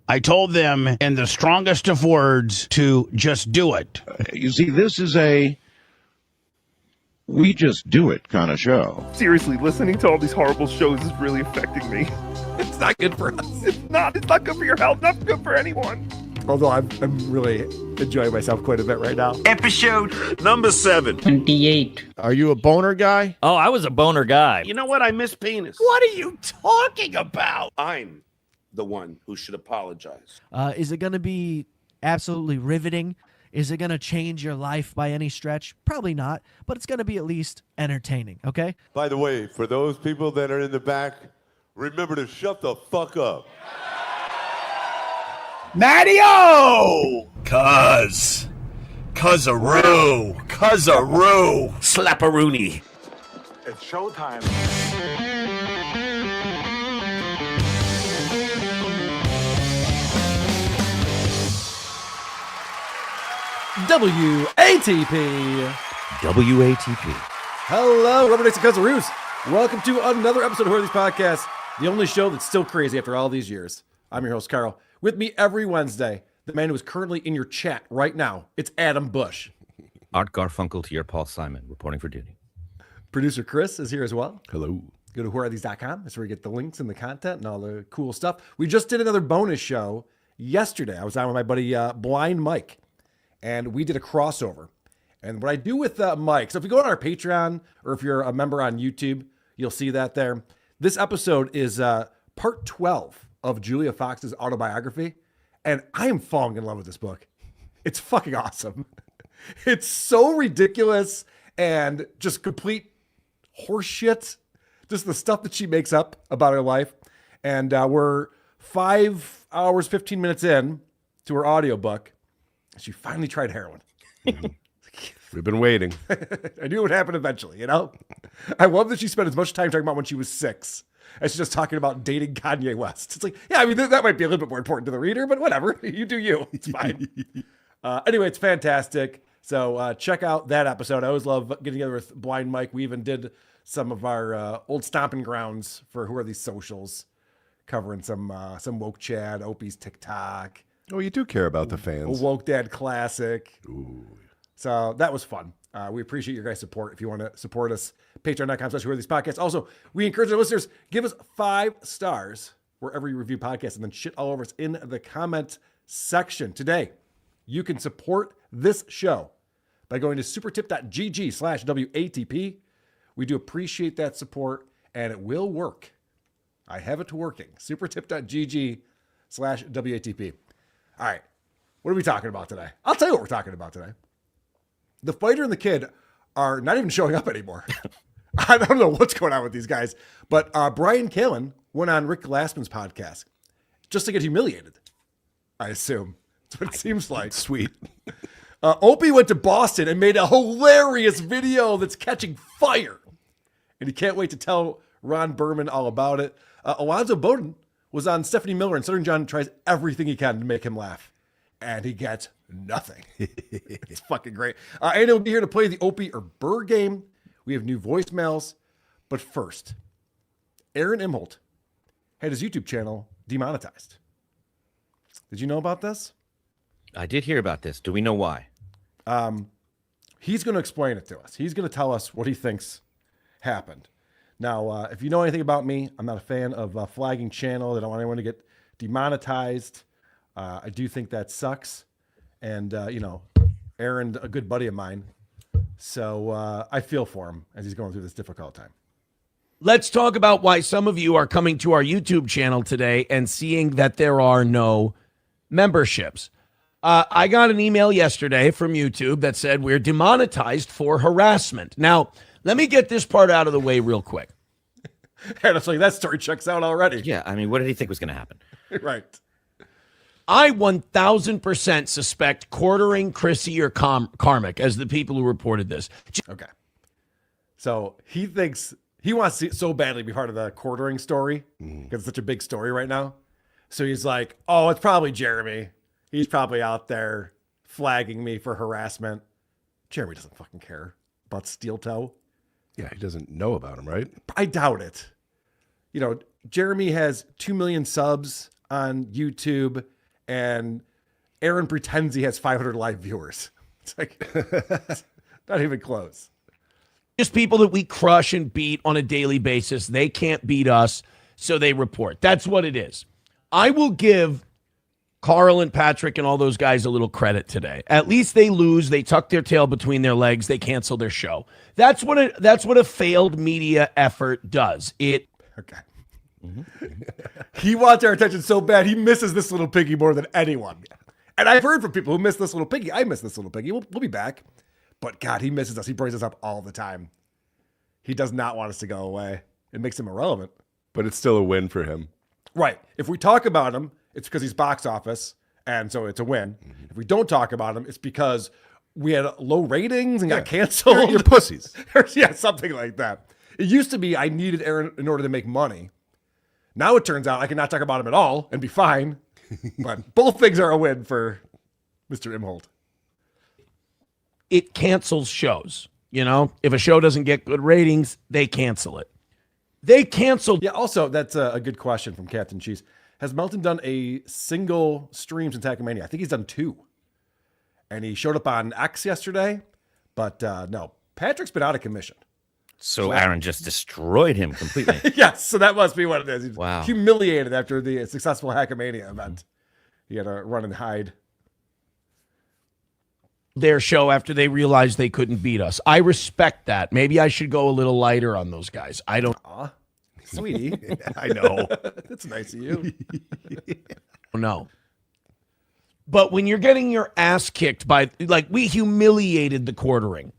I told them in the strongest of words to just do it. You see, this is a we just do it kind of show. Seriously, listening to all these horrible shows is really affecting me. It's not good for us. It's not good for your health, not good for anyone. Although I'm really enjoying myself quite a bit right now. Episode number 28. Are you a boner guy? Oh, I was a boner guy. You know what? I miss penis. What are you talking about? I'm the one who should apologize. Is it going to be absolutely riveting? Is it going to change your life by any stretch? Probably not, but it's going to be at least entertaining, okay? By the way, for those people that are in the back, remember to shut the fuck up. Mattio! Cuzaroo. Slapperoonie. It's showtime. WATP. WATP. Hello, Rubber Dicks and Cousaroos. Welcome to another episode of Who Are These Podcasts, the only show that's still crazy after all these years. I'm your host, Carl. With me every Wednesday, the man who is currently in your chat right now, it's Adam Bush. Art Garfunkel to your Paul Simon, reporting for duty. Producer Chris is here as well. Hello. Go to whoarethese.com. That's where we get the links and the content and all the cool stuff. We just did another bonus show yesterday. I was on with my buddy Blind Mike, and we did a crossover. And what I do with Mike, so if you go on our Patreon or if you're a member on YouTube, you'll see that there. This episode is part 12 of Julia Fox's autobiography, and I am falling in love with this book. It's fucking awesome. It's so ridiculous and just complete horseshit. Just the stuff that she makes up about her life. And we're 5 hours, 15 minutes in to her audiobook. She finally tried heroin. We've been waiting. I knew it would happen eventually, you know? I love that she spent as much time talking about when she was 6 as she's just talking about dating Kanye West. It's like, yeah, I mean, that might be a little bit more important to the reader, but whatever. You do you. It's fine. Anyway, it's fantastic. So check out that episode. I always love getting together with Blind Mike. We even did some of our old stomping grounds for Who Are These Socials, covering some woke Chad, Opie's TikTok. Oh, you do care about the fans. A woke dad classic. Ooh. So that was fun. We appreciate your guys' support. If you want to support us, patreon.com/Who Are These Podcasts. Also, we encourage our listeners, give us 5 stars wherever you review podcasts and then shit all over us in the comment section. Today, you can support this show by going to supertip.gg/WATP. We do appreciate that support, and it will work. I have it working. Supertip.gg/WATP. All right. What are we talking about today? I'll tell you what we're talking about today. The fighter and the kid are not even showing up anymore. I don't know what's going on with these guys, but Bryan Callen went on Rick Glassman's podcast just to get humiliated, I assume. That's what it seems like. Sweet. Opie went to Boston and made a hilarious video that's catching fire. And he can't wait to tell Ron Berman all about it. Alonzo Bodden was on Stephanie Miller, and Stuttering John tries everything he can to make him laugh. And he gets nothing. It's fucking great. And he'll be here to play the Opie or Burr game. We have new voicemails. But first, Aaron Imholt had his YouTube channel demonetized. Did you know about this? I did hear about this. Do we know why? He's going to explain it to us. He's going to tell us what he thinks happened. Now, if you know anything about me, I'm not a fan of flagging channels. I don't want anyone to get demonetized. I do think that sucks. And, Aaron, a good buddy of mine. So I feel for him as he's going through this difficult time. Let's talk about why some of you are coming to our YouTube channel today and seeing that there are no memberships. I got an email yesterday from YouTube that said we're demonetized for harassment. Now, let me get this part out of the way real quick. And it's like, that story checks out already. Yeah, I mean, what did he think was going to happen? Right. I 1,000% suspect Quartering, Chrissy, or Karmic as the people who reported this. Okay. So he thinks he wants to so badly be part of the Quartering story because it's such a big story right now. So he's like, oh, it's probably Jeremy. He's probably out there flagging me for harassment. Jeremy doesn't fucking care about Steel Toe. Yeah, he doesn't know about him, right? I doubt it. Jeremy has 2 million subs on YouTube. and Aaron pretends he has 500 live viewers. It's like, not even close. Just people that we crush and beat on a daily basis. They can't beat us, so they report. That's what it is. I will give Carl and Patrick and all those guys a little credit today. At least they lose. They tuck their tail between their legs. They cancel their show. That's what a failed media effort does. It. Okay. He wants our attention so bad, he misses this little piggy more than anyone. And I've heard from people who miss this little piggy. I miss this little piggy. We'll be back. But God, he misses us. He brings us up all the time. He does not want us to go away. It makes him irrelevant. But it's still a win for him. Right. If we talk about him, it's because he's box office, and so it's a win. If we don't talk about him, it's because we had low ratings and got canceled. You're pussies. Yeah, something like that. It used to be I needed Aaron in order to make money. Now it turns out I cannot talk about him at all and be fine. But both things are a win for Mr. Imholt. It cancels shows. You know, if a show doesn't get good ratings, they cancel it. They canceled. Yeah, also, that's a good question from Captain Cheese. Has Melton done a single stream since Hackmania? I think he's done 2. And he showed up on X yesterday. But no, Patrick's been out of commission. So Aaron just destroyed him completely. Yes, so that must be what it is. He's Wow. humiliated after the successful Hackmania event. He had to run and hide. Their show after they realized they couldn't beat us. I respect that. Maybe I should go a little lighter on those guys. I don't Aw, sweetie. I know. That's nice of you. know. But when you're getting your ass kicked by, like, we humiliated the quartering.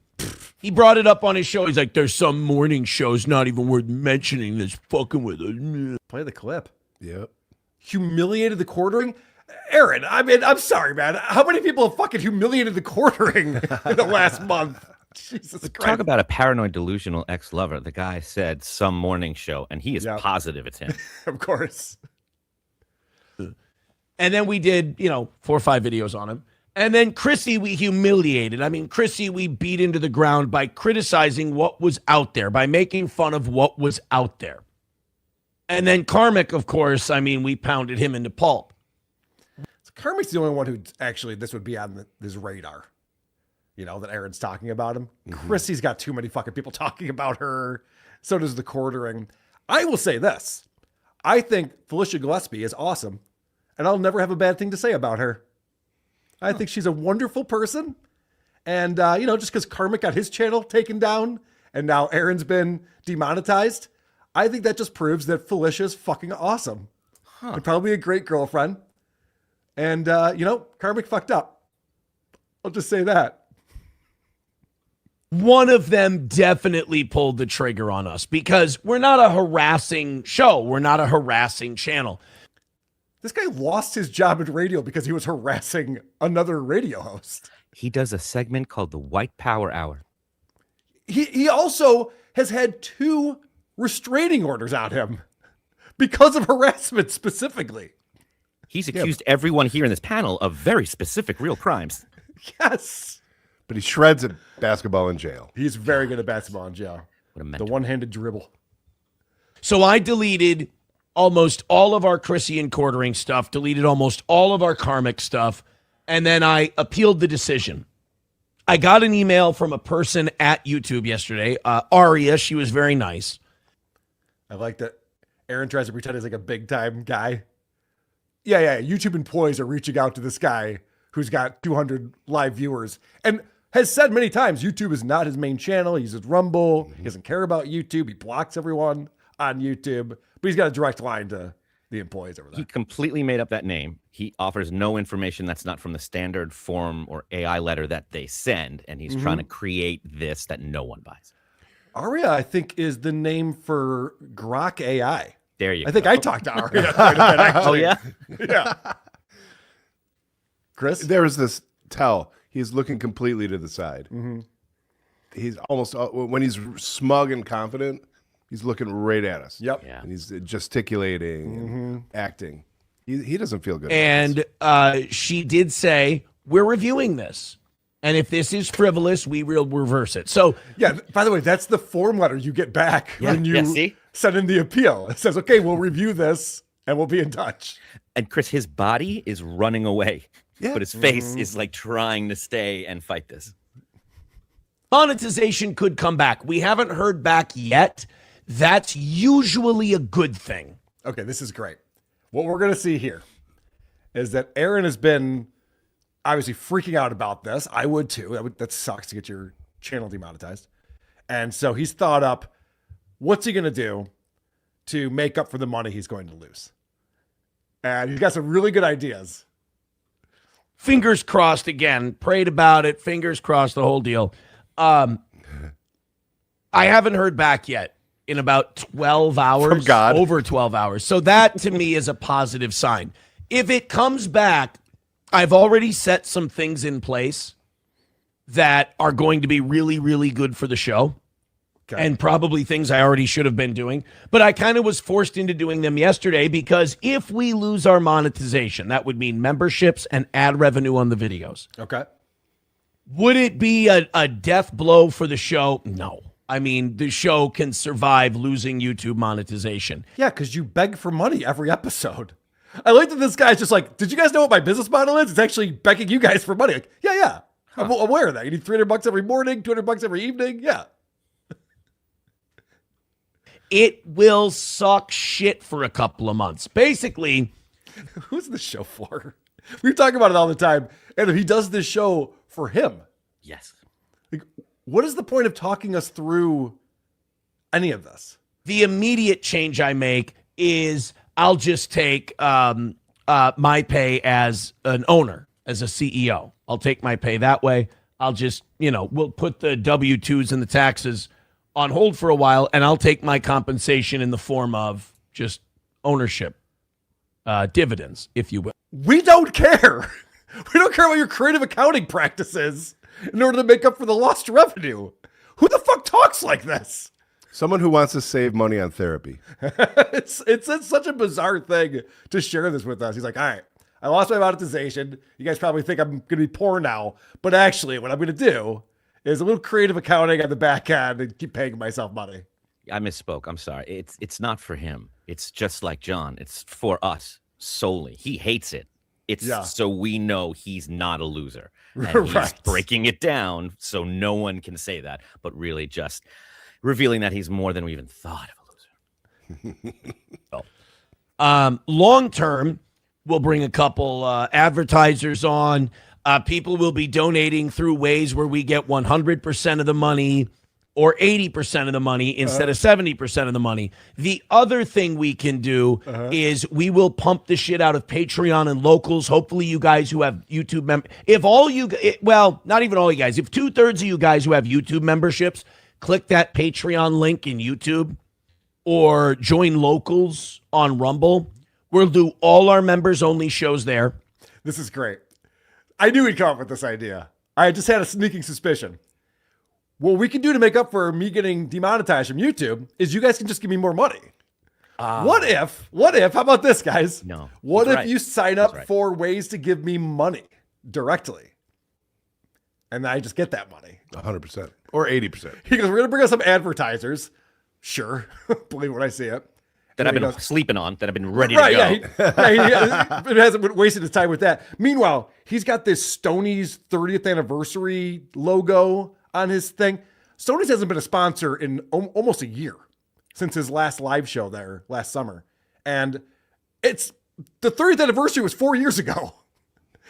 He brought it up on his show. He's like, there's some morning shows not even worth mentioning that's fucking with us. Play the clip. Yep. Humiliated the quartering? Aaron, I mean, I'm sorry, man. How many people have fucking humiliated the quartering in the last month? Jesus Christ. Talk about a paranoid, delusional ex-lover. The guy said some morning show, and he is positive it's him. Of course. And then we did, 4 or 5 videos on him. And then Chrissy, we humiliated. I mean, Chrissy, we beat into the ground by criticizing what was out there, by making fun of what was out there. And then Karmic, of course, I mean, we pounded him into pulp. So Karmic's the only one who actually, this would be on his radar. That Aaron's talking about him. Chrissy's got too many fucking people talking about her. So does the quartering. I will say this. I think Felicia Gillespie is awesome. And I'll never have a bad thing to say about her. I think she's a wonderful person. And, just because Karmic got his channel taken down and now Aaron's been demonetized, I think that just proves that Felicia's fucking awesome. And probably a great girlfriend. And, Karmic fucked up. I'll just say that. One of them definitely pulled the trigger on us because we're not a harassing show. We're not a harassing channel. This guy lost his job in radio because he was harassing another radio host. He does a segment called the White Power Hour. He also has had 2 restraining orders on him because of harassment specifically. He's accused everyone here in this panel of very specific real crimes. Yes. But he shreds at basketball in jail. He's very good at basketball in jail. What a mentor. The one-handed dribble. So I deleted almost all of our Chrissy and quartering stuff, deleted almost all of our Karmic stuff, and then I appealed the decision. I got an email from a person at YouTube yesterday, Aria. She was very nice. I like that Aaron tries to pretend he's like a big-time guy. Yeah. YouTube employees are reaching out to this guy who's got 200 live viewers and has said many times YouTube is not his main channel. He uses Rumble. He doesn't care about YouTube. He blocks everyone on YouTube. But he's got a direct line to the employees over there. He completely made up that name. He offers no information that's not from the standard form or AI letter that they send, and he's trying to create this that no one buys. Aria, I think, is the name for Grok AI. There you go. I think I talked to Aria quite a bit, actually. Oh, yeah? Yeah. Chris? There is this tell. He's looking completely to the side. He's almost, when he's smug and confident, he's looking right at us. Yep. Yeah. And he's gesticulating and acting. He doesn't feel good. And she did say, we're reviewing this. And if this is frivolous, we will reverse it. So, yeah, by the way, that's the form letter you get back when you send in the appeal. It says, okay, we'll review this. and we'll be in touch. And Chris, his body is running away, Yeah. but his face is like trying to stay and fight this. Monetization could come back. We haven't heard back yet. That's usually a good thing. Okay, this is great. What we're going to see here is that Aaron has been obviously freaking out about this. I would too. That sucks to get your channel demonetized. And so he's thought up, what's he going to do to make up for the money he's going to lose? And he's got some really good ideas. Fingers crossed again. Prayed about it. Fingers crossed, the whole deal. I haven't heard back yet in about 12 hours. From God. Over 12 hours. So that to me is a positive sign. If it comes back, I've already set some things in place that are going to be really, really good for the show. Okay. And probably things I already should have been doing. But I kind of was forced into doing them yesterday because if we lose our monetization, that would mean memberships and ad revenue on the videos. Okay. Would it be a death blow for the show? No. I mean, the show can survive losing YouTube monetization. Yeah, because you beg for money every episode. I like that this guy's just like, did you guys know what my business model is? It's actually begging you guys for money. Like, yeah. I'm aware of that. You need $300 every morning, $200 every evening. Yeah. It will suck shit for a couple of months. Basically, who's the show for? We talk about it all the time. And if he does this show for him. Yes. Like, what is the point of talking us through any of this? The immediate change I make is I'll just take my pay as an owner, as a CEO. I'll take my pay that way. I'll just, we'll put the W-2s and the taxes on hold for a while, and I'll take my compensation in the form of just ownership, dividends, if you will. We don't care. We don't care about your creative accounting practices in order to make up for the lost revenue. Who the fuck talks like this? Someone who wants to save money on therapy. it's such a bizarre thing to share this with us. He's like, all right, I lost my monetization. You guys probably think I'm going to be poor now, but actually what I'm going to do is a little creative accounting on the back end and keep paying myself money. I misspoke. I'm sorry. It's not for him. It's just like John. It's for us solely. He hates it. It's so we know he's not a loser. And he's breaking it down so no one can say that, but really just revealing that he's more than we even thought of a loser. Long term, we'll bring a couple advertisers on. People will be donating through ways where we get 100% of the money or 80% of the money instead of 70% of the money. The other thing we can do is we will pump the shit out of Patreon and locals. Hopefully you guys who have YouTube not even all you guys, if 2/3 of you guys who have YouTube memberships, click that Patreon link in YouTube or join locals on Rumble. We'll do all our members only shows there. This is great. I knew he'd come up with this idea. I just had a sneaking suspicion. What we can do to make up for me getting demonetized from YouTube is you guys can just give me more money. What if, how about this, guys? No. What if you sign up for ways to give me money directly? And then I just get that money. 100% or 80%. He goes, we're going to bring us some advertisers. Sure. Believe when I see it. That I've been sleeping on, that I've been ready to go. Yeah, he hasn't been wasting his time with that. Meanwhile, he's got this Stoney's 30th anniversary logo on his thing. Stoney's hasn't been a sponsor in almost a year since his last live show there last summer. And it's the 30th anniversary was 4 years ago.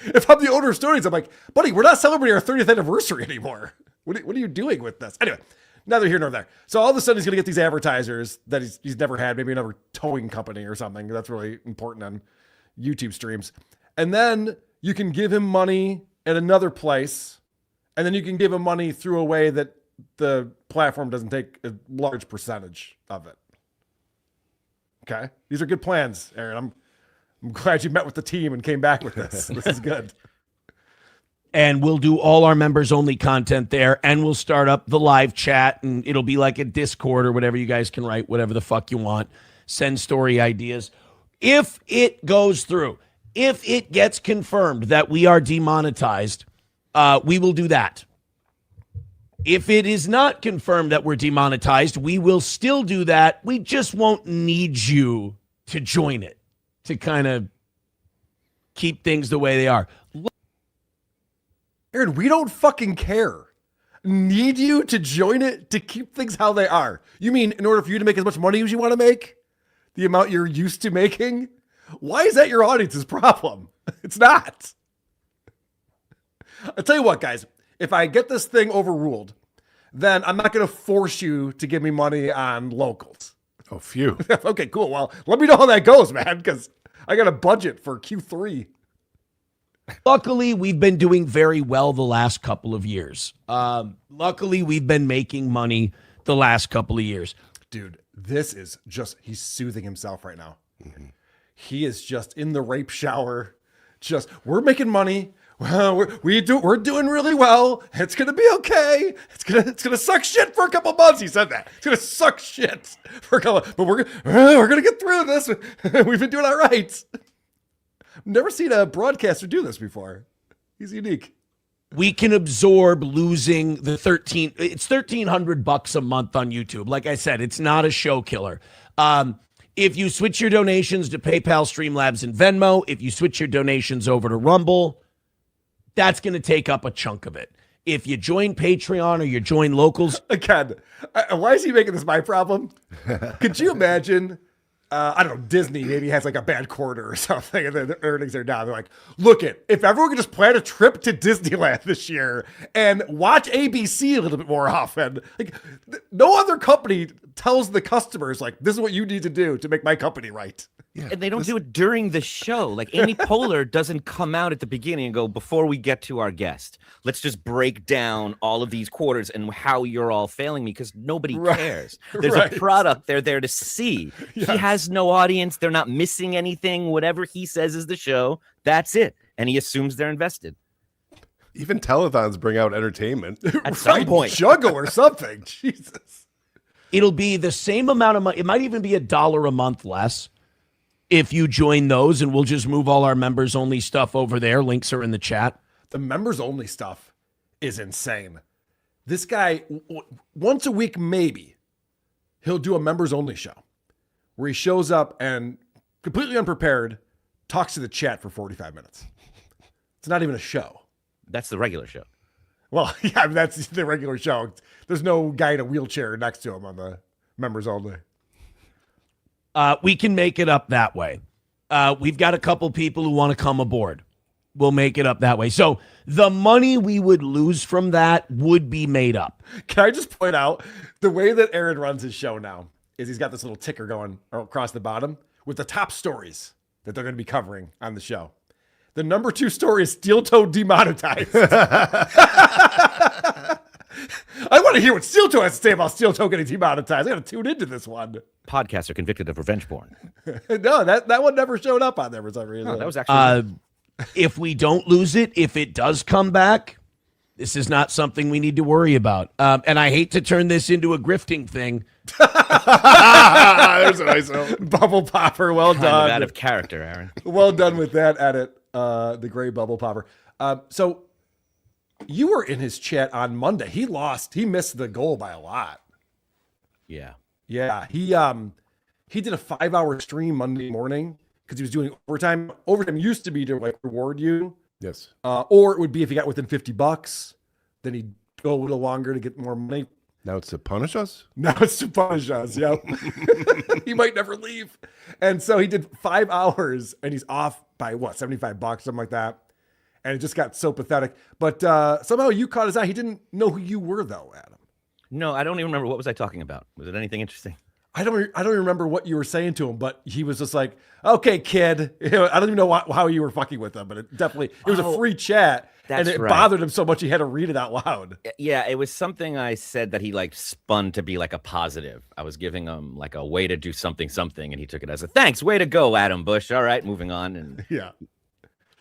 If I'm the owner of Stoney's, I'm like, buddy, we're not celebrating our 30th anniversary anymore. What are you doing with this? Anyway, neither here nor there. So all of a sudden he's going to get these advertisers that he's never had, maybe another towing company or something. That's really important on YouTube streams. And then you can give him money at another place. And then you can give him money through a way that the platform doesn't take a large percentage of it. Okay. These are good plans, Aaron. I'm glad you met with the team and came back with this. This is good. And we'll do all our members only content there, and we'll start up the live chat, and it'll be like a Discord or whatever. You guys can write whatever the fuck you want. Send story ideas. If it goes through, if it gets confirmed that we are demonetized, we will do that. If it is not confirmed that we're demonetized, we will still do that. We just won't need you to join it. to kind of keep things the way they are. Aaron, we don't fucking care. Need you to join it to keep things how they are. You mean in order for you to make as much money as you want to make? The amount you're used to making? Why is that your audience's problem? It's not. I'll tell you what, guys. If I get this thing overruled, then I'm not going to force you to give me money on locals. Oh, phew. Okay, cool. Well, let me know how that goes, man, because I got a budget for Q3. Luckily, we've been doing very well the last couple of years. Luckily, we've been making money the last couple of years. Dude, this is just, he's soothing himself right now. He is just in the rape shower. Just, we're making money. Well, we're doing really well. It's gonna be okay. It's gonna suck shit for a couple months. He said that. It's gonna suck shit for a couple, but we're gonna get through this. We've been doing all right. Never seen a broadcaster do this before. He's unique. We can absorb losing the it's $1,300 a month on YouTube. Like I said, it's not a show killer. If you switch your donations to PayPal, Streamlabs, and Venmo, if you switch your donations over to Rumble, that's going to take up a chunk of it. If you join Patreon or you join locals. Again, why is he making this my problem? Could you imagine, I don't know, Disney maybe has like a bad quarter or something and the earnings are down. They're like, look if everyone could just plan a trip to Disneyland this year and watch ABC a little bit more often. Like, no other company tells the customers, like, this is what you need to do to make my company right. Yeah, and they don't do it during the show. Like Amy Poehler doesn't come out at the beginning and go, before we get to our guest, let's just break down all of these quarters and how you're all failing me, because nobody cares. There's a product they're there to see. Yes. He has no audience. They're not missing anything. Whatever he says is the show. That's it. And he assumes they're invested. Even telethons bring out entertainment. At some point. Juggle or something. Jesus. It'll be the same amount of money. It might even be $1 a month less if you join those, and we'll just move all our members only stuff over there. Links are in the chat. The members only stuff is insane. This guy, once a week, maybe he'll do a members only show where he shows up and completely unprepared talks to the chat for 45 minutes. It's not even a show. That's the regular show. Well, yeah, that's the regular show. There's no guy in a wheelchair next to him on the members only. We can make it up that way. We've got a couple people who want to come aboard. We'll make it up that way. So the money we would lose from that would be made up. Can I just point out the way that Aaron runs his show now is he's got this little ticker going across the bottom with the top stories that they're going to be covering on the show. The number 2 story is Steel Toe demonetized. I want to hear what Steel Toe has to say about Steel Toe getting demonetized. I got to tune into this one. Podcaster convicted of revenge porn. No, that one never showed up on there for some reason. No, that was actually. If we don't lose it, if it does come back, this is not something we need to worry about. And I hate to turn this into a grifting thing. There's a nice one. Bubble popper, well done. Out of character, Aaron. Well done with that edit. The gray bubble popper. So you were in his chat on Monday. He missed the goal by a lot. Yeah. Yeah. He did a 5-hour stream Monday morning because he was doing overtime. Overtime used to be to like reward you. Yes. Or it would be if you got within $50, then he'd go a little longer to get more money. Now it's to punish us? Now it's to punish us, yeah. He might never leave. And so he did 5 hours and he's off by what, $75, something like that. And it just got so pathetic. But somehow you caught his eye. He didn't know who you were though, Adam. No, I don't even remember. What was I talking about? Was it anything interesting? I don't even remember what you were saying to him, but he was just like, okay, kid. I don't even know how you were fucking with him, but it was a free chat. And it bothered him so much he had to read it out loud. Yeah, it was something I said that he like spun to be like a positive. I was giving him like a way to do something, and he took it as a thanks, way to go, Adam Bush. All right, moving on. And yeah,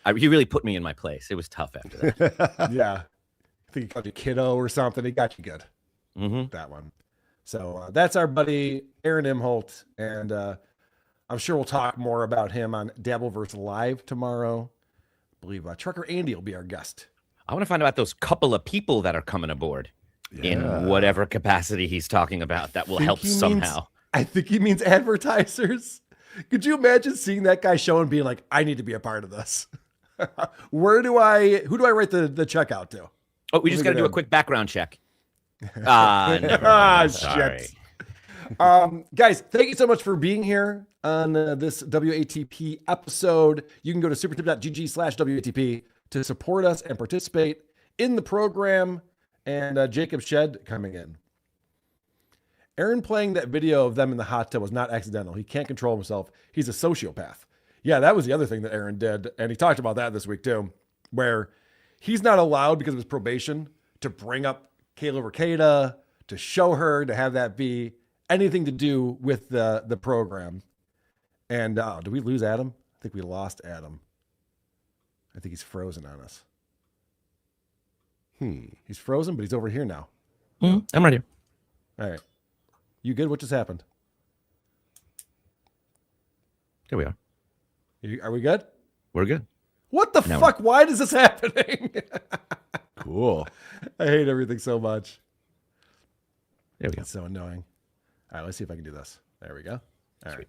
he really put me in my place. It was tough after that. Yeah, I think he called you kiddo or something. He got you good. Mm-hmm. That one. So that's our buddy Aaron Imholt, and I'm sure we'll talk more about him on Dabbleverse Live tomorrow. I believe Trucker Andy will be our guest. I want to find out those couple of people that are coming aboard in whatever capacity he's talking about that will help somehow. I think he means advertisers. Could you imagine seeing that guy show and being like, I need to be a part of this? Who do I write the check out to? Oh, we just got to do a quick background check. Never. Sorry. Shit. Guys, thank you so much for being here on this WATP episode. You can go to supertip.gg/WATP to support us and participate in the program. And Jacob Shed coming in. Aaron playing that video of them in the hot tub was not accidental. He can't control himself. He's a sociopath. Yeah, that was the other thing that Aaron did. And he talked about that this week too, where he's not allowed because of his probation to bring up Kayla Ricada, to show her, to have that be anything to do with the program. And did we lose Adam? I think we lost Adam. I think he's frozen on us. He's frozen, but he's over here now. I'm right here. All right. You good? What just happened? Here we are. Are we good? We're good. What the fuck? Why is this happening? Cool. I hate everything so much. There we go. It's so annoying. All right, let's see if I can do this. There we go. All right.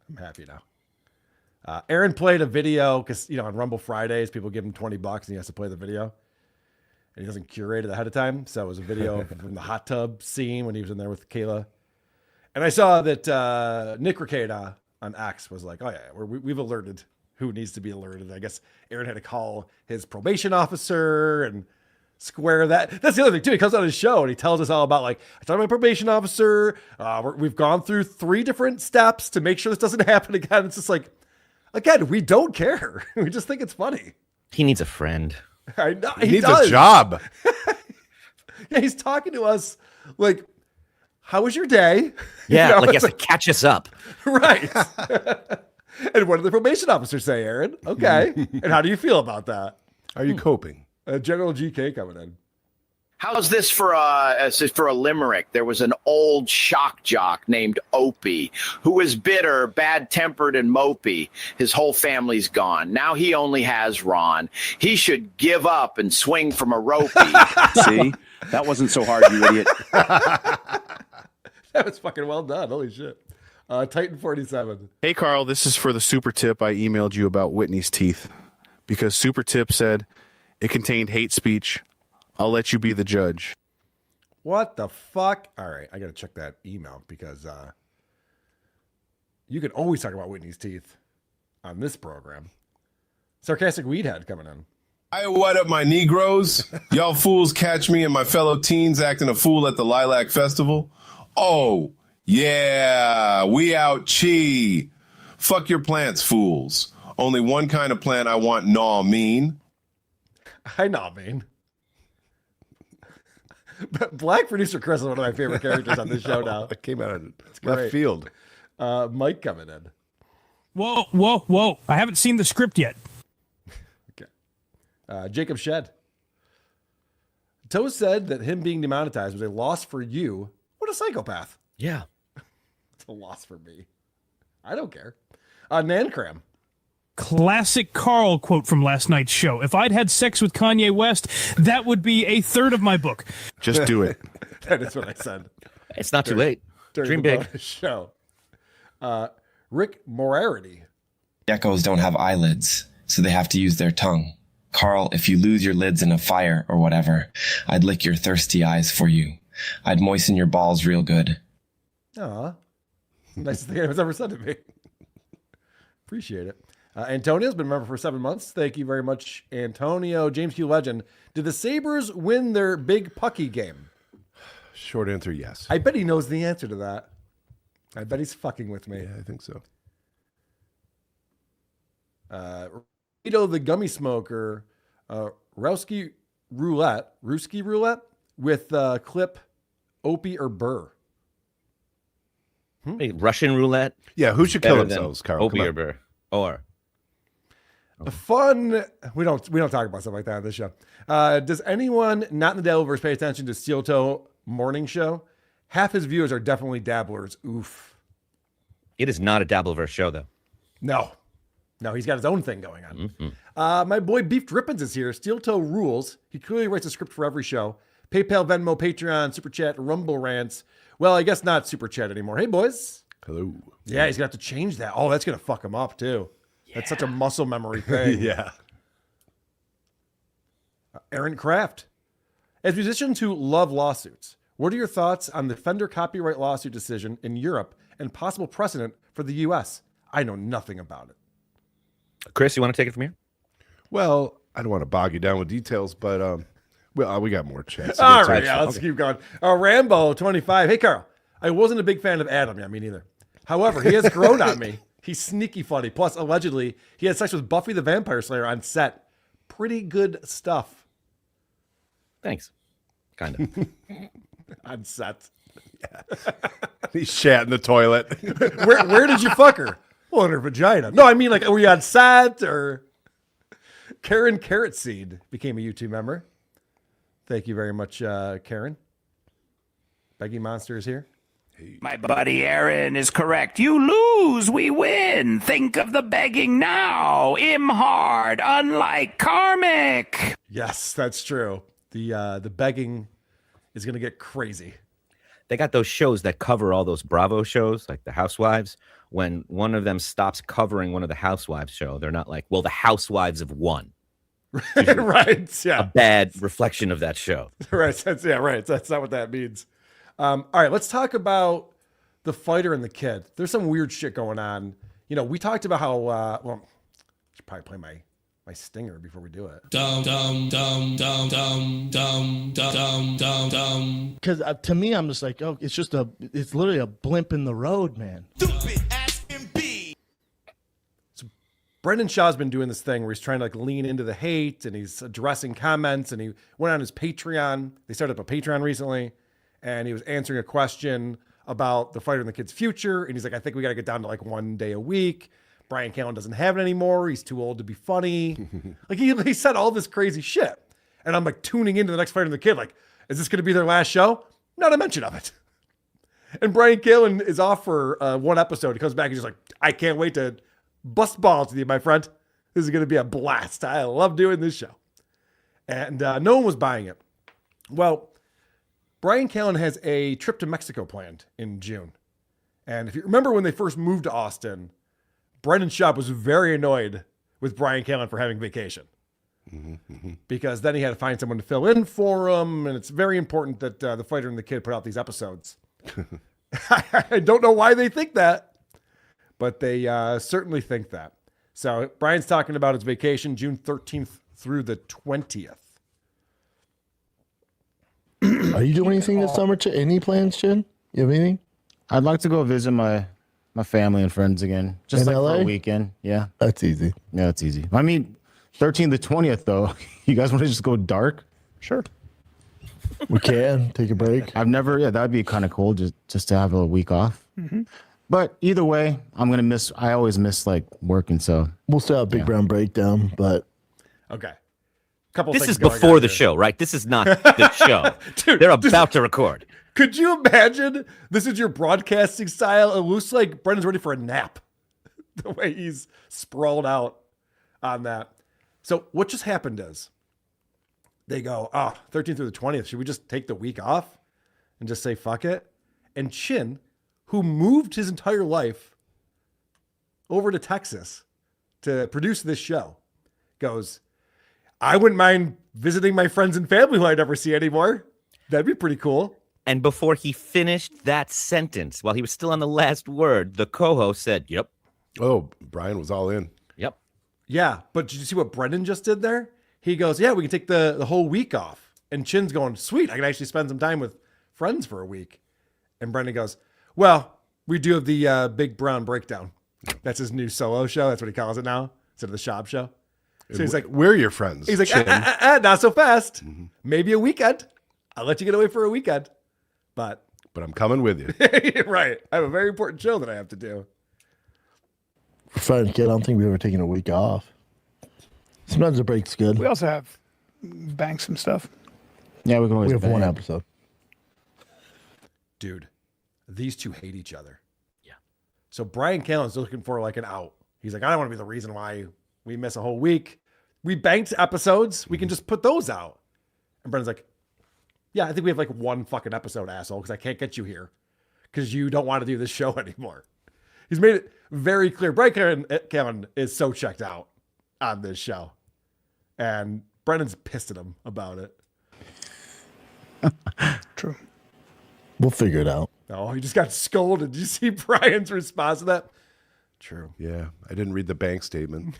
I'm happy now. Aaron played a video because, on Rumble Fridays, people give him $20 and he has to play the video. And he doesn't curate it ahead of time. So it was a video from the hot tub scene when he was in there with Kayla. And I saw that Nick Ricada on X was like, oh, yeah, we've alerted who needs to be alerted. I guess Aaron had to call his probation officer and square that. That's the other thing, too. He comes on his show and he tells us all about, like, I talked to my probation officer. We've gone through 3 different steps to make sure this doesn't happen again. It's just like, again, we don't care. We just think it's funny. He needs a friend. I know. He needs a job. Yeah, he's talking to us like, how was your day? Yeah, like he has to catch us up. Right. And what did the probation officer say, Aaron? Okay. And how do you feel about that? Are you coping? General GK coming in. How's this for a limerick? There was an old shock jock named Opie who was bitter, bad-tempered, and mopey. His whole family's gone. Now he only has Ron. He should give up and swing from a ropey. See? That wasn't so hard, you idiot. That was fucking well done. Holy shit. Titan 47. Hey, Carl, this is for the super tip I emailed you about Whitney's teeth. Because super tip said it contained hate speech. I'll let you be the judge. What the fuck? All right, I got to check that email because you can always talk about Whitney's teeth on this program. Sarcastic Weedhead coming in. Hey, what up, my Negroes? Y'all fools catch me and my fellow teens acting a fool at the Lilac Festival? Oh, yeah, we out chi. Fuck your plants, fools. Only one kind of plant I want gnaw mean. I know, mean. Black producer Chris is one of my favorite characters on this show now. It came out of It's left great. field. Mike coming in. Whoa. I haven't seen the script yet. Okay. Jacob Shed. Toe said that him being demonetized was a loss for you. What a psychopath. Yeah. It's a loss for me. I don't care. Nancram. Classic Carl quote from last night's show. If I'd had sex with Kanye West, that would be a third of my book. Just do it. That is what I said. It's not too late. Dream the big. bonus show. Rick Morarity. Geckos don't have eyelids, so they have to use their tongue. Carl, if you lose your lids in a fire or whatever, I'd lick your thirsty eyes for you. I'd moisten your balls real good. Aw. Nicest thing anyone's ever said to me. Appreciate it. Antonio's been a member for 7 months. Thank you very much, Antonio. James Q. Legend. Did the Sabres win their big pucky game? Short answer, yes. I bet he knows the answer to that. I bet he's fucking with me. Yeah, I think so. Rito the Gummy Smoker. Ruski Roulette with clip Opie or Burr. Hey, Russian roulette? Yeah, who should kill Better themselves, than Carl? Opie Come or on. Burr. Or Fun. We don't talk about stuff like that on this show. Does anyone not in the Dabbleverse pay attention to Steel Toe morning show? Half his viewers are definitely dabblers. Oof. it is not a Dabbleverse show, though. No, he's got his own thing going on. Mm-hmm. My boy Beef Drippins is here. Steel Toe rules. He clearly writes a script for every show. PayPal, Venmo, Patreon, Super Chat, Rumble rants. Well, I guess not Super Chat anymore. Hey, boys. Hello. Yeah, he's going to have to change that. Oh, that's going to fuck him up, too. Yeah. That's such a muscle memory thing. Yeah. Aaron Kraft. As musicians who love lawsuits, what are your thoughts on the Fender copyright lawsuit decision in Europe and possible precedent for the U.S.? I know nothing about it. Chris, you want to take it from here? Well, I don't want to bog you down with details, but we got more chats. All right, yeah, let's keep going. Rambo 25. Hey, Carl. I wasn't a big fan of Adam. Yeah, me neither. However, he has grown on me. He's sneaky funny. Plus, allegedly, he had sex with Buffy the Vampire Slayer on set. Pretty good stuff. Thanks. Kind of. On set. Yeah. He's shat in the toilet. Where did you fuck her? Well, in her vagina. No, I mean, like, were you on set or... Karen Carrot Seed became a YouTube member. Thank you very much, Karen. Begging Monster is here. My buddy Aaron is correct. You lose, we win. Think of the begging now. Hard, unlike karmic. Yes, that's true. The begging is going to get crazy. They got those shows that cover all those Bravo shows, like the Housewives. When one of them stops covering one of the Housewives show, they're not like, well, the Housewives have won. Right. Yeah. A bad reflection of that show. Right. Right. That's not what that means. All right. Let's talk about the fighter and the kid. There's some weird shit going on. You know, we talked about how, I should probably play my stinger before we do it. Because to me, I'm just like, oh, it's literally a blimp in the road, man. Brendan Shaw's been doing this thing where he's trying to like lean into the hate and he's addressing comments, and he went on his Patreon. They started up a Patreon recently, and he was answering a question about the fighter and the kid's future. And he's like, I think we got to get down to like 1 day a week. Bryan Callen doesn't have it anymore. He's too old to be funny. Like he said all this crazy shit. And I'm like tuning into the next fighter and the kid. Like, is this going to be their last show? Not a mention of it. And Bryan Callen is off for one episode. He comes back and he's just like, I can't wait to bust balls with you, my friend. This is going to be a blast. I love doing this show. And no one was buying it. Well, Bryan Callen has a trip to Mexico planned in June. And if you remember when they first moved to Austin, Brendan Schaub was very annoyed with Bryan Callen for having vacation. Because then he had to find someone to fill in for him. And it's very important that the fighter and the kid put out these episodes. I don't know why they think that, but they certainly think that. So Brian's talking about his vacation, June 13th through the 20th. Are you doing anything this summer? Any plans, Chin? You have anything? I'd like to go visit my family and friends again. Just In like LA? for a weekend. Yeah. That's easy. Yeah, it's easy. I mean, 13th to 20th, though. You guys want to just go dark? Sure. We can. Take a break. That'd be kind of cool just to have a week off. Mm-hmm. But either way, I always miss like working, so. We'll still have Big Brown Breakdown, but. Okay. This is before the show, right? This is not the show. Dude, they're about to record. Could you imagine? This is your broadcasting style. It looks like Brendan's ready for a nap. The way he's sprawled out on that. So what just happened is they go, 13th through the 20th. Should we just take the week off and just say fuck it? And Chin, who moved his entire life over to Texas to produce this show, goes, I wouldn't mind visiting my friends and family who I never see anymore. That'd be pretty cool. And before he finished that sentence, while he was still on the last word, the co-host said, yep. Oh, Brian was all in. Yep. Yeah, but did you see what Brendan just did there? He goes, yeah, we can take the whole week off. And Chin's going, sweet, I can actually spend some time with friends for a week. And Brendan goes, well, we do have the Big Brown Breakdown. That's his new solo show. That's what he calls it now, instead of the Schaub show. So he's like, we're your friends. He's like, Chin. not so fast. Maybe a weekend. I'll let you get away for a weekend. But I'm coming with you. Right. I have a very important show that I have to do. For fun, kid, I don't think we've ever taken a week off. Sometimes a break's good. We also have banked some stuff. Yeah, we can always We have bang. one episode. Dude, these two hate each other. Yeah. So Bryan Callen's looking for like an out. He's like, I don't want to be the reason why we miss a whole week. We banked episodes. We can just put those out. And Brendan's like, yeah, I think we have like one fucking episode, asshole, because I can't get you here because you don't want to do this show anymore. He's made it very clear. Bryan Callen is so checked out on this show. And Brendan's pissed at him about it. True. We'll figure it out. Oh, he just got scolded. Did you see Brian's response to that? True. Yeah, I didn't read the bank statement.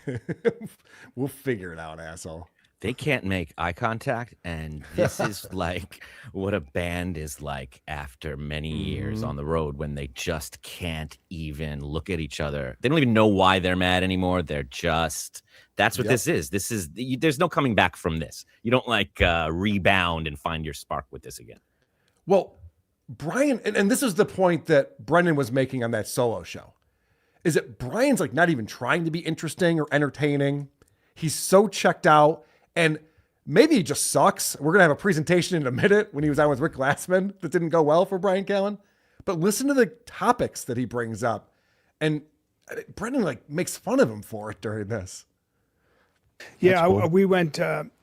We'll figure it out, asshole. They can't make eye contact, and this is like what a band is like after many years on the road when they just can't even look at each other. They don't even know why they're mad anymore. They're just that's what this is. This is there's no coming back from this. You don't like rebound and find your spark with this again. Well, Brian, and this is the point that Brendan was making on that solo show, is that Brian's like not even trying to be interesting or entertaining. He's so checked out. And maybe he just sucks. We're going to have a presentation in a minute when he was on with Rick Glassman that didn't go well for Bryan Callen. But listen to the topics that he brings up. And Brendan like makes fun of him for it during this. Yeah, cool. We went,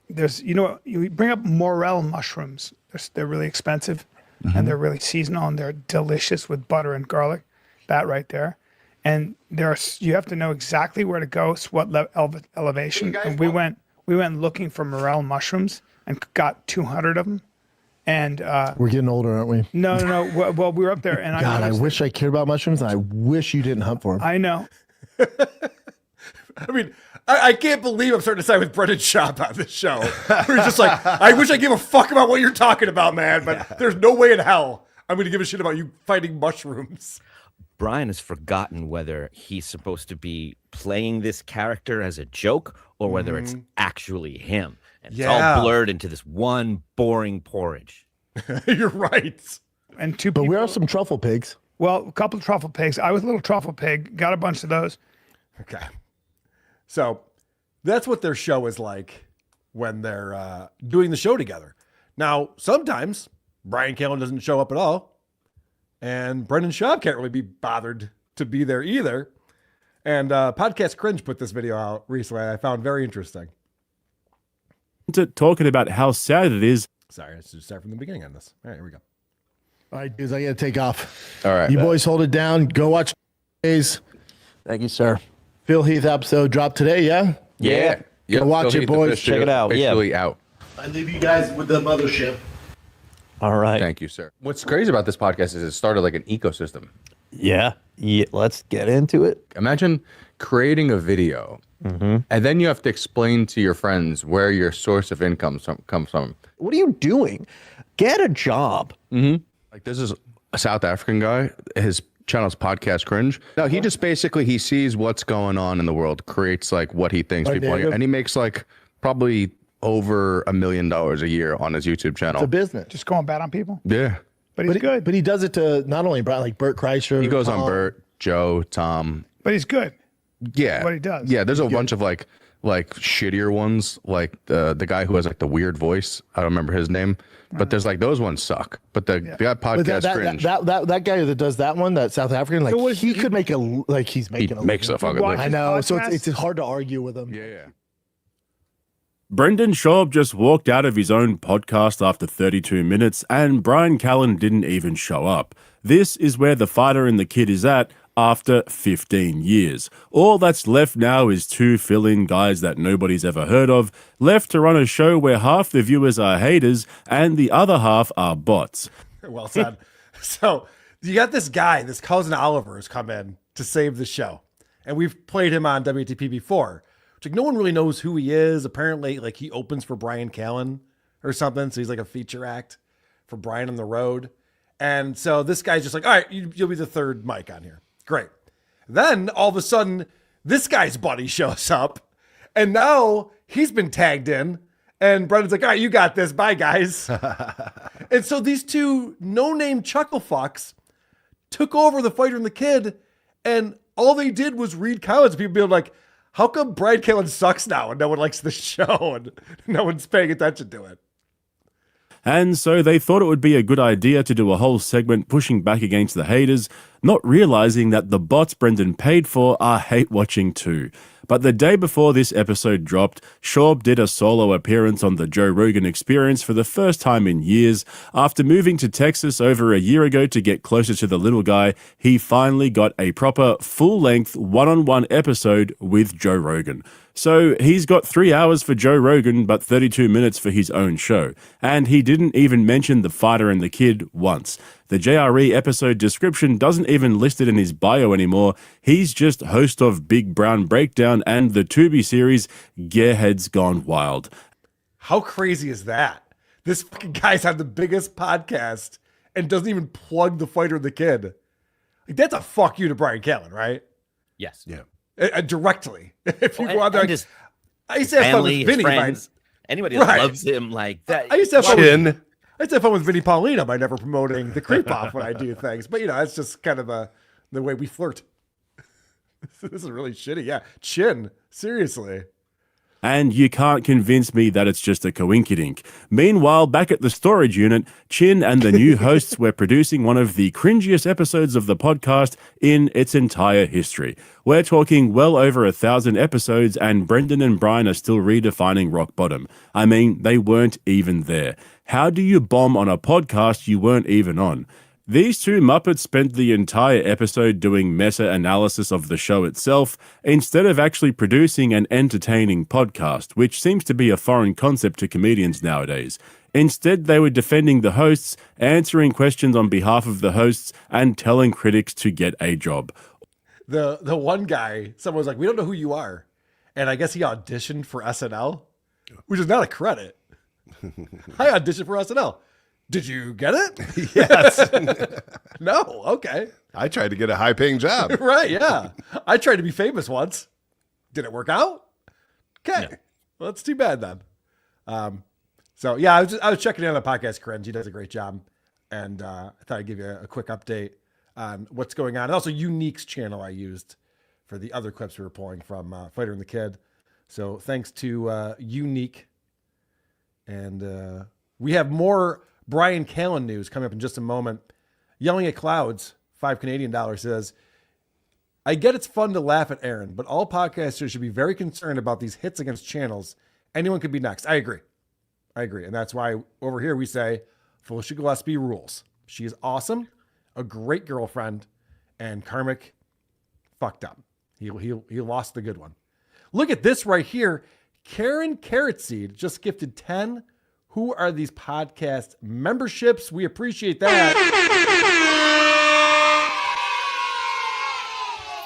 there's, you bring up morel mushrooms. They're really expensive and they're really seasonal and they're delicious with butter and garlic. That right there. And you have to know exactly where to go, what elevation. And we went looking for morel mushrooms and got 200 of them. And we're getting older, aren't we? No. Well, we were up there, and I wish I cared about mushrooms, and I wish you didn't hunt for them. I know. I mean, I can't believe I'm starting to side with Brendan Schaub on this show. We're just like, I wish I give a fuck about what you're talking about, man. But there's no way in hell I'm going to give a shit about you fighting mushrooms. Brian has forgotten whether he's supposed to be playing this character as a joke or whether it's actually him. And it's all blurred into this one boring porridge. You're right. And but we are some truffle pigs. Well, a couple of truffle pigs. I was a little truffle pig. Got a bunch of those. Okay. So that's what their show is like when they're doing the show together. Now, sometimes Bryan Callen doesn't show up at all. And Brendan Schaub can't really be bothered to be there either. And Podcast Cringe put this video out recently I found very interesting. Talking about how sad it is. Sorry, let's just start from the beginning on this. All right, here we go. All right, dudes, I got to take off. All right. You boys hold it down. Go watch days. Thank you, sir. Phil Heath episode dropped today, yeah? Yeah. Go watch it, boys. Check it out. Officially out. I leave you guys with the mothership. All right. Thank you, sir. What's crazy about this podcast is it started like an ecosystem. Yeah. Let's get into it. Imagine creating a video, and then you have to explain to your friends where your source of income comes from. What are you doing? Get a job. Like this is a South African guy. His channel's Podcast Cringe. No, he just basically he sees what's going on in the world, creates like what he thinks people want, and he makes like probably over $1 million a year on his YouTube channel. It's a business. Just going bad on people. Yeah. But he's good. But he does it to not only Brian, like Bert Kreischer. He goes on Bert, Joe, Tom. But he's good. Yeah. What he does. Yeah, there's a bunch of like shittier ones, like the guy who has like the weird voice. I don't remember his name. But there's like those ones suck. But the guy Podcast Cringe. That guy that does that one, that South African, like so he could make he's making he makes a fucking living. I know. So it's hard to argue with him. Yeah. Brendan Schaub just walked out of his own podcast after 32 minutes, and Bryan Callen didn't even show up. This is where the fighter and the kid is at after 15 years. All that's left now is two fill-in guys that nobody's ever heard of, left to run a show where half the viewers are haters and the other half are bots. Well said. So you got this guy, this cousin Oliver, has come in to save the show. And we've played him on WTP before. Like no one really knows who he is. Apparently, like he opens for Bryan Callen or something. So he's like a feature act for Brian on the road. And so this guy's just like, all right, you'll be the third mic on here. Great. Then all of a sudden, this guy's buddy shows up. And now he's been tagged in. And Brendan's like, all right, you got this. Bye, guys. And so these two no-name chuckle fucks took over the fighter and the kid. And all they did was read comments. People being like, how come Bryan Callen sucks now and no one likes the show and no one's paying attention to it? And so they thought it would be a good idea to do a whole segment pushing back against the haters, not realizing that the bots Brendan paid for are hate watching too. But the day before this episode dropped, Schaub did a solo appearance on the Joe Rogan Experience for the first time in years. After moving to Texas over a year ago to get closer to the little guy, he finally got a proper, full-length, one-on-one episode with Joe Rogan. So he's got 3 hours for Joe Rogan, but 32 minutes for his own show. And he didn't even mention the fighter and the kid once. The JRE episode description doesn't even list it in his bio anymore. He's just host of Big Brown Breakdown and the Tubi series Gearheads Gone Wild. How crazy is that? This fucking guy's had the biggest podcast and doesn't even plug the fighter and the kid. Like, that's a fuck you to Bryan Callen, right? Yes. Yeah. Directly. If you Well, go out there, and his I used to have fun with family, his Vinny. friends, anybody that loves him like that. I used to have fun with, I used to have fun with Vinny Paulino by never promoting the creep off when I do things. But, you know, it's just kind of the way we flirt. This is really shitty. Yeah. Chin. Seriously. And you can't convince me that it's just a coinkydink. Meanwhile, back at the storage unit, Chin and the new hosts were producing one of the cringiest episodes of the podcast in its entire history. We're talking well over 1,000 episodes, and Brendan and Bryan are still redefining rock bottom. I mean, they weren't even there. How do you bomb on a podcast you weren't even on? These two Muppets spent the entire episode doing meta-analysis of the show itself, instead of actually producing an entertaining podcast, which seems to be a foreign concept to comedians nowadays. Instead, they were defending the hosts, answering questions on behalf of the hosts, and telling critics to get a job. The one guy, someone was like, we don't know who you are. And I guess he auditioned for SNL, which is not a credit. I auditioned for SNL. Did you get it? Yes. No. Okay. I tried to get a high-paying job. Right. Yeah. I tried to be famous once. Did it work out? Okay. Yeah. Well, that's too bad then. So yeah, I was checking in on the podcast. Cringe. He does a great job, and I thought I'd give you a quick update on what's going on. And also, Unique's channel I used for the other clips we were pulling from Fighter and the Kid. So thanks to Unique, and we have more Bryan Callen news coming up in just a moment. Yelling at Clouds, $5 Canadian says, I get it's fun to laugh at Aaron, but all podcasters should be very concerned about these hits against channels. Anyone could be next. I agree. And that's why over here we say Felicia Gillespie rules. She is awesome, a great girlfriend, and Karmic fucked up. He lost the good one. Look at this right here. Karen Carrot Seed just gifted 10. Who are these podcast memberships? We appreciate that.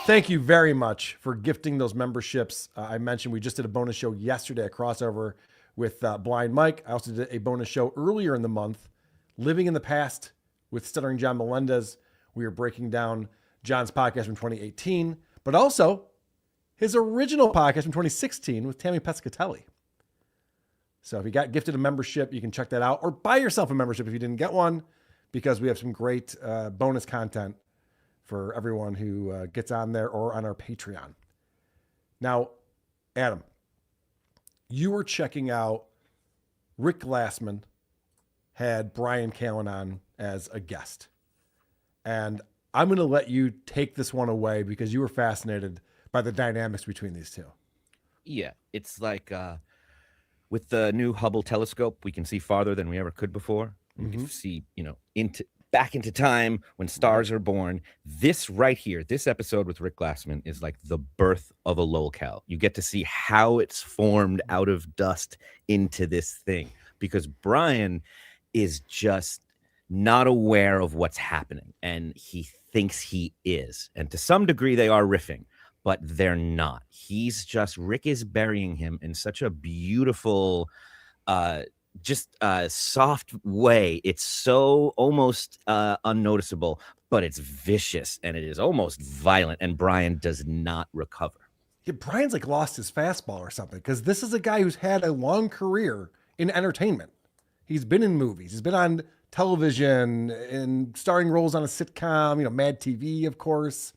Thank you very much for gifting those memberships. I mentioned we just did a bonus show yesterday, a crossover with Blind Mike. I also did a bonus show earlier in the month, Living in the Past with Stuttering John Melendez. We are breaking down John's podcast from 2018, but also his original podcast from 2016 with Tammy Pescatelli. So if you got gifted a membership, you can check that out, or buy yourself a membership if you didn't get one, because we have some great bonus content for everyone who gets on there or on our Patreon. Now, Adam, you were checking out Rick Glassman had Bryan Callen on as a guest. And I'm going to let you take this one away because you were fascinated by the dynamics between these two. Yeah, it's like with the new Hubble telescope, we can see farther than we ever could before. We can see, back into time when stars are born. This right here, this episode with Rick Glassman is like the birth of a lolcow. You get to see how it's formed out of dust into this thing, because Bryan is just not aware of what's happening, and he thinks he is. And to some degree, they are riffing, but they're not. Rick is burying him in such a beautiful, soft way. It's so almost unnoticeable, but it's vicious, and it is almost violent, and Bryan does not recover. Yeah, Bryan's like lost his fastball or something, because this is a guy who's had a long career in entertainment. He's been in movies. He's been on television in starring roles on a sitcom, Mad TV, of course.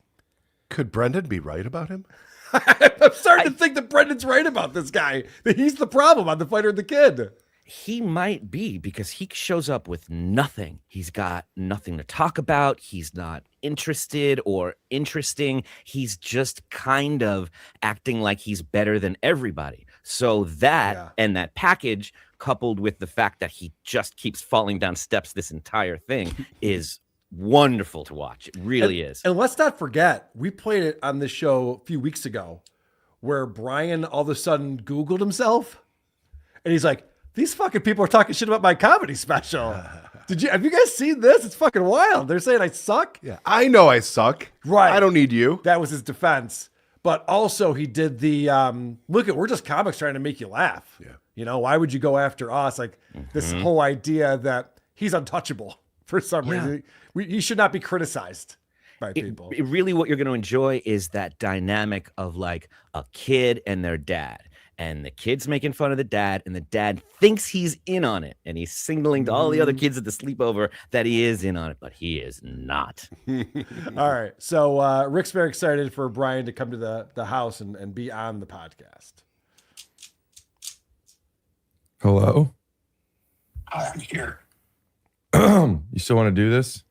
Could Brendan be right about him? I'm starting to think that Brendan's right about this guy, that he's the problem on The Fighter and the Kid. he might be, because he shows up with nothing. He's got nothing to talk about. He's not interested or interesting. He's just kind of acting like he's better than everybody. So that and that package, coupled with the fact that he just keeps falling down steps this entire thing, is wonderful to watch. It really is. And let's not forget, we played it on this show a few weeks ago where Bryan all of a sudden Googled himself and he's like, these fucking people are talking shit about my comedy special. Have you guys seen this? It's fucking wild. They're saying I suck. Yeah, I know I suck. Right. I don't need you. That was his defense. But also he did the, we're just comics trying to make you laugh. Yeah. You know, why would you go after us? Like this whole idea that he's untouchable for some reason. He should not be criticized by people. Really what you're going to enjoy is that dynamic of like a kid and their dad. And the kid's making fun of the dad, and the dad thinks he's in on it. And he's signaling to all the other kids at the sleepover that he is in on it, but he is not. All right. So Rick's very excited for Bryan to come to the house and be on the podcast. Hello? I'm here. You still want to do this?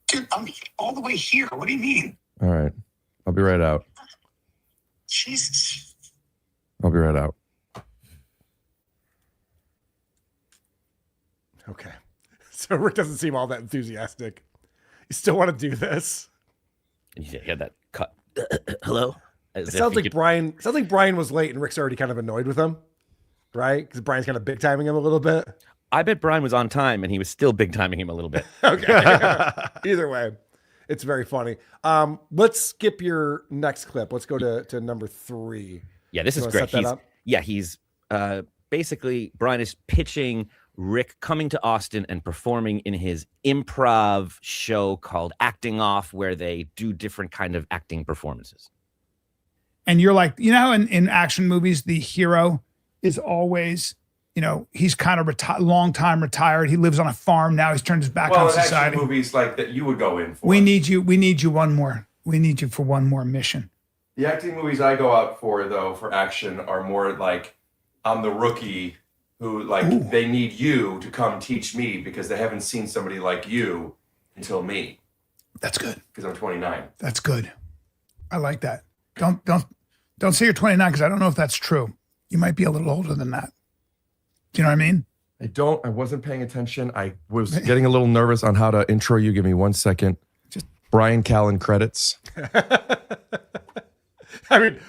Dude, I'm all the way here. What do you mean? All right. I'll be right out. Jesus. I'll be right out. Okay. So Rick doesn't seem all that enthusiastic. You still want to do this? You hear that cut? Hello? It sounds like Bryan was late and Rick's already kind of annoyed with him, right? Because Bryan's kind of big timing him a little bit. I bet Bryan was on time and he was still big timing him a little bit. Okay. Either way, it's very funny. Let's skip your next clip. Let's go to number 3. Yeah, this is great. He's basically, Bryan is pitching Rick coming to Austin and performing in his improv show called Acting Off, where they do different kind of acting performances. And you're like, you know how in action movies, the hero is always, you know, he's kind of long time retired. He lives on a farm now. He's turned his back on society. Well, action movies like that you would go in for. We need you one more. We need you for one more mission. The acting movies I go out for, though, for action are more like I'm the rookie who, like, they need you to come teach me because they haven't seen somebody like you until me. That's good. Because I'm 29. That's good. I like that. Don't say you're 29 because I don't know if that's true. You might be a little older than that. Do you know what I mean? I wasn't paying attention. I was getting a little nervous on how to intro you. Give me 1 second. Just Bryan Callen credits. I mean,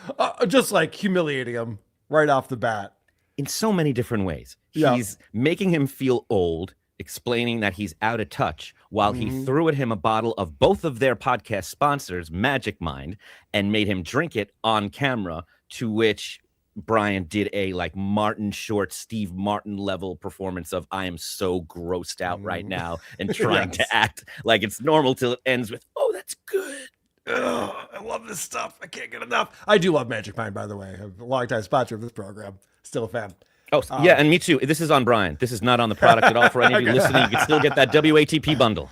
just like humiliating him right off the bat. In so many different ways. He's making him feel old, explaining that he's out of touch, while he threw at him a bottle of both of their podcast sponsors, Magic Mind, and made him drink it on camera, to which Bryan did a like Martin Short, Steve Martin level performance of I am so grossed out right now and trying to act like it's normal till it ends with, oh, that's good. Oh, I love this stuff. I can't get enough. I do love Magic Mind, by the way. I'm a longtime sponsor of this program. Still a fan. Oh, yeah, and me too. This is on Bryan. This is not on the product at all. For any of you listening, you can still get that WATP bundle.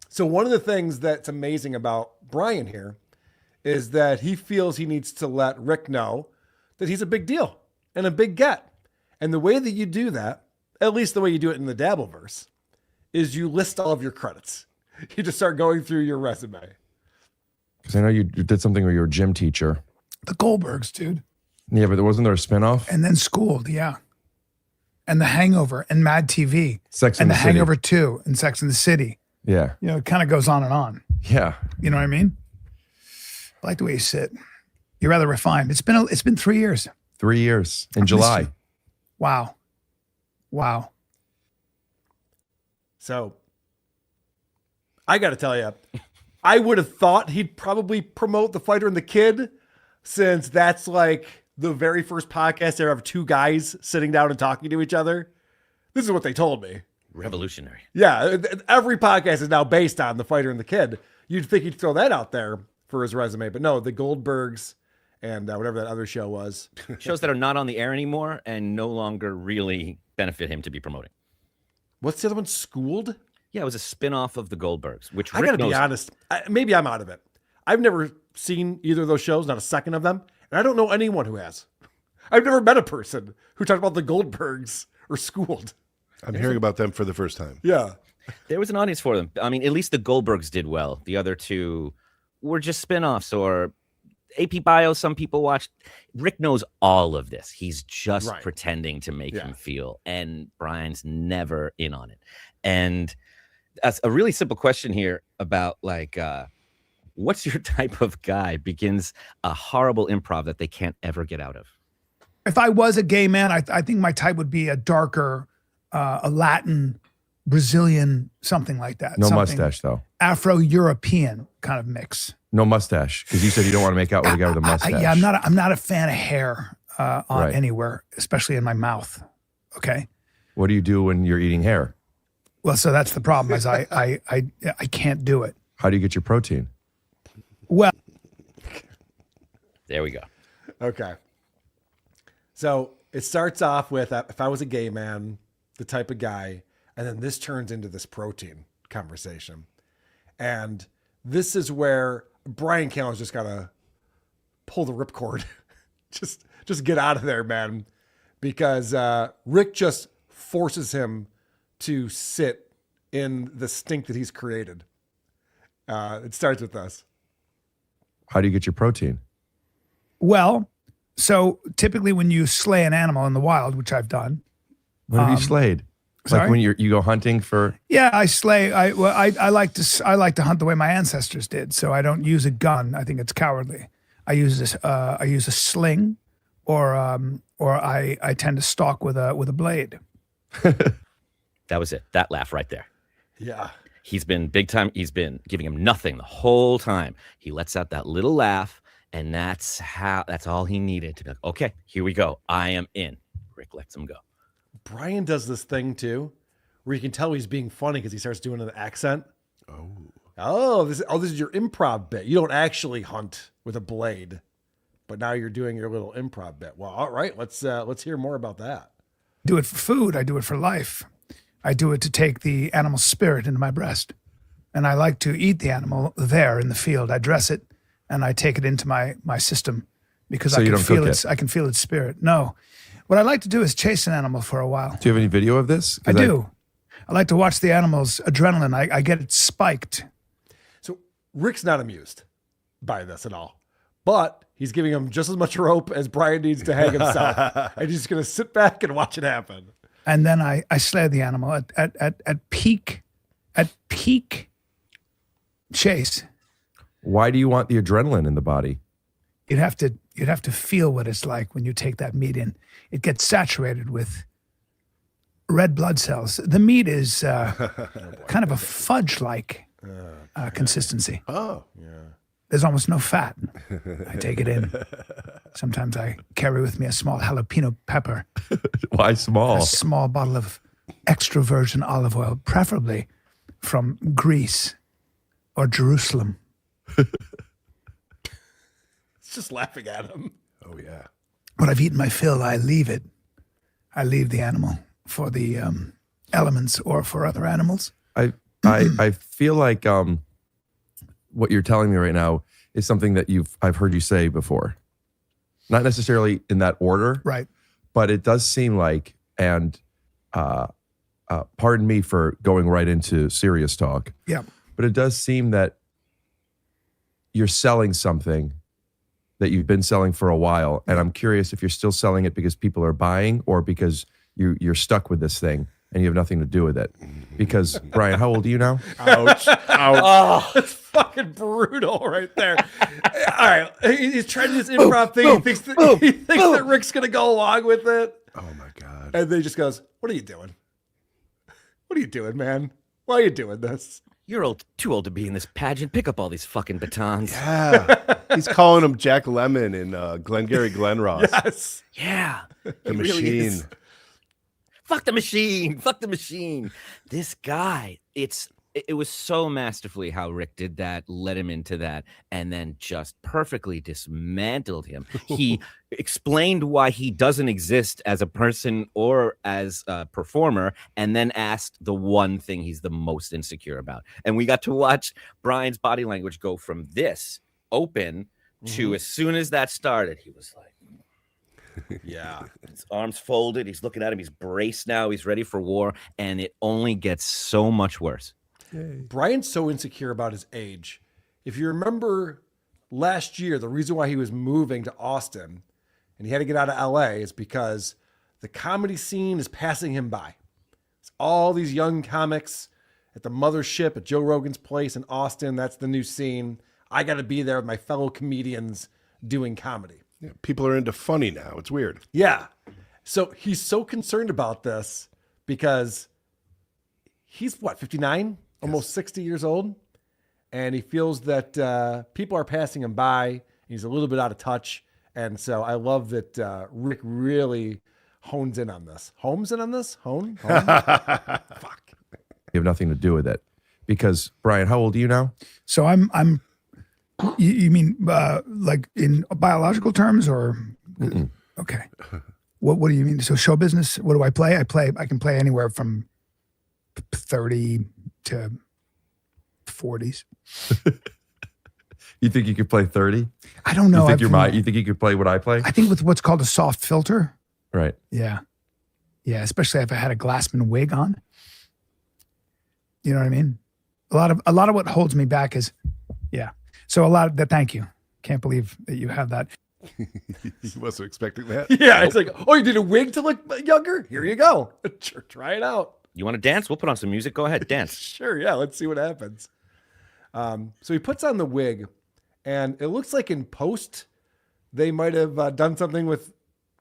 So one of the things that's amazing about Bryan here is that he feels he needs to let Rick know that he's a big deal and a big get. And the way that you do that, at least the way you do it in the Dabbleverse, is you list all of your credits. You just start going through your resume. Because I know you did something where you were a gym teacher. The Goldbergs, dude. Yeah, but wasn't there a spinoff? And then Schooled, yeah. And The Hangover and Mad TV. Sex and and The the City. Hangover 2 and Sex and the City. Yeah. You know, it kind of goes on and on. Yeah. You know what I mean? I like the way you sit. You're rather refined. It's been 3 years. 3 years in July. Wow. Wow. So I got to tell you, I would have thought he'd probably promote The Fighter and the Kid, since that's like the very first podcast ever of two guys sitting down and talking to each other. This is what they told me. Revolutionary. Yeah, every podcast is now based on The Fighter and the Kid. You'd think he'd throw that out there for his resume, but no, the Goldbergs and whatever that other show was. Shows that are not on the air anymore and no longer really benefit him to be promoting. What's the other one? Schooled? Yeah, it was a spin-off of the Goldbergs, which I got to be honest. Maybe I'm out of it. I've never seen either of those shows, not a second of them. And I don't know anyone who has. I've never met a person who talked about the Goldbergs or schooled. I'm hearing about them for the first time. Yeah. There was an audience for them. I mean, at least the Goldbergs did well. The other two were just spin-offs or AP Bio. Some people watched. Rick knows all of this. He's just pretending to make him feel. And Bryan's never in on it. And that's a really simple question here about like, what's your type of guy begins a horrible improv that they can't ever get out of? If I was a gay man, I think my type would be a darker, a Latin, Brazilian, something like that. No Something mustache, though. Afro-European kind of mix. No mustache, because you said you don't want to make out with a guy with a mustache. Yeah, I'm not a fan of hair on anywhere, especially in my mouth. Okay. What do you do when you're eating hair? Well, so that's the problem. Is I can't do it. How do you get your protein? Well, there we go. Okay. So it starts off with if I was a gay man, the type of guy, and then this turns into this protein conversation. And this is where Bryan Callen's just gotta pull the ripcord. just get out of there, man. Because Rick just forces him to sit in the stink that he's created. It starts with us. How do you get your protein? well, so typically when you slay an animal in the wild, which I've done. What have you slayed? Sorry? Like when you go hunting for? Yeah, I slay. I like to hunt the way my ancestors did. So I don't use a gun. I think it's cowardly. I use a sling, or I tend to stalk with a blade. That was it. That laugh right there. Yeah. He's been big time. He's been giving him nothing the whole time. He lets out that little laugh, and that's all he needed to be like, okay, here we go. I am in. Rick lets him go. Bryan does this thing too, where you can tell he's being funny because he starts doing an accent. This is your improv bit. You don't actually hunt with a blade, but now you're doing your little improv bit. Well, all right, let's hear more about that. Do it for food. I do it for life. I do it to take the animal spirit into my breast, and I like to eat the animal there in the field. I dress it, and I take it into my system because So I you can don't feel cook its. I can feel its spirit. No, what I like to do is chase an animal for a while. Do you have any video of this? I do. I like to watch the animal's adrenaline. I get it spiked. So Rick's not amused by this at all, but he's giving him just as much rope as Bryan needs to hang himself, and he's just going to sit back and watch it happen. And then I slay the animal at peak chase. Why do you want the adrenaline in the body? You'd have to feel what it's like when you take that meat in. It gets saturated with red blood cells. The meat is kind of a fudge-like consistency. Oh, yeah. There's almost no fat. I take it in. Sometimes I carry with me a small jalapeno pepper. Why small? A small bottle of extra virgin olive oil, preferably from Greece or Jerusalem. It's just laughing at him. Oh, yeah. When I've eaten my fill, I leave it. I leave the animal for the elements or for other animals. I feel like what you're telling me right now is something that I've heard you say before. Not necessarily in that order. Right. But it does seem like, and pardon me for going right into serious talk. Yeah. But it does seem that you're selling something that you've been selling for a while. And I'm curious if you're still selling it because people are buying or because you're stuck with this thing and you have nothing to do with it. Because, Bryan, how old are you now? Ouch. Ouch. Oh, that's fucking brutal right there. All right. He's trying to do this improv thing. He thinks that Rick's going to go along with it. Oh, my God. And then he just goes, what are you doing? What are you doing, man? Why are you doing this? You're too old to be in this pageant. Pick up all these fucking batons. Yeah. He's calling him Jack Lemmon in Glengarry Glen Ross. Yes. Yeah. The machine. Fuck the machine. Fuck the machine. This guy, it was so masterfully how Rick did that, led him into that, and then just perfectly dismantled him. He explained why he doesn't exist as a person or as a performer, and then asked the one thing he's the most insecure about. And we got to watch Bryan's body language go from this open to as soon as that started, he was like, Yeah. His arms folded. He's looking at him. He's braced now. He's ready for war. And it only gets so much worse. Bryan's so insecure about his age. If you remember last year, the reason why he was moving to Austin and he had to get out of LA is because the comedy scene is passing him by. It's all these young comics at the mothership at Joe Rogan's place in Austin. That's the new scene. I got to be there with my fellow comedians doing comedy. Yeah, people are into funny now. It's weird. Yeah. So he's so concerned about this because he's 59, almost 60 years old. And he feels that people are passing him by. He's a little bit out of touch. And so I love that Rick really hones in on this. Homes in on this? Hone? Fuck. You have nothing to do with it. Because, Bryan, how old are you now? So I'm you mean like in biological terms or? Mm-mm. Okay. What do you mean? So show business, what do I play? I can play anywhere from 30 to 40s. You think you could play 30? I don't know. You think you could play what I play? I think with what's called a soft filter. Right. Yeah. Yeah, especially if I had a Glassman wig on. You know what I mean? A lot of what holds me back is, yeah. So a lot of that. Thank you. Can't believe that you have that. He wasn't expecting that. Yeah, it's like, oh, you did a wig to look younger? Here you go. Try it out. You want to dance? We'll put on some music. Go ahead, dance. Sure, yeah. Let's see what happens. So he puts on the wig, and it looks like in post they might have done something with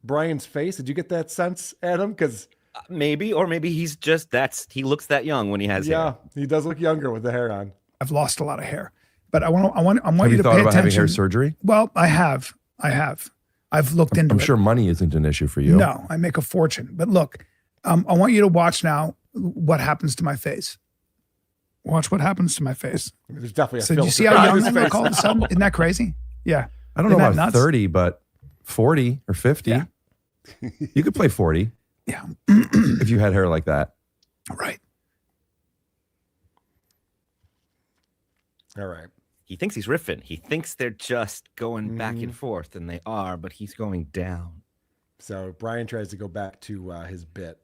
Bryan's face. Did you get that sense, Adam? Because maybe, or maybe he's just he looks that young when he has hair. Yeah, he does look younger with the hair on. I've lost a lot of hair, but I want Have you you to thought pay about attention. having hair surgery? Well, I have. I've looked into I'm it. sure money isn't an issue for you. No, I make a fortune. But look, I want you to watch now what happens to my face. Watch what happens to my face. There's definitely a So do you filter see how on young his I look face all of a now. sudden? Isn't that crazy? Yeah. I don't know Isn't that about nuts? 30, but 40 or 50. Yeah. You could play 40. Yeah. If you had hair like that. Right. All right. He thinks he's riffing. He thinks they're just going back and forth, and they are, but he's going down. So Bryan tries to go back to his bit.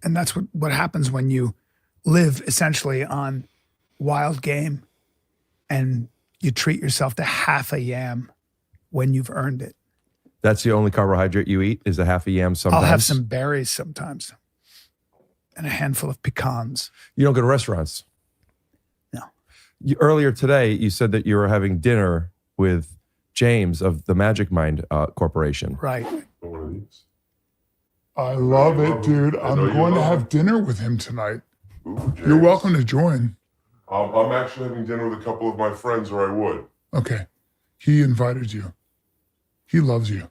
And that's what happens when you live essentially on wild game and you treat yourself to half a yam when you've earned it. That's the only carbohydrate you eat is a half a yam sometimes. I'll have some berries sometimes and a handful of pecans. You don't go to restaurants? No. Earlier today, you said that you were having dinner with James of the Magic Mind Corporation. Right. I love it, dude. I'm going to have dinner with him tonight. You're welcome to join. I'm actually having dinner with a couple of my friends, or I would. Okay. He invited you. He loves you.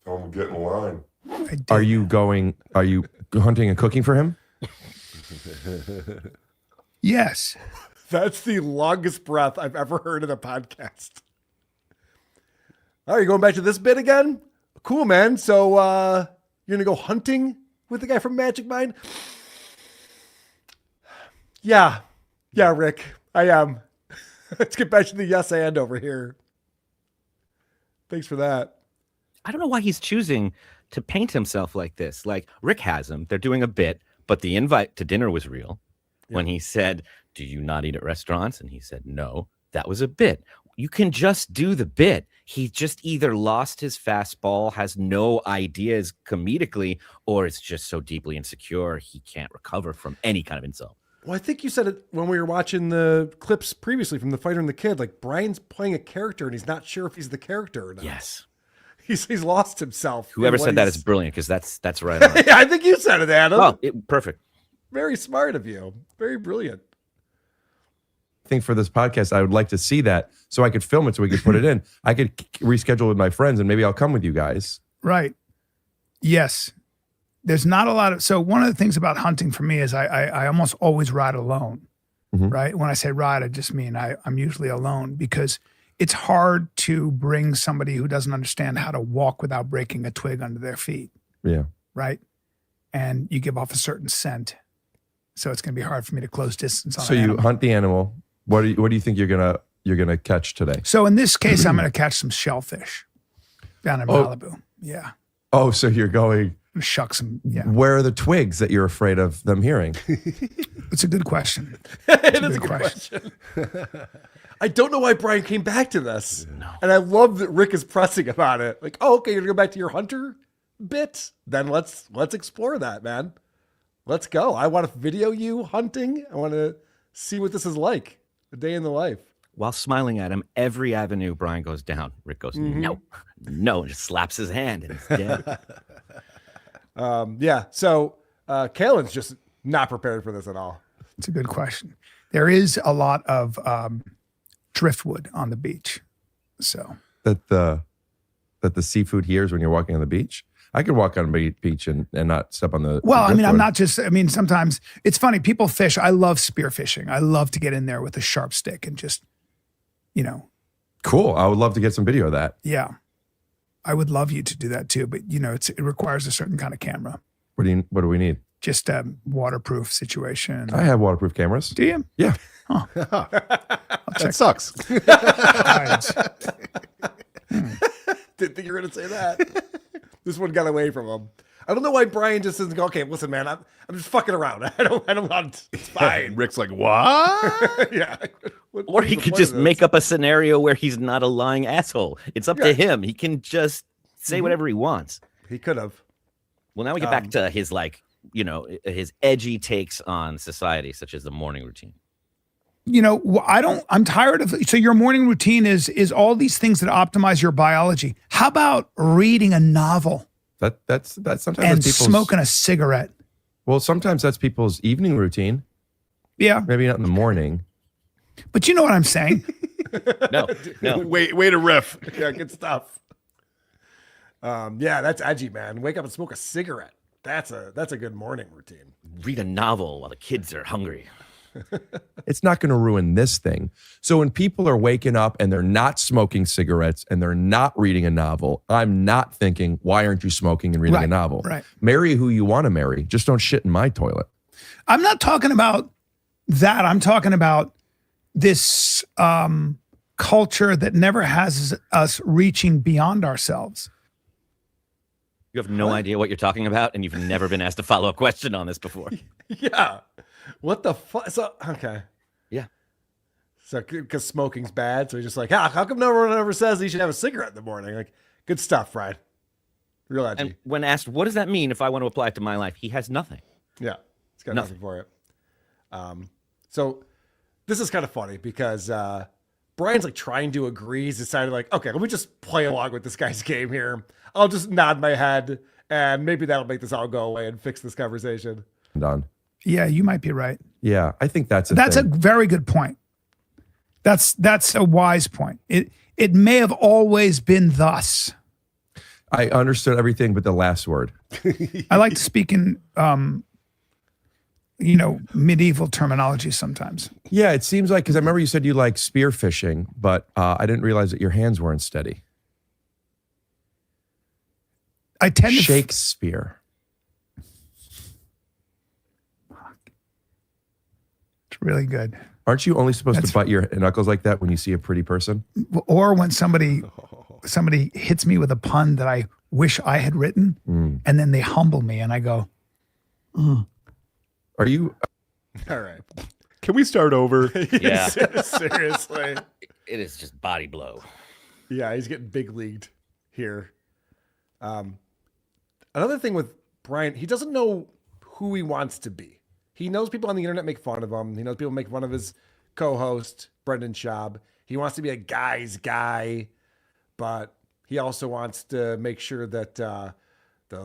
Tell him to get in line. Are you hunting and cooking for him? Yes. That's the longest breath I've ever heard in a podcast. Oh, you're going back to this bit again? Cool, man. So you're going to go hunting with the guy from Magic Mind? Yeah. Yeah, Rick, I am. Let's get back to the yes and over here. Thanks for that. I don't know why he's choosing to paint himself like this. Like Rick has him. They're doing a bit, but the invite to dinner was real. Yeah. When he said, "Do you not eat at restaurants?" And he said, "No." That was a bit. You can just do the bit. He just either lost his fastball, has no ideas comedically, or is just so deeply insecure he can't recover from any kind of insult. Well, I think you said it when we were watching the clips previously from The Fighter and the Kid. Like, Bryan's playing a character and he's not sure if he's the character or not. Yes. He's lost himself. Whoever said that is brilliant, because that's right on. Yeah, I think you said it, Adam. Oh, perfect. Very smart of you. Very brilliant. I think for this podcast, I would like to see that so I could film it so we could put it in. I could reschedule with my friends and maybe I'll come with you guys. Right. Yes. There's not a lot of, so one of the things about hunting for me is I almost always ride alone, right? When I say ride, I just mean I'm usually alone because it's hard to bring somebody who doesn't understand how to walk without breaking a twig under their feet. Yeah. Right. And you give off a certain scent. So it's going to be hard for me to close distance on So you hunt the animal. What do you think you're gonna catch today? So in this case, I'm going to catch some shellfish. Down in Malibu. Yeah. Oh, so you're going. Shuck some. Yeah. Where are the twigs that you're afraid of them hearing? It's a good question. It is a good question. I don't know why Bryan came back to this. No. And I love that Rick is pressing about it. Like, oh, okay, you're gonna go back to your hunter bit? Then let's explore that, man. Let's go. I want to video you hunting. I want to see what this is like. A day in the life. While smiling at him, every avenue Bryan goes down, Rick goes, no, and just slaps his hand and he's dead. Yeah. So Callen's just not prepared for this at all. It's a good question. There is a lot of driftwood on the beach. So that the seafood hears when you're walking on the beach. I could walk on a beach and not step on the. Well, I mean, I'm not just. I mean, sometimes it's funny. People fish. I love spear fishing. I love to get in there with a sharp stick and just, Cool. I would love to get some video of that. Yeah, I would love you to do that too. But it requires a certain kind of camera. What do we need? Just a waterproof situation. I have waterproof cameras. Do you? Yeah. Huh. That sucks. Didn't think you were going to say that. This one got away from him. I don't know why Bryan just doesn't go, okay, listen, man, I'm just fucking around. I don't want, it's fine. Rick's like, what? Yeah. Or he could just make up a scenario where he's not a lying asshole. It's up to him. He can just say whatever he wants. He could have. Well, now we get back to his his edgy takes on society, such as the morning routine. I'm tired of, so your morning routine is all these things that optimize your biology. How about reading a novel? That's sometimes and that's people's, smoking a cigarette. Well, sometimes that's people's evening routine. Yeah. Maybe not in the morning. But you know what I'm saying? No. Way to riff. Yeah, good stuff. Yeah, that's edgy, man. Wake up and smoke a cigarette. That's a good morning routine. Read a novel while the kids are hungry. It's not going to ruin this thing. So when people are waking up and they're not smoking cigarettes and they're not reading a novel, I'm not thinking, why aren't you smoking and reading a novel? Right. Marry who you want to marry. Just don't shit in my toilet. I'm not talking about that. I'm talking about this culture that never has us reaching beyond ourselves. You have no idea what you're talking about, and you've never been asked a follow-up question on this before. Yeah. What the fuck? So, okay. Yeah. So, because smoking's bad, so he's just like, how come no one ever says he should have a cigarette in the morning? Like, good stuff, Bryan. Real edgy. And when asked, what does that mean if I want to apply it to my life? He has nothing. Yeah. He's got nothing for it. So, this is kind of funny because Bryan's like trying to agree. He's decided like, okay, let me just play along with this guy's game here. I'll just nod my head and maybe that'll make this all go away and fix this conversation. Done. Yeah, you might be right. Yeah, I think that's a very good point. That's a wise point. It may have always been thus. I understood everything but the last word. I like to speak in medieval terminology sometimes. Yeah, it seems like, because I remember you said you like spear fishing, but I didn't realize that your hands weren't steady. I tend to Shakespeare. It's really good. Aren't you only supposed to bite your knuckles like that when you see a pretty person? Or when somebody hits me with a pun that I wish I had written, and then they humble me, and I go, Are you? All right. Can we start over? Yeah. Seriously. It is just body blow. Yeah, he's getting big leagued here. Another thing with Bryan, he doesn't know who he wants to be. He knows people on the internet make fun of him. He knows people make fun of his co-host, Brendan Schaub. He wants to be a guy's guy, but he also wants to make sure that the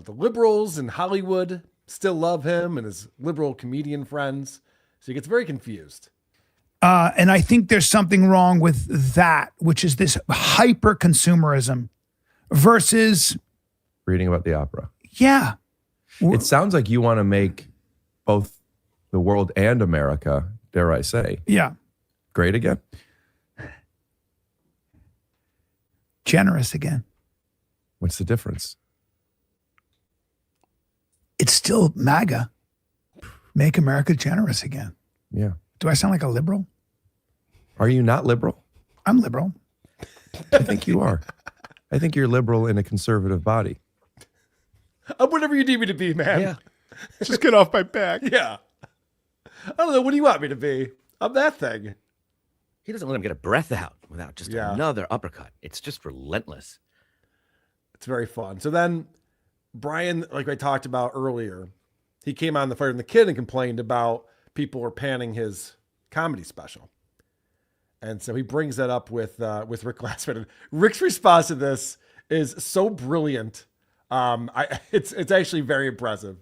liberals in Hollywood still love him and his liberal comedian friends. So he gets very confused. And I think there's something wrong with that, which is this hyper consumerism versus reading about the opera. Yeah. It sounds like you want to make both the world and America, dare I say, great again. Generous again. What's the difference? It's still MAGA. Make America generous again. Yeah. Do I sound like a liberal? Are you not liberal? I'm liberal. I think you are. I think you're liberal in a conservative body. I'm whatever you need me to be, man. Yeah. Just get off my back. Yeah. I don't know. What do you want me to be? I'm that thing. He doesn't let him get a breath out without just another uppercut. It's just relentless. It's very fun. So then Bryan, like I talked about earlier, he came on The Fighter and the Kid and complained about people were panning his comedy special. And so he brings that up with Rick Glassman. And Rick's response to this is so brilliant. It's actually very impressive.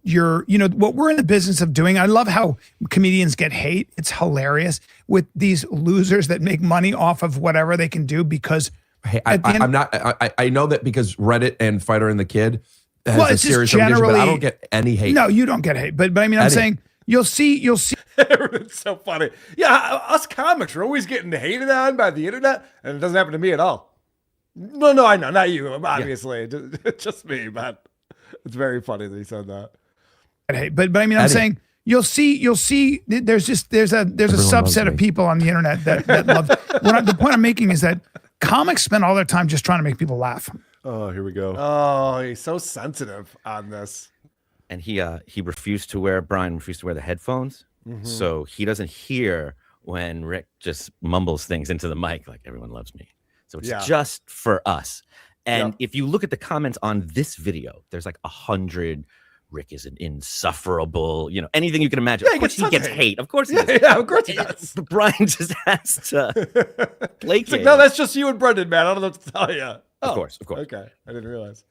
What we're in the business of doing. I love how comedians get hate. It's hilarious with these losers that make money off of whatever they can do because. Hey, I know that because Reddit and Fighter and the Kid has a serious reputation, but I don't get any hate. No, you don't get hate. But I mean, I'm saying you'll see. It's so funny. Yeah, us comics are always getting hated on by the internet, and it doesn't happen to me at all. No, I know, not you, obviously, just me. But it's very funny that he said that. Hey, but I mean, I'm saying you'll see. There's a subset of people on the internet that love. The point I'm making is that comics spend all their time just trying to make people laugh. Oh, here we go. Oh, he's so sensitive on this. And Bryan refused to wear the headphones. Mm-hmm. So he doesn't hear when Rick just mumbles things into the mic like everyone loves me. So it's just for us. And if you look at the comments on this video, there's like 100 Rick is an insufferable, anything you can imagine. Yeah, of course he gets hate. Of course he does. Yeah, of course he does. But Bryan just has to placate. Like, no, that's just you and Brendan, man. I don't know what to tell you. Of course. Okay, I didn't realize.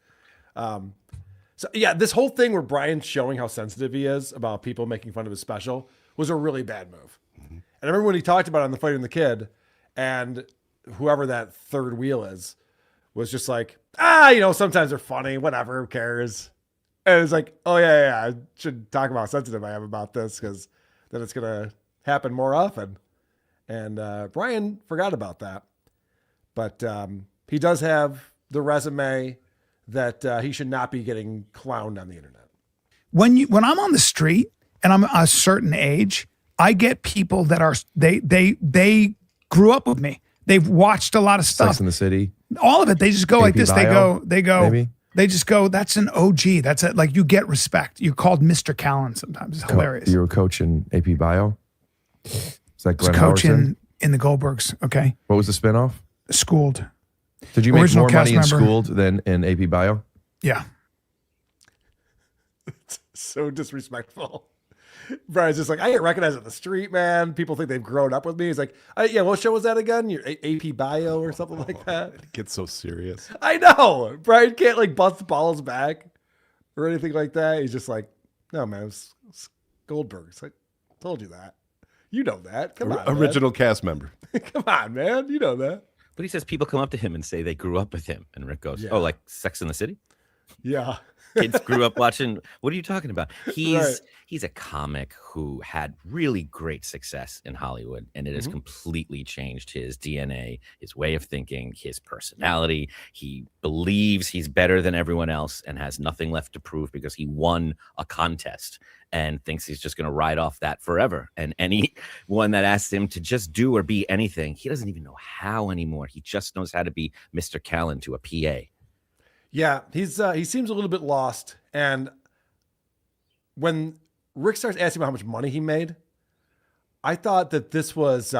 So yeah, this whole thing where Bryan's showing how sensitive he is about people making fun of his special was a really bad move. Mm-hmm. And I remember when he talked about it on The Fighter and the Kid, and whoever that third wheel is was just like, sometimes they're funny, whatever, who cares? And it's like, oh yeah, I should talk about how sensitive I am about this because then it's gonna happen more often. And Bryan forgot about that, but he does have the resume that he should not be getting clowned on the internet. When I'm on the street and I'm a certain age, I get people that are they grew up with me. They've watched a lot of stuff. Sex in the City. All of it. They just go like this. Bio, they go. Maybe? They just go, that's an OG. That's it. Like, you get respect. You're called Mr. Callen sometimes. It's hilarious. You were a coach in AP Bio? Is that Glenn coach Howerton? in the Goldbergs. Okay. What was the spinoff? Schooled. Did you make Original more money in cast member. Schooled than in AP Bio? Yeah. It's so disrespectful. Bryan's just like, I get recognized on the street, man. People think they've grown up with me. He's like, what show was that again? Your AP Bio or something like that? It gets so serious. I know. Bryan can't like bust balls back or anything like that. He's just like, no, man, it's Goldberg's. I told you that. You know that. Come on, Original cast member. Come on, man. You know that. But he says people come up to him and say they grew up with him. And Rick goes, oh, like Sex in the City? Yeah. Kids grew up watching. What are you talking about? Right. He's a comic who had really great success in Hollywood, and it has Mm-hmm. completely changed his DNA, his way of thinking, his personality. He believes he's better than everyone else and has nothing left to prove because he won a contest and thinks he's just going to ride off that forever. And anyone that asks him to just do or be anything, he doesn't even know how anymore. He just knows how to be Mr. Callen to a PA. Yeah, he seems a little bit lost. And when Rick starts asking about how much money he made, I thought that this was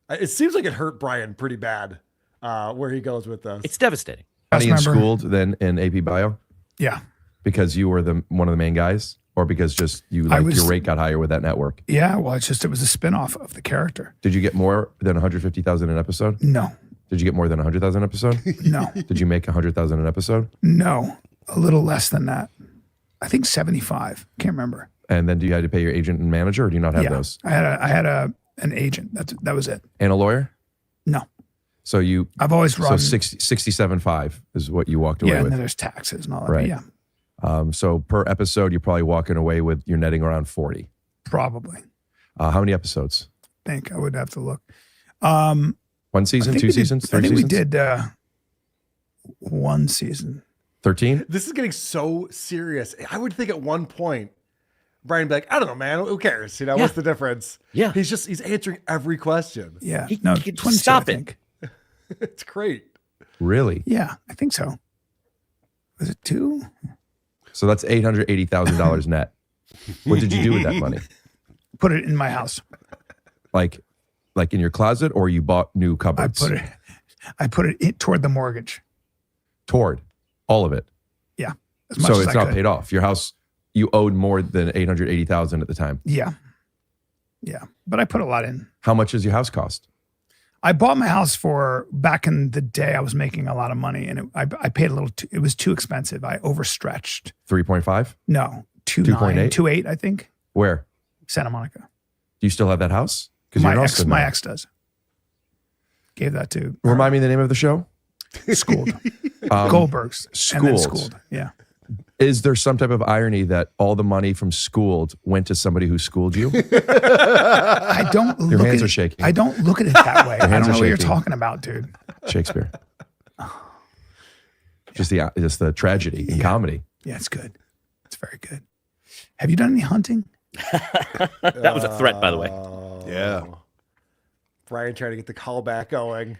it seems like it hurt Bryan pretty bad where he goes with this. It's devastating. Money in Schooled than in AP Bio? Yeah. Because you were one of the main guys? Or because just your rate got higher with that network? Yeah, well, it was a spinoff of the character. Did you get more than 150,000 an episode? No. Did you get more than 100,000 an episode? No. Did you make 100,000 an episode? No, a little less than that. I think 75. Can't remember. And then do you have to pay your agent and manager, or do you not have those? I had an agent. That was it. And a lawyer? No. So I've always run. So 67.5 is what you walked away and with. then there's taxes and all that. Right. Yeah. So per episode, you're probably walking away with, you're netting around 40. Probably. How many episodes? I think I would have to look. One season, two seasons, three seasons? I think seasons? we did one season. 13? This is getting so serious. I would think at one point, Bryan would be like, I don't know, man. Who cares? What's the difference? Yeah. He's answering every question. Yeah. He 22, stop I think. It's great. Really? Yeah, I think so. Was it 2? So that's $880,000 net. What did you do with that money? Put it in my house. Like in your closet, or you bought new cupboards? I put it toward the mortgage. Toward all of it. Yeah. As much So as it's I not could. paid off. Your house, you owed more than $880,000 at the time. Yeah. Yeah. But I put a lot in. How much does your house cost? I bought my house for, back in the day, I was making a lot of money, and I paid a little, it was too expensive. I overstretched. 3.5? No, 2.9, 2.8, I think. Where? Santa Monica. Do you still have that house? Because My ex does. Gave that to. Remind me the name of the show? Schooled. Goldberg's. And then Schooled. Yeah. Is there some type of irony that all the money from Schooled went to somebody who schooled you? I don't look Your hands at are it, shaking. I don't look at it that way. Your I hands don't are know what you're shaking. talking about, dude. Shakespeare. Just the tragedy in comedy. Yeah, it's good. It's very good. Have you done any hunting? That was a threat, by the way. Yeah. Bryan trying to get the call back going.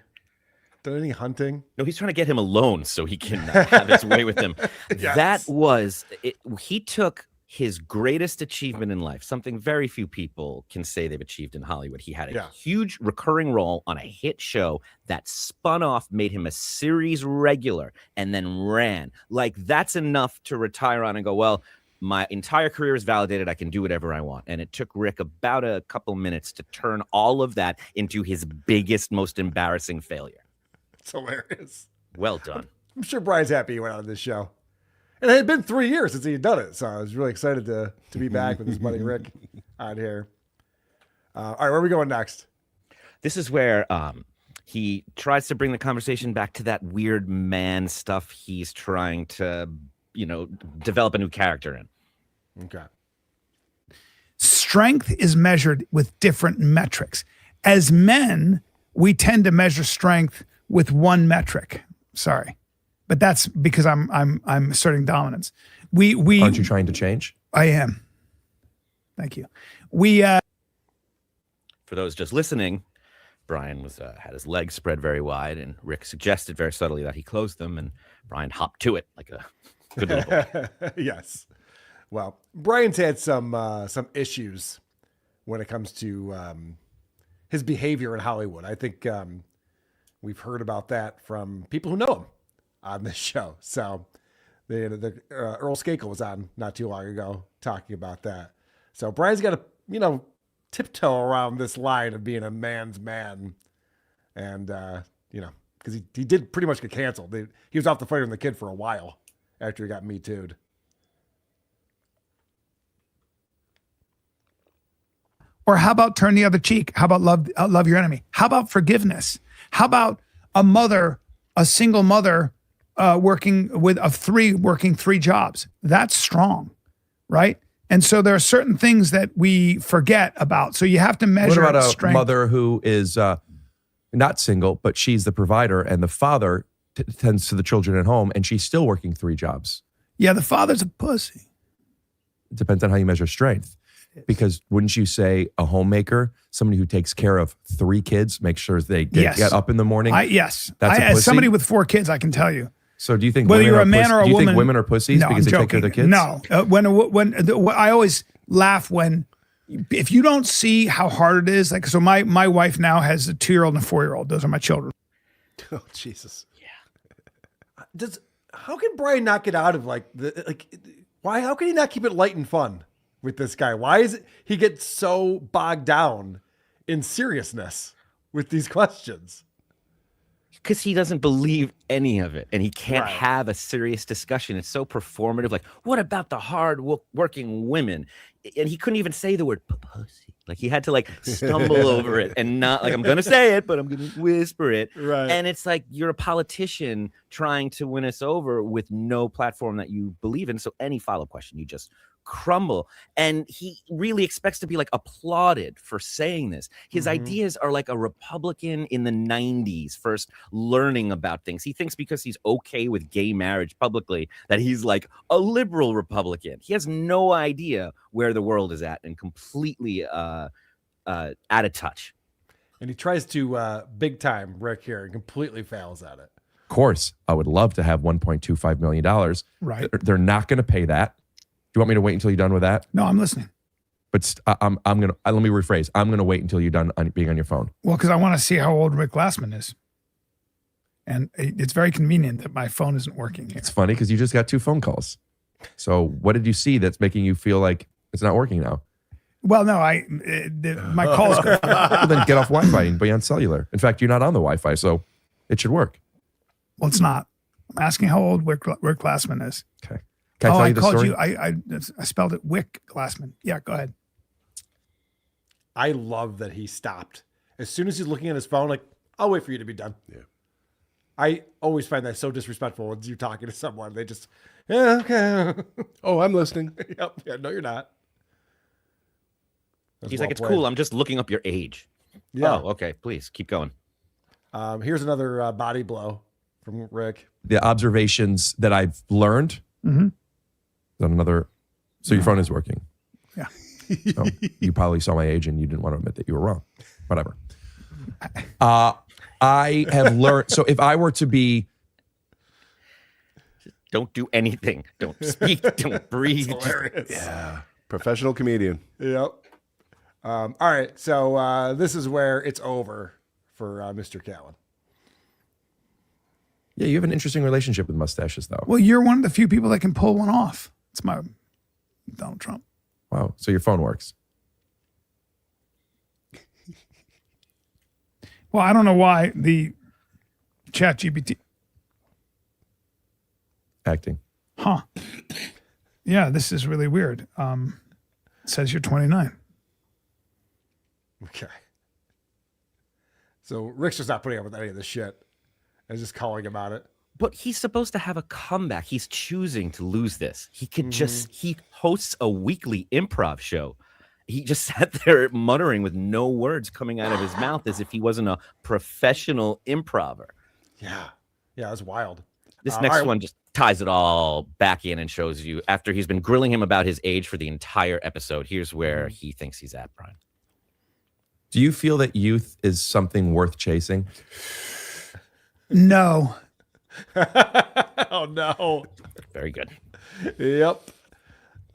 Done any hunting? No, he's trying to get him alone so he can have his way with him. Yes. That was it. He took his greatest achievement in life, something very few people can say they've achieved in Hollywood. He had a huge recurring role on a hit show that spun off, made him a series regular, and then ran. Like, that's enough to retire on and go, well, my entire career is validated. I can do whatever I want. And it took Rick about a couple minutes to turn all of that into his biggest, most embarrassing failure. It's hilarious. Well done. I'm sure Brian's happy he went on this show. And it had been 3 years since he had done it. So I was really excited to be back with his buddy Rick on here. All right, where are we going next? This is where he tries to bring the conversation back to that weird man stuff he's trying to, develop a new character in. Okay. Strength is measured with different metrics. As men, we tend to measure strength with one metric. Sorry. But that's because I'm asserting dominance. We Aren't you trying to change? I am. Thank you. For those just listening, Bryan was had his legs spread very wide, and Rick suggested very subtly that he close them, and Bryan hopped to it like a good little boy. Yes. Well, Bryan's had some issues when it comes to his behavior in Hollywood. I think we've heard about that from people who know him on this show. So the Earl Skakel was on not too long ago talking about that. So Bryan's got to, tiptoe around this line of being a man's man. And, because he did pretty much get canceled. He was off the Fighter and the Kid for a while after he got Me Too'd. Or how about turn the other cheek? How about love your enemy? How about forgiveness? How about a single mother working 3 jobs? That's strong, right? And so there are certain things that we forget about. So you have to measure What about a strength. mother who is not single, but she's the provider, and the father tends to the children at home, and she's still working 3 jobs? Yeah, the father's a pussy. It depends on how you measure strength. Because wouldn't you say a homemaker, somebody who takes care of 3 kids, makes sure they get up in the morning? Yes. That's a as pussy? somebody with 4 kids, I can tell you. So do you think whether women you're are a man or a do you woman, think women are pussies no, because I'm they take care of their kids? No. I always laugh when, if you don't see how hard it is, like, so my wife now has a 2-year-old and a 4-year-old. Those are my children. Oh, Jesus. Yeah. How can Bryan not get out of how can he not keep it light and fun with this guy? Why is it he gets so bogged down in seriousness with these questions? Because he doesn't believe any of it, and he can't have a serious discussion. It's so performative. Like, what about the hard working women? And he couldn't even say the word pussy. Like, he had to stumble over it and not I'm going to say it, but I'm going to whisper it. Right. And it's like you're a politician trying to win us over with no platform that you believe in. So any follow-up question, you just crumble. And he really expects to be applauded for saying this. His ideas are like a Republican in the 90s first learning about things. He thinks because he's okay with gay marriage publicly that he's like a liberal Republican. He has no idea where the world is at and completely out of touch. And he tries to big time Rick here and completely fails at it. course, I would love to have $1.25 million. Right. They're not going to pay that. Do you want me to wait until you're done with that? No, I'm listening. But I'm going to, let me rephrase. I'm going to wait until you're done being on your phone. Well, because I want to see how old Rick Glassman is. And it's very convenient that my phone isn't working here. It's funny because you just got 2 phone calls. So what did you see that's making you feel like it's not working now? Well, no, my calls. Well, then get off Wi-Fi and be on cellular. In fact, you're not on the Wi-Fi, so it should work. Well, it's not. I'm asking how old Rick Glassman is. Okay. Can I tell you the story? I spelled it Wick Glassman. Yeah, go ahead. I love that he stopped. As soon as he's looking at his phone, like, I'll wait for you to be done. Yeah. I always find that so disrespectful when you're talking to someone. They just, yeah, okay. Oh, I'm listening. Yep. Yeah, no, you're not. That's He's well like, it's played. cool. I'm just looking up your age. Yeah. Oh, okay. Please keep going. Here's another body blow from Rick. The observations that I've learned. Mm-hmm. Then another. So your phone is working. Yeah. So you probably saw my age and you didn't want to admit that you were wrong. Whatever. I have learned. So if I were to be. Don't do anything. Don't speak. Don't breathe. Hilarious. Yeah. Professional comedian. Yep. All right. So this is where it's over for Mr. Callen. Yeah, you have an interesting relationship with mustaches, though. Well, you're one of the few people that can pull one off. It's my Donald Trump. Wow. So your phone works. Well, I don't know why the ChatGPT. Acting. Huh. Yeah, this is really weird. It says you're 29. Okay. So Rick's just not putting up with any of this shit and just calling about it. But he's supposed to have a comeback. He's choosing to lose this. He could he hosts a weekly improv show. He just sat there muttering with no words coming out of his mouth as if he wasn't a professional improver. Yeah. Yeah, that's wild. This next one just ties it all back in and shows you after he's been grilling him about his age for the entire episode. Here's where he thinks he's at, Bryan. Do you feel that youth is something worth chasing? No. Oh, no. Very good. Yep.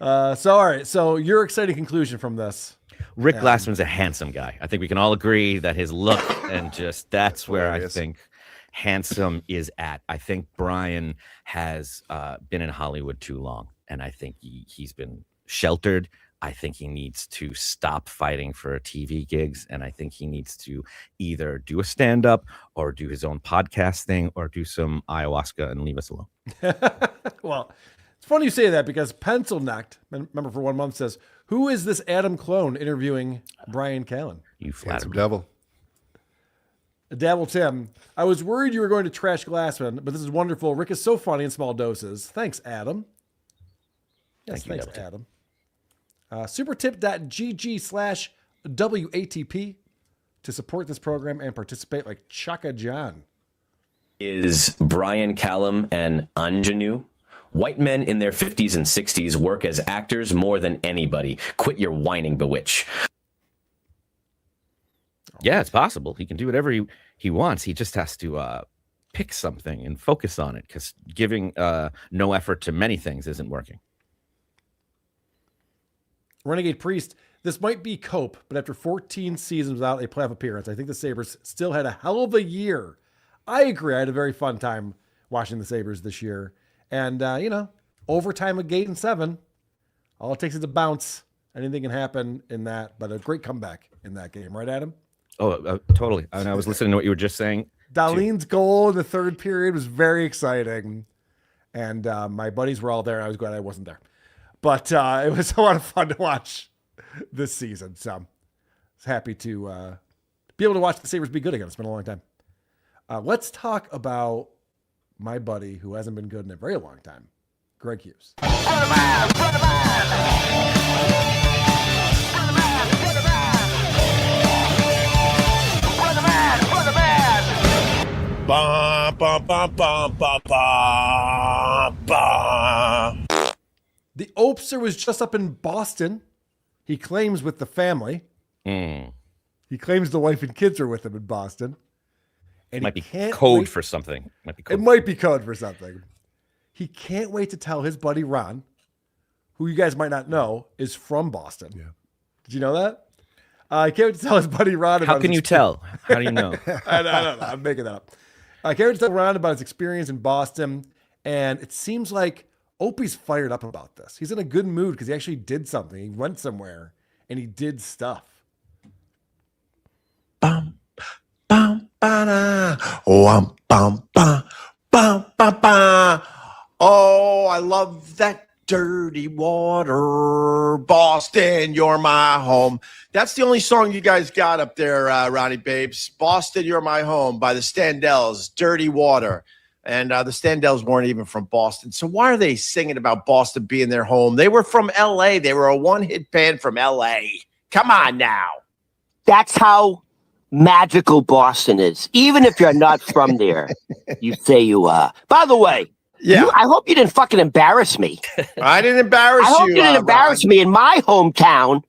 All right. So your exciting conclusion from this. Rick Glassman's a handsome guy. I think we can all agree that his look and just that's where I think handsome is at. I think Bryan has been in Hollywood too long, and I think he's been sheltered. I think he needs to stop fighting for TV gigs, and I think he needs to either do a stand-up or do his own podcast thing or do some ayahuasca and leave us alone. Well, it's funny you say that because Pencil Necked, remember for 1 month, says, who is this Adam clone interviewing Bryan Callen? You flatter me. Devil. Dabble Tim, I was worried you were going to trash Glassman, but this is wonderful. Rick is so funny in small doses. Thanks, Adam. Yes, Thank you, thanks, Adam. Supertip.gg/WATP to support this program and participate like Chaka John. Is Bryan Callen an ingenue? White men in their 50s and 60s work as actors more than anybody. Quit your whining, bewitch. Yeah, it's possible. He can do whatever he wants. He just has to pick something and focus on it because giving no effort to many things isn't working. Renegade Priest, this might be cope, but after 14 seasons without a playoff appearance, I think the Sabres still had a hell of a year. I agree. I had a very fun time watching the Sabres this year. And, overtime of Game 7, all it takes is a bounce. Anything can happen in that, but a great comeback in that game. Right, Adam? Oh, totally. And I was listening to what you were just saying. Darlene's goal in the third period was very exciting. And my buddies were all there. I was glad I wasn't there. But it was a lot of fun to watch this season. So I was happy to be able to watch the Sabres be good again. It's been a long time. Let's talk about my buddy who hasn't been good in a very long time, Greg Hughes. Ba, ba, ba, ba, ba, ba, ba. The Opster was just up in Boston. He claims with the family. He claims the wife and kids are with him in Boston. It might be code for something. It might be code for something. He can't wait to tell his buddy Ron, who you guys might not know, is from Boston. Yeah. Did you know that? I can't wait to tell his buddy Ron about How can you tell? How do you know? I don't know. I'm making that up. I can't wait to tell Ron about his experience in Boston. And it seems like Opie's fired up about this. He's in a good mood because he actually did something. He went somewhere and he did stuff. Bum, bum, ba-da. Wum, bum, ba, bum, ba, ba. Oh, I love that dirty water. Boston, you're my home. That's the only song you guys got up there, Ronnie Babes. Boston, you're my home by the Standells, Dirty Water. And the Standells weren't even from Boston. So why are they singing about Boston being their home? They were from L.A. They were a one-hit band from L.A. Come on now. That's how magical Boston is. Even if you're not from there, you say you are. By the way, I hope you didn't fucking embarrass me. I didn't embarrass you. I hope you didn't embarrass me in my hometown.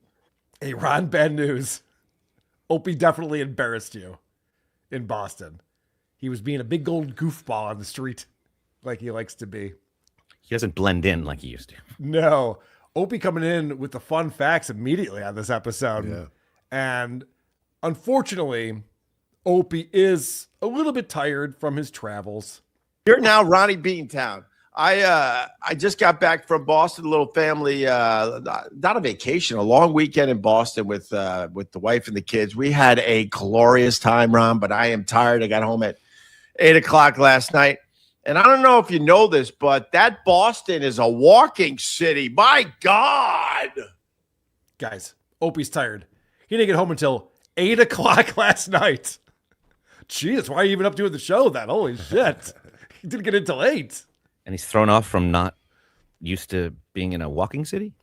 Hey, Ron, bad news. Opie definitely embarrassed you in Boston. He was being a big old goofball on the street like he likes to be. He doesn't blend in like he used to. No. Opie coming in with the fun facts immediately on this episode. Yeah. And unfortunately, Opie is a little bit tired from his travels. You're now Ronnie Beantown. I just got back from Boston, a little family, not a vacation, a long weekend in Boston with the wife and the kids. We had a glorious time, Ron, but I am tired. I got home at 8 o'clock last night. And I don't know if you know this, but that Boston is a walking city. My God. Guys, Opie's tired. He didn't get home until 8 o'clock last night. Jeez, why are you even up doing the show then? Holy shit. He didn't get in until 8. And he's thrown off from not used to being in a walking city?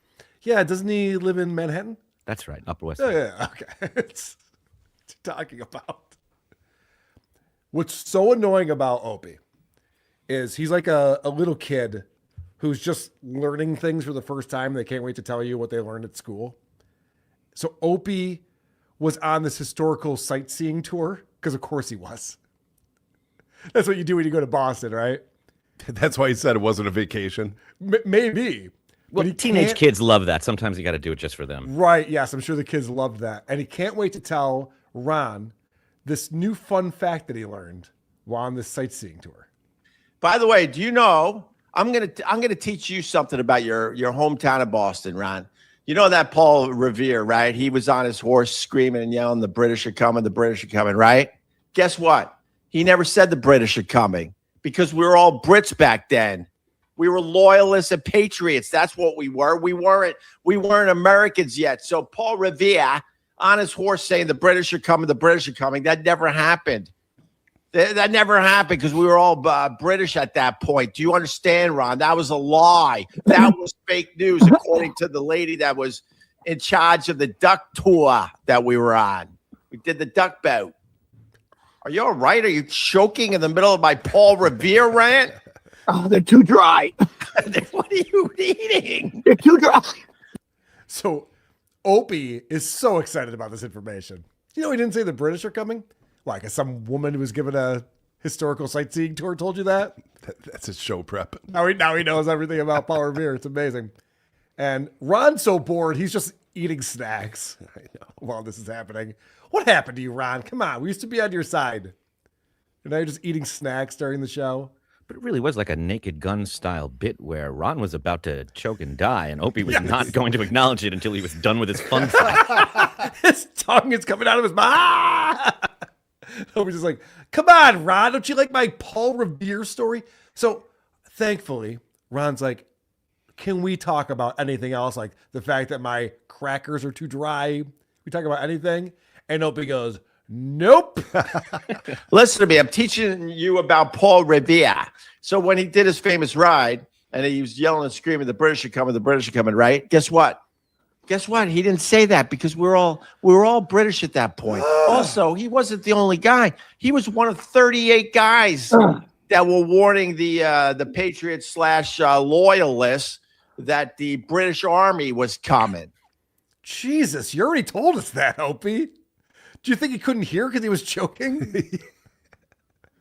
Yeah, doesn't he live in Manhattan? That's right, Upper West Oh, Side. yeah, okay. It's talking about. What's so annoying about Opie is he's like a little kid who's just learning things for the first time. They can't wait to tell you what they learned at school. So Opie was on this historical sightseeing tour because, of course, he was. That's what you do when you go to Boston, right? That's why he said it wasn't a vacation. Maybe. Well, teenage kids love that. Sometimes you got to do it just for them. Right. Yes, I'm sure the kids loved that. And he can't wait to tell Ron this new fun fact that he learned while on this sightseeing tour. By the way, do you know, I'm gonna teach you something about your hometown of Boston, Ron. You know that Paul Revere, right? He was on his horse screaming and yelling, the British are coming, right? Guess what? He never said the British are coming because we were all Brits back then. We were loyalists and patriots. That's what we were. We weren't Americans yet. So Paul Revere on his horse saying the British are coming, that never happened. That never happened because we were all British at that point. Do you understand, Ron? That was a lie. That was fake news, according to the lady that was in charge of the duck tour that we were on. We did the duck boat. Are you all right? Are you choking in the middle of my Paul Revere rant? Oh, they're too dry. What are you eating? They're too dry. So Opie is so excited about this information. You know, he didn't say the British are coming. Why? Because some woman who was given a historical sightseeing tour told you that? That's his show prep. Now he knows everything about Paul Revere. It's amazing. And Ron's so bored, he's just eating snacks while this is happening. What happened to you, Ron? Come on. We used to be on your side. And now you're just eating snacks during the show. But it really was like a Naked Gun style bit where Ron was about to choke and die, and Opie was not going to acknowledge it until he was done with his fun fact. His tongue is coming out of his mouth. Opie's just like, come on, Ron. Don't you like my Paul Revere story? So thankfully, Ron's like, can we talk about anything else? Like the fact that my crackers are too dry. We talk about anything? And Opie goes, nope. Listen to me. I'm teaching you about Paul Revere. So when he did his famous ride and he was yelling and screaming, the British are coming, right? Guess what? He didn't say that because we were all British at that point. Also, he wasn't the only guy. He was one of 38 guys that were warning the Patriots / loyalists that the British Army was coming. Jesus, you already told us that, Opie. Do you think he couldn't hear because he was choking?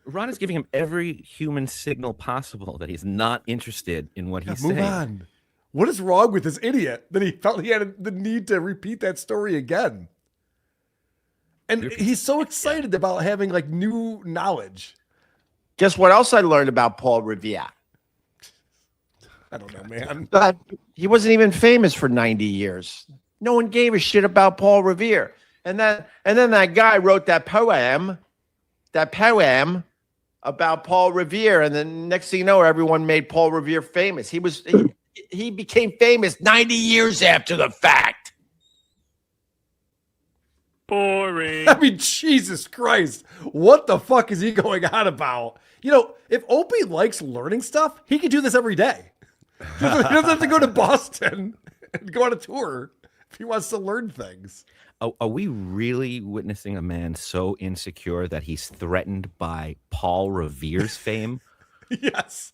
Ron is giving him every human signal possible that he's not interested in what he's Move saying. on. What is wrong with this idiot that he felt he had the need to repeat that story again? And he's so excited about having like new knowledge. Guess what else I learned about Paul Revere? I don't know, man. But he wasn't even famous for 90 years. No one gave a shit about Paul Revere. And then that guy wrote that poem about Paul Revere. And then next thing you know, everyone made Paul Revere famous. He became famous 90 years after the fact. Boring. I mean, Jesus Christ. What the fuck is he going on about? You know, if Opie likes learning stuff, he could do this every day. He doesn't have to go to Boston and go on a tour if he wants to learn things. Are we really witnessing a man so insecure that he's threatened by Paul Revere's fame? Yes.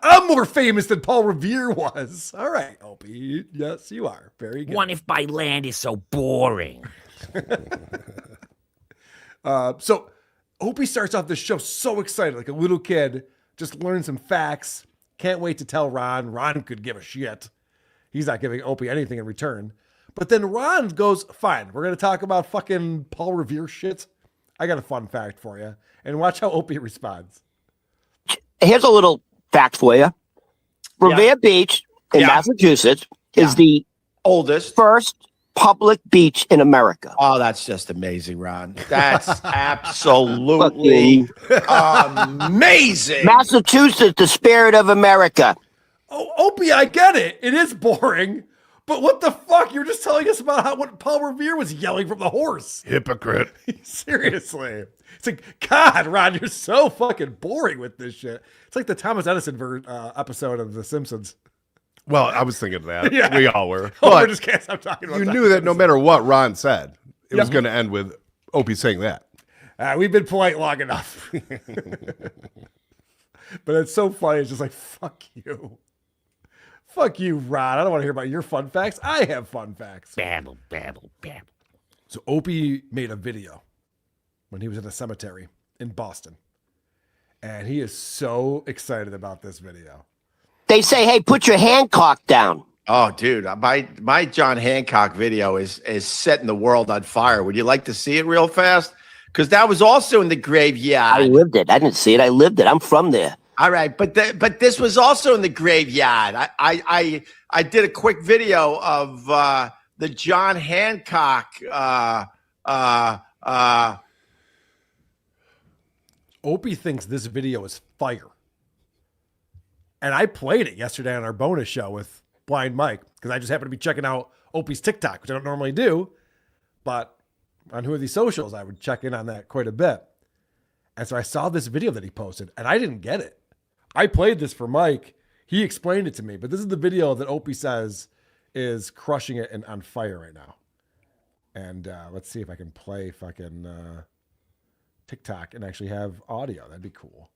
I'm more famous than Paul Revere was. All right, Opie. Yes, you are. Very good. What if my land is so boring? So Opie starts off this show so excited, like a little kid, just learning some facts. Can't wait to tell Ron. Ron could give a shit. He's not giving Opie anything in return. But then Ron goes, fine, we're going to talk about fucking Paul Revere shit. I got a fun fact for you. And watch how Opie responds. Here's a little fact for you. Revere Beach in Massachusetts is the oldest, first public beach in America. Oh, that's just amazing, Ron. That's absolutely amazing. Massachusetts, the spirit of America. Oh, Opie, I get it. It is boring. But what the fuck? You're just telling us about what Paul Revere was yelling from the horse. Hypocrite. Seriously. It's like, God, Ron, you're so fucking boring with this shit. It's like the Thomas Edison episode of The Simpsons. Well, I was thinking of that. Yeah. We all were. Homer But just can't stop talking about you Thomas knew that no Edison. matter what Ron said, it was Yep. going to end with Opie saying that. We've been polite long enough. But it's so funny. It's just like, fuck you. Fuck you, Ron. I don't want to hear about your fun facts. I have fun facts. Babble, babble, babble. So Opie made a video when he was in a cemetery in Boston. And he is so excited about this video. They say, hey, put your Hancock down. Oh, dude, my John Hancock video is setting the world on fire. Would you like to see it real fast? Because that was also in the graveyard. I lived it. I didn't see it. I lived it. I'm from there. All right, but this was also in the graveyard. I did a quick video of the John Hancock. Opie thinks this video is fire. And I played it yesterday on our bonus show with Blind Mike because I just happened to be checking out Opie's TikTok, which I don't normally do. But on Who Are These Socials, I would check in on that quite a bit. And so I saw this video that he posted, and I didn't get it. I played this for Mike. He explained it to me, but this is the video that Opie says is crushing it and on fire right now. And let's see if I can play fucking TikTok and actually have audio. That'd be cool.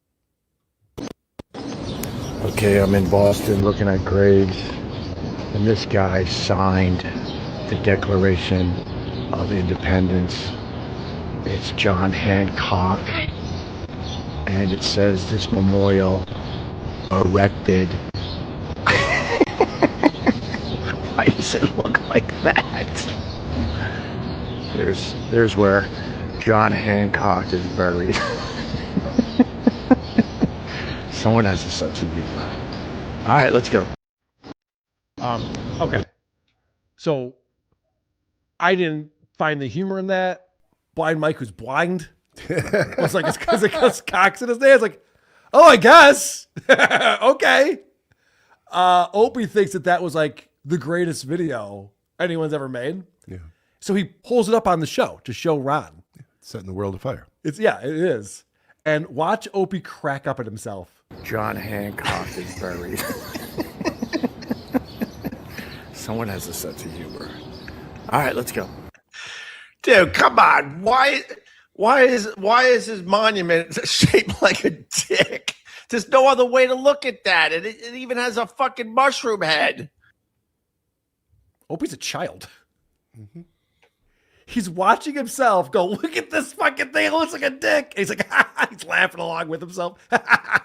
Okay, I'm in Boston looking at graves, and this guy signed the Declaration of Independence. It's John Hancock, and it says this memorial erected. Why does it look like that? There's where John Hancock is buried. Someone has a sense of humor. All right, let's go. Okay. So I didn't find the humor in that. Blind Mike, who's blind, was like, it's because it goes cocks in his name. It's like, oh, I guess. Okay. Opie thinks that was like the greatest video anyone's ever made. Yeah. So he pulls it up on the show to show Ron. Setting the world afire. It is. And watch Opie crack up at himself. John Hancock is buried. Someone has a sense of humor. All right, let's go. Dude, come on. Why is his monument shaped like a dick? There's no other way to look at that. It even has a fucking mushroom head. Opie's a child. Mm-hmm. He's watching himself go, look at this fucking thing. It looks like a dick. And he's like, he's laughing along with himself.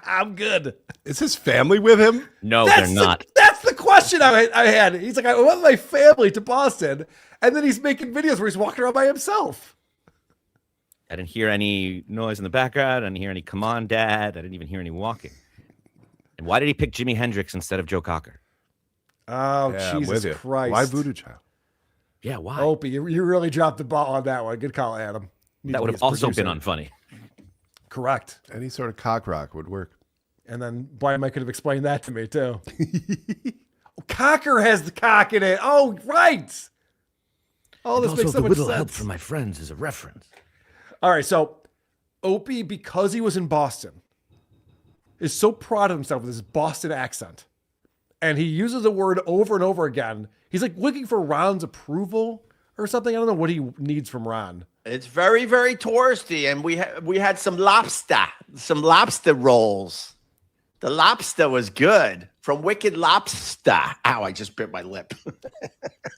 I'm good. Is his family with him? No, they're not. That's the question I had. He's like, I went with my family to Boston. And then he's making videos where he's walking around by himself. I didn't hear any noise in the background. I didn't hear any come on, Dad. I didn't even hear any walking. And why did he pick Jimi Hendrix instead of Joe Cocker? Oh, Yeah, I'm Jesus with you. Christ. Why Voodoo Child? Yeah, why? Opie, you really dropped the ball on that one. Good call, Adam. That would have also been unfunny. Correct. Any sort of cock rock would work. And then Brian might could have explained that to me, too. Cocker has the cock in it. Oh, right. Oh, this makes so much sense. Help from my friends is a reference. All right, so Opie, because he was in Boston, is so proud of himself with his Boston accent. And he uses the word over and over again. He's like looking for Ron's approval or something. I don't know what he needs from Ron. It's very, very touristy. And we had some lobster rolls. The lobster was good. From Wicked Lobster. Ow, I just bit my lip.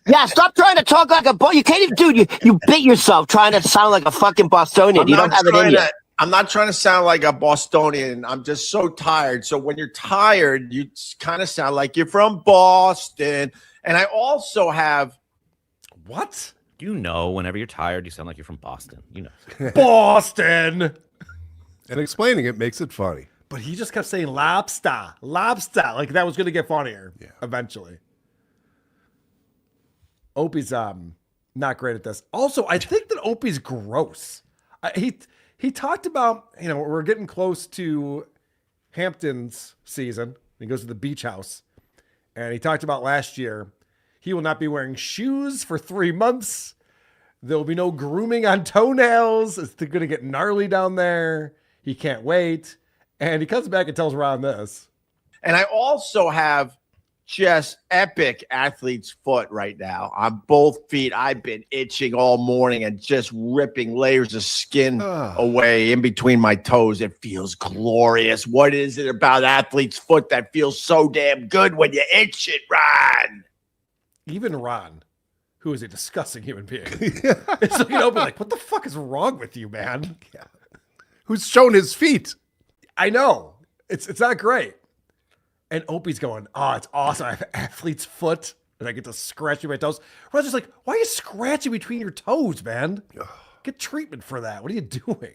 Yeah, stop trying to talk like a boy. You can't even, dude, you bit yourself trying to sound like a fucking Bostonian. You don't have it in you. I'm not trying to sound like a Bostonian. I'm just so tired. So when you're tired, you kind of sound like you're from Boston. And I also have... What? You know, whenever you're tired, you sound like you're from Boston. You know. Boston! And explaining it makes it funny. But he just kept saying lobster, lobster. Like that was going to get funnier eventually. Opie's not great at this. Also, I think that Opie's gross. He talked about, we're getting close to Hampton's season. He goes to the beach house. And he talked about last year, he will not be wearing shoes for 3 months. There will be no grooming on toenails. It's going to get gnarly down there. He can't wait. And he comes back and tells Ron this. And I also have just epic athlete's foot right now on both feet. I've been itching all morning and just ripping layers of skin away in between my toes. It feels glorious. What is it about athlete's foot that feels so damn good when you itch it, Ron? Even Ron, who is a disgusting human being, is looking open like, what the fuck is wrong with you, man? Yeah. Who's shown his feet? I know. It's not great. And Opie's going, oh, it's awesome. I have athlete's foot and I get to scratch my toes. Ron's just like, why are you scratching between your toes, man? Get treatment for that. What are you doing?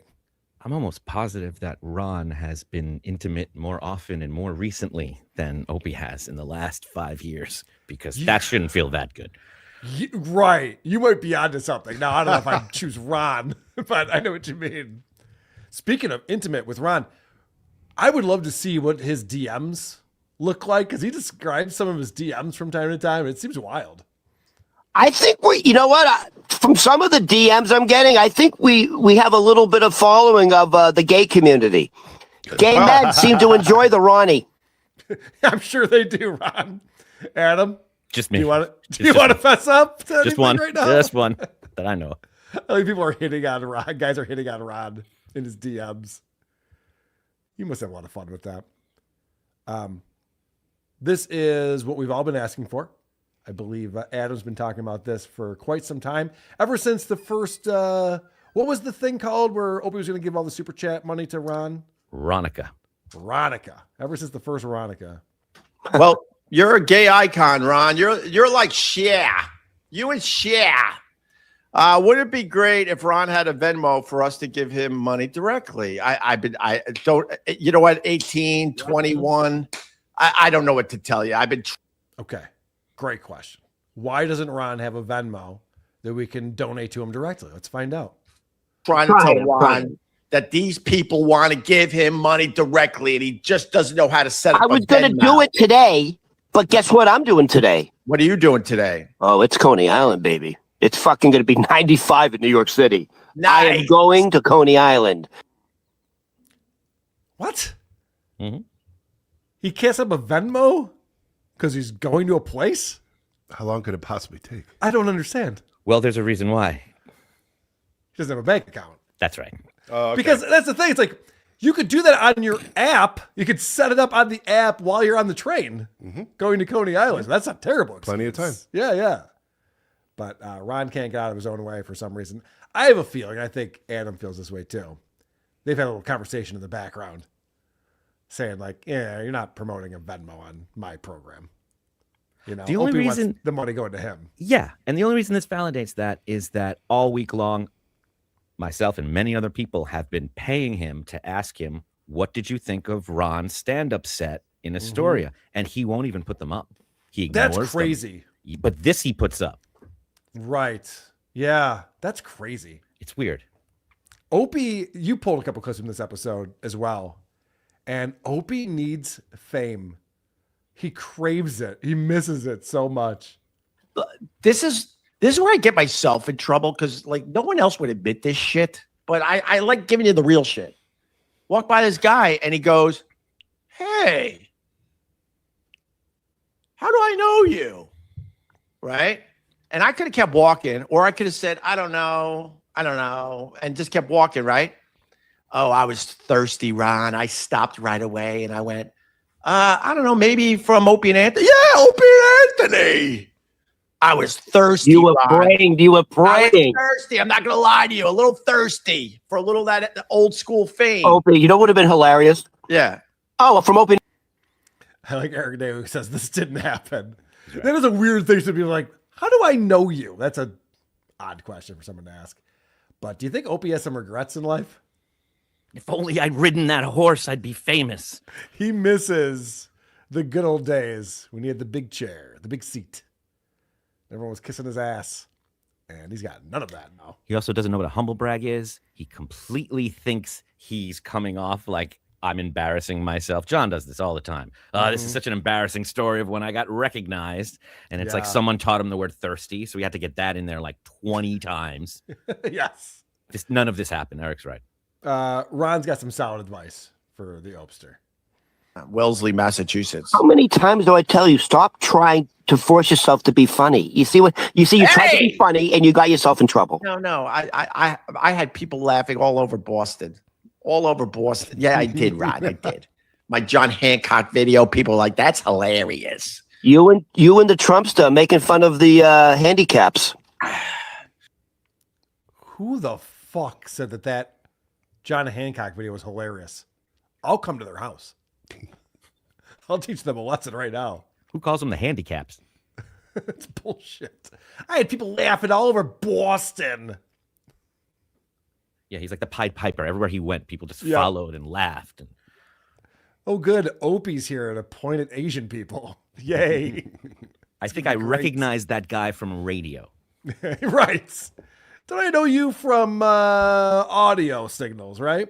I'm almost positive that Ron has been intimate more often and more recently than Opie has in the last 5 years, because that shouldn't feel that good. Right. You might be onto something. Now, I don't know if I'd choose Ron, but I know what you mean. Speaking of intimate with Ron, I would love to see what his DMs look like, because he describes some of his DMs from time to time. It seems wild. I think you know what? From some of the DMs I'm getting, I think we have a little bit of following of the gay community. Gay men seem to enjoy the Ronnie. I'm sure they do, Ron. Adam? Just me. Do you want to fess up to just one right now? Just one that I know. I think people are hitting on Ron. Guys are hitting on Ron in his DMs. You must have a lot of fun with that. This is what we've all been asking for. I believe Adam's been talking about this for quite some time. Ever since the first, what was the thing called where Opie was going to give all the super chat money to Ron? Ronica. Ever since the first Ronica. Well, you're a gay icon, Ron. You're like Cher. You and Cher. Would it be great if Ron had a Venmo for us to give him money directly? I don't, you know what? 18, 21. I don't know what to tell you. Okay. Great question. Why doesn't Ron have a Venmo that we can donate to him directly? Let's find out. Trying to tell Ron that these people want to give him money directly, and he just doesn't know how to set up I was going to do it today, but guess what I'm doing today? What are you doing today? Oh, it's Coney Island, baby. It's fucking going to be 95 in New York City. Nice. I am going to Coney Island. What? Mm-hmm. He can't set up a Venmo because he's going to a place? How long could it possibly take? I don't understand. Well, there's a reason why. He doesn't have a bank account. That's right. Okay. Because that's the thing. It's like, you could do that on your app. You could set it up on the app while you're on the train going to Coney Island. That's not terrible. Plenty of time. Yeah. But Ron can't get out of his own way for some reason. I have a feeling, I think Adam feels this way too. They've had a little conversation in the background saying like, yeah, you're not promoting a Venmo on my program. You know, the only Opie wants reason the money going to him. Yeah. And the only reason this validates that is that all week long, myself and many other people have been paying him to ask him, what did you think of Ron's stand-up set in Astoria? And he won't even put them up. He ignores That's crazy. them. But this he puts up. Right. Yeah. That's crazy. It's weird. Opie, you pulled a couple clips from this episode as well. And Opie needs fame. He craves it. He misses it so much. This is where I get myself in trouble because like no one else would admit this shit. But I like giving you the real shit. Walk by this guy and he goes, "Hey, how do I know you?" Right? And I could have kept walking, or I could have said, I don't know, and just kept walking, right? Oh, I was thirsty, Ron. I stopped right away and I went, I don't know, maybe from Opie and Anthony. Yeah, Opie and Anthony. I was thirsty. You were Ron. praying. You were I was praying. thirsty. I'm not going to lie to you. A little thirsty for a little of that old school fame. Opie, you know what would have been hilarious? Yeah. Oh, from Opie. I like Eric Day who says this didn't happen. Right. That is a weird thing to be like, how do I know you? That's an odd question for someone to ask. But do you think Opie has some regrets in life? If only I'd ridden that horse, I'd be famous. He misses the good old days when he had the big chair, the big seat. Everyone was kissing his ass. And he's got none of that now. He also doesn't know what a humble brag is. He completely thinks he's coming off like I'm embarrassing myself. John does this all the time. This is such an embarrassing story of when I got recognized. And it's like someone taught him the word thirsty. So we had to get that in there like 20 times. Yes. None of this happened. Eric's right. Ron's got some solid advice for the Opster. Wellesley, Massachusetts. How many times do I tell you, stop trying to force yourself to be funny? You see you tried to be funny and you got yourself in trouble. No. I had people laughing all over Boston. All over Boston. Yeah, I did, Ron. I did. My John Hancock video, people were like, that's hilarious. You and the Trumpster making fun of the handicaps. Who the fuck said that John Hancock video was hilarious? I'll come to their house. I'll teach them a lesson right now. Who calls them the handicaps? It's bullshit. I had people laughing all over Boston. Yeah, he's like the Pied Piper. Everywhere he went, people just followed and laughed. And... Oh, good. Opie's here to point at Asian people. Yay. I think I recognized that guy from radio. Right. Don't I know you from audio signals, right?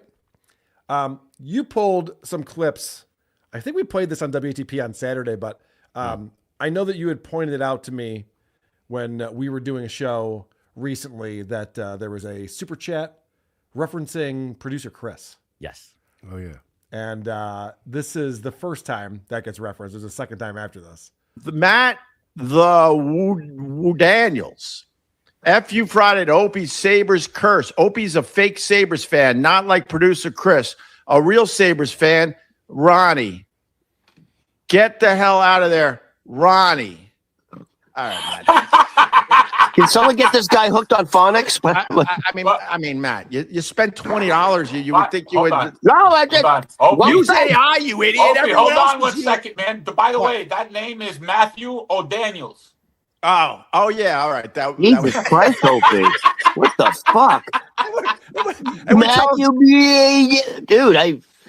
You pulled some clips. I think we played this on WATP on Saturday, but I know that you had pointed it out to me when we were doing a show recently that there was a super chat referencing producer Chris. Yes. Oh, yeah. And this is the first time that gets referenced. There's a second time after this. Matt Wu Daniels. F.U. Friday to Opie's Sabres curse. Opie's a fake Sabres fan, not like producer Chris. A real Sabres fan, Ronnie. Get the hell out of there, Ronnie. All right, Matt. Can someone get this guy hooked on phonics? I mean, Matt, you spent $20. You would think you would. No, I just Use AI, you idiot. Opie, hold on one second, man. By the way, that name is Matthew O'Daniels. Oh yeah, all right. Jesus Christ, Opie. What the fuck? Matthew, dude,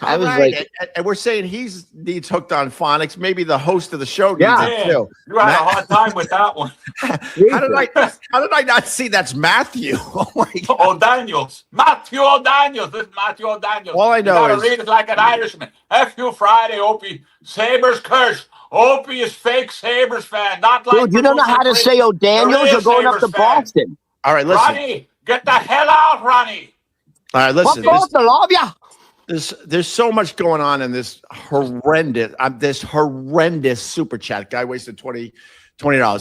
I was right. like, and we're saying he needs hooked on phonics. Maybe the host of the show needs it too. You had a hard time with that one. How did I not see that's Matthew? Oh my God. O'Daniels. Matthew O'Daniels. This is Matthew O'Daniels. All I know is read it like an Irishman. F.U. Friday, Opie. Sabres curse. Opie is fake Sabres fan, not like. Dude, you don't know how to say O'Daniels. You're going up to Boston. All right, listen. Ronnie, get the hell out, Ronnie. All right, listen. I love ya. There's so much going on in this horrendous super chat. Guy wasted $20.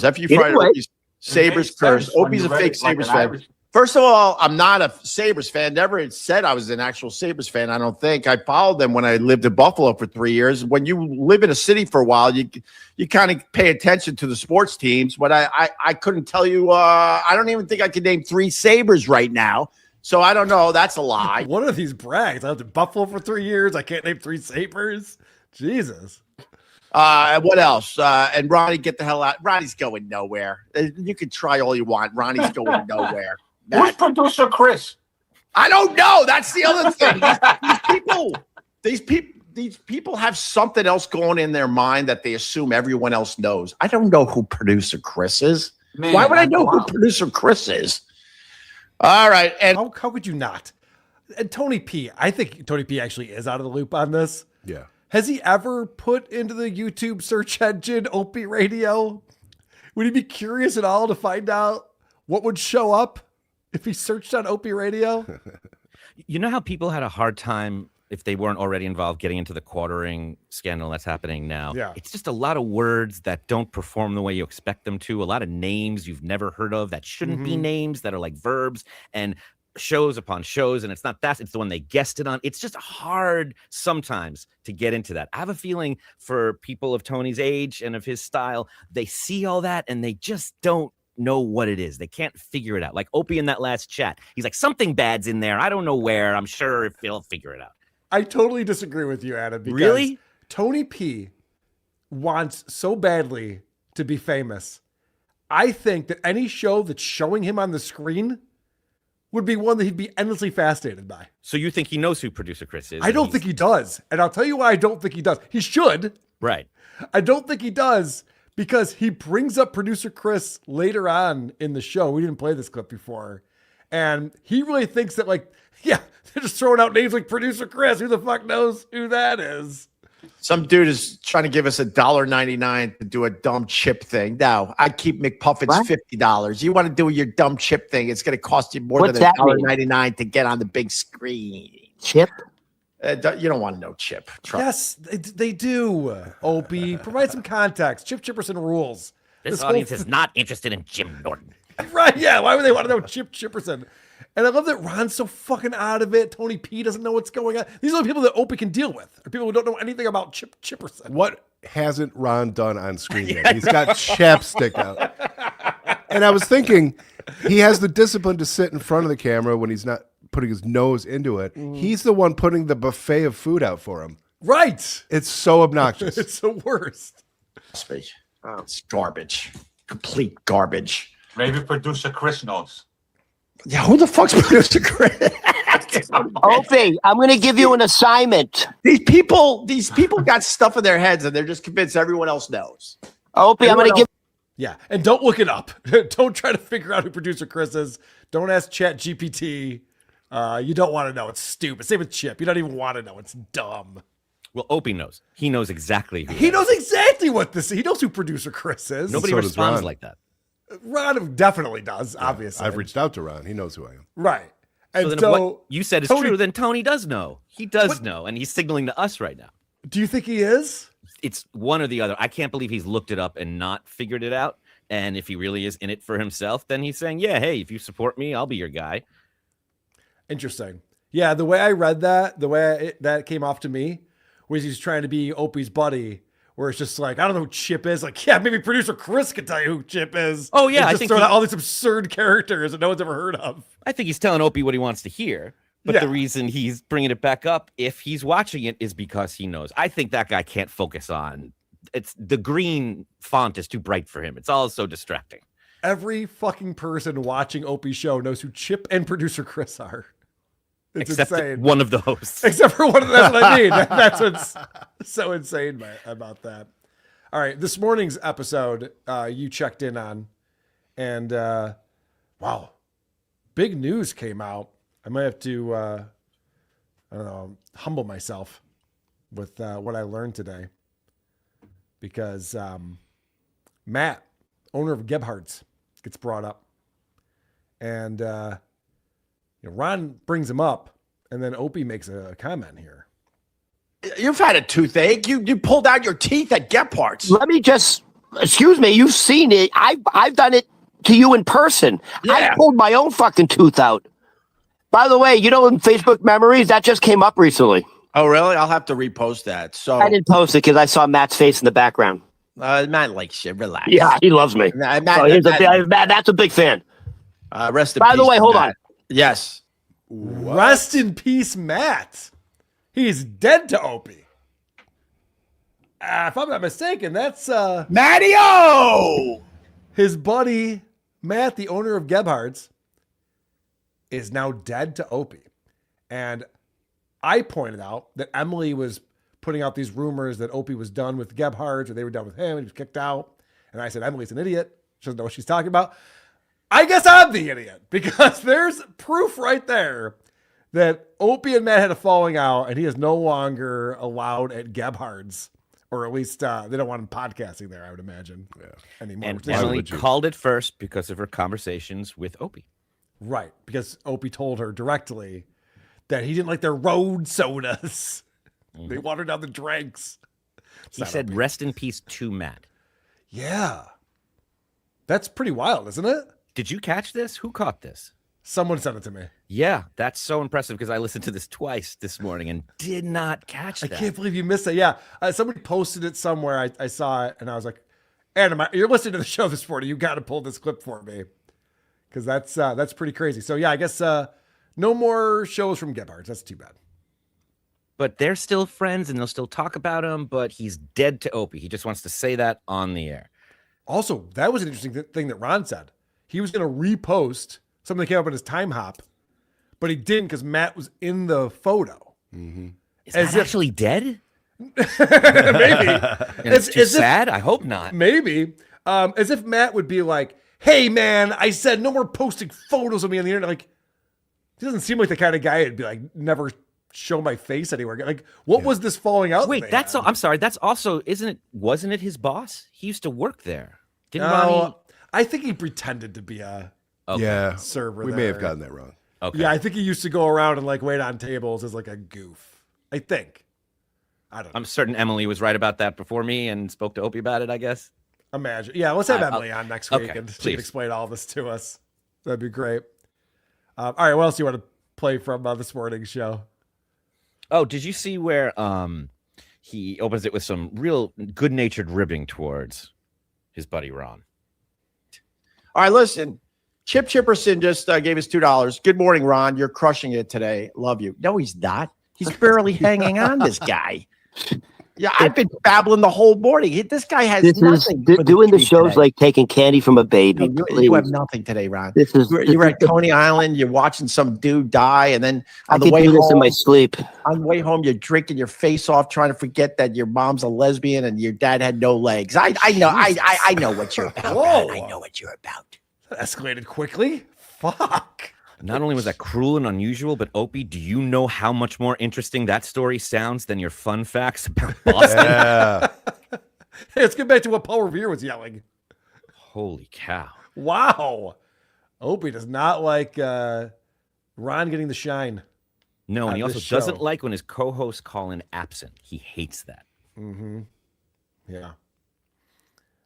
F.U. Friday, Opie's Sabres curse. Opie's a fake Sabres fan. First of all, I'm not a Sabres fan. Never said I was an actual Sabres fan. I don't think. I followed them when I lived in Buffalo for 3 years. When you live in a city for a while, you kind of pay attention to the sports teams. But I couldn't tell you. I don't even think I could name 3 Sabres right now. So I don't know. That's a lie. One of these brags. I lived in Buffalo for 3 years. I can't name 3 Sabres. Jesus. What else? And Ronnie, get the hell out. Ronnie's going nowhere. You can try all you want. Ronnie's going nowhere. Who's producer Chris? I don't know. That's the other thing. These people have something else going in their mind that they assume everyone else knows. I don't know who producer Chris is. Man, why would I know who producer Chris is? All right. And how could you not? And Tony P, I think Tony P actually is out of the loop on this. Yeah. Has he ever put into the YouTube search engine Opie Radio? Would he be curious at all to find out what would show up if he searched on Opie Radio? You know how people had a hard time, if they weren't already involved, getting into the quartering scandal that's happening now? Yeah. It's just a lot of words that don't perform the way you expect them to, a lot of names you've never heard of that shouldn't be names, that are like verbs, and shows upon shows, and it's not that, it's the one they guessed it on. It's just hard sometimes to get into that. I have a feeling for people of Tony's age and of his style, they see all that and they just don't know what it is. They can't figure it out. Like Opie in that last chat, he's like, something bad's in there. I don't know where. I'm sure he'll figure it out. I totally disagree with you, Adam. Because Really? Tony P wants so badly to be famous. I think that any show that's showing him on the screen would be one that he'd be endlessly fascinated by. So you think he knows who producer Chris is? I don't think he does. And I'll tell you why I don't think he does. He should. Right. I don't think he does because he brings up producer Chris later on in the show. We didn't play this clip before. And he really thinks that, like, yeah, they're just throwing out names like producer Chris. Who the fuck knows who that is? some dude is trying to give us $1.99 to do a dumb chip thing. No, I keep McPuffins $50. You want to do your dumb chip thing, it's going to cost you more than $1.99 to get on the big screen. Chip? You don't want to know Chip. Yes, they do. Opie, provide some context. Chip Chipperson rules. This audience is not interested in Jim Norton. Right, yeah. Why would they want to know Chip Chipperson? And I love that Ron's so fucking out of it. Tony P doesn't know what's going on. These are the people that Opie can deal with. Or people who don't know anything about Chip Chipperson. What hasn't Ron done on screen yet? He's got chapstick out. And I was thinking, he has the discipline to sit in front of the camera when he's not putting his nose into it. He's the one putting the buffet of food out for him. Right. It's so obnoxious. It's the worst. Oh, it's garbage. Complete garbage. Maybe producer Chris knows. Yeah, who the fuck's producer Chris? Opie, I'm going to give you an assignment. These people got stuff in their heads and they're just convinced everyone else knows. Opie, I'm going to give. Yeah, and don't look it up. Don't try to figure out who producer Chris is. Don't ask Chat GPT. You don't want to know. It's stupid. Same with Chip. You don't even want to know. It's dumb. Well, Opie knows. He knows exactly who. He knows exactly what this is. He knows who producer Chris is. Nobody responds like that. Ron definitely does, obviously. I've reached out to Ron. He knows who I am. Right. And So then if what you said is true, then Tony does know. He does know, and he's signaling to us right now. Do you think he is? It's one or the other. I can't believe he's looked it up and not figured it out. And if he really is in it for himself, then he's saying, yeah, hey, if you support me, I'll be your guy. Interesting. Yeah, the way I read that, the way that came off to me, was he's trying to be Opie's buddy, where it's just like, I don't know who Chip is. Like, yeah, maybe producer Chris could tell you who Chip is. Oh, yeah. And I just think throwing out all these absurd characters that no one's ever heard of. I think he's telling Opie what he wants to hear. But the reason he's bringing it back up, if he's watching it, is because he knows. I think that guy can't focus on. It's the green font is too bright for him. It's all so distracting. Every fucking person watching Opie's show knows who Chip and producer Chris are. It's Except insane. one of the hosts. Except for one of them. That's what I mean. That's what's so insane about that. All right. This morning's episode you checked in on. And wow. Big news came out. I might have to, I don't know, humble myself with what I learned today. Because Matt, owner of Gebhardt's, gets brought up. And Ron brings him up, and then Opie makes a comment here. You've had a toothache. You pulled out your teeth at Gebhardt's. Let me just, excuse me, you've seen it. I've done it to you in person. I pulled my own fucking tooth out. By the way, you know, in Facebook memories, that just came up recently. Oh, really? I'll have to repost that. So I didn't post it because I saw Matt's face in the background. Matt likes shit. Relax. Yeah, he loves me. Matt's a big fan. Rest in By peace. the way, hold Matt. on. Yes. Rest in peace, Matt. He's dead to Opie. If I'm not mistaken, that's Matty-O! His buddy, Matt, the owner of Gebhard's, is now dead to Opie. And I pointed out that Emily was putting out these rumors that Opie was done with Gebhard's, or they were done with him, and he was kicked out. And I said, Emily's an idiot. She doesn't know what she's talking about. I guess I'm the idiot, because there's proof right there that Opie and Matt had a falling out, and he is no longer allowed at Gebhard's, or at least they don't want him podcasting there, I would imagine, anymore. And Emily called it first because of her conversations with Opie. Right, because Opie told her directly that he didn't like their road sodas. They watered down the drinks. He said, Opie. rest in peace to Matt. Yeah. That's pretty wild, isn't it? Did you catch this? Who caught this? Someone sent it to me. Yeah, that's so impressive because I listened to this twice this morning and did not catch that. I can't believe you missed it. Yeah, somebody posted it somewhere. I saw it, and I was like, Adam, you're listening to the show this morning. You got to pull this clip for me, because that's pretty crazy. So yeah, I guess no more shows from Gebhard's. That's too bad. But they're still friends, and they'll still talk about him, but he's dead to Opie. He just wants to say that on the air. Also, that was an interesting thing that Ron said. He was going to repost something that came up in his time hop, but he didn't because Matt was in the photo. Is Matt actually dead? Maybe. And it's too sad? I hope not. Maybe. As if Matt would be like, hey, man, I said no more posting photos of me on the internet. Like, he doesn't seem like the kind of guy who'd be like, never show my face anywhere. Like, what was this falling out? Wait, that's all. I'm sorry. That's also, wasn't it his boss? He used to work there. Didn't No, Ronnie? I think he pretended to be a server. We may have gotten that wrong. Okay. Yeah, I think he used to go around and like wait on tables as like a goof. I think. I don't know. I'm certain Emily was right about that before me and spoke to Opie about it, I guess. Imagine. Yeah, let's have Emily on next week okay, and she please. can explain all this to us. That'd be great. All right, what else do you want to play from this morning's show? Oh, did you see where he opens it with some real good-natured ribbing towards his buddy Ron? All right, listen. Chip Chipperson just gave us $2. Good morning, Ron. You're crushing it today. Love you. No, he's not. He's barely hanging on, this guy. Yeah, I've been babbling the whole morning. This guy has nothing. Doing the show's like taking candy from a baby. No, please. you have nothing today, Ron. You You're at Coney Island. You're watching some dude die, and then I on the could way do this home, in my sleep. on the way home, you're drinking your face off, trying to forget that your mom's a lesbian and your dad had no legs. I know. I know what you're about. Whoa. I know what you're about. That escalated quickly. Fuck. Not only was that cruel and unusual, but Opie, do you know how much more interesting that story sounds than your fun facts about Boston? Yeah. Hey, let's get back to what Paul Revere was yelling. Holy cow. Wow. Opie does not like Ron getting the shine. No, and he on also this show. doesn't like when his co-hosts call in absent. He hates that. Mm-hmm. Yeah.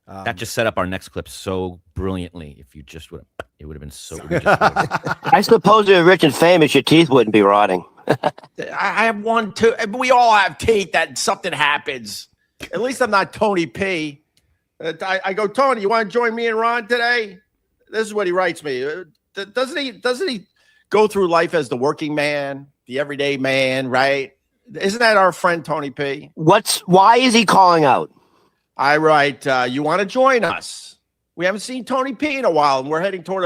That just set up our next clip so brilliantly. If you just would have, it would have been so. I suppose if you're rich and famous, your teeth wouldn't be rotting. I have one, too. We all have teeth that something happens. At least I'm not Tony P. I go, Tony, you want to join me and Ron today? This is what he writes me. Doesn't he go through life as the working man, the everyday man, right? Isn't that our friend Tony P? Why is he calling out? I write, you want to join us? We haven't seen Tony P in a while, and we're heading toward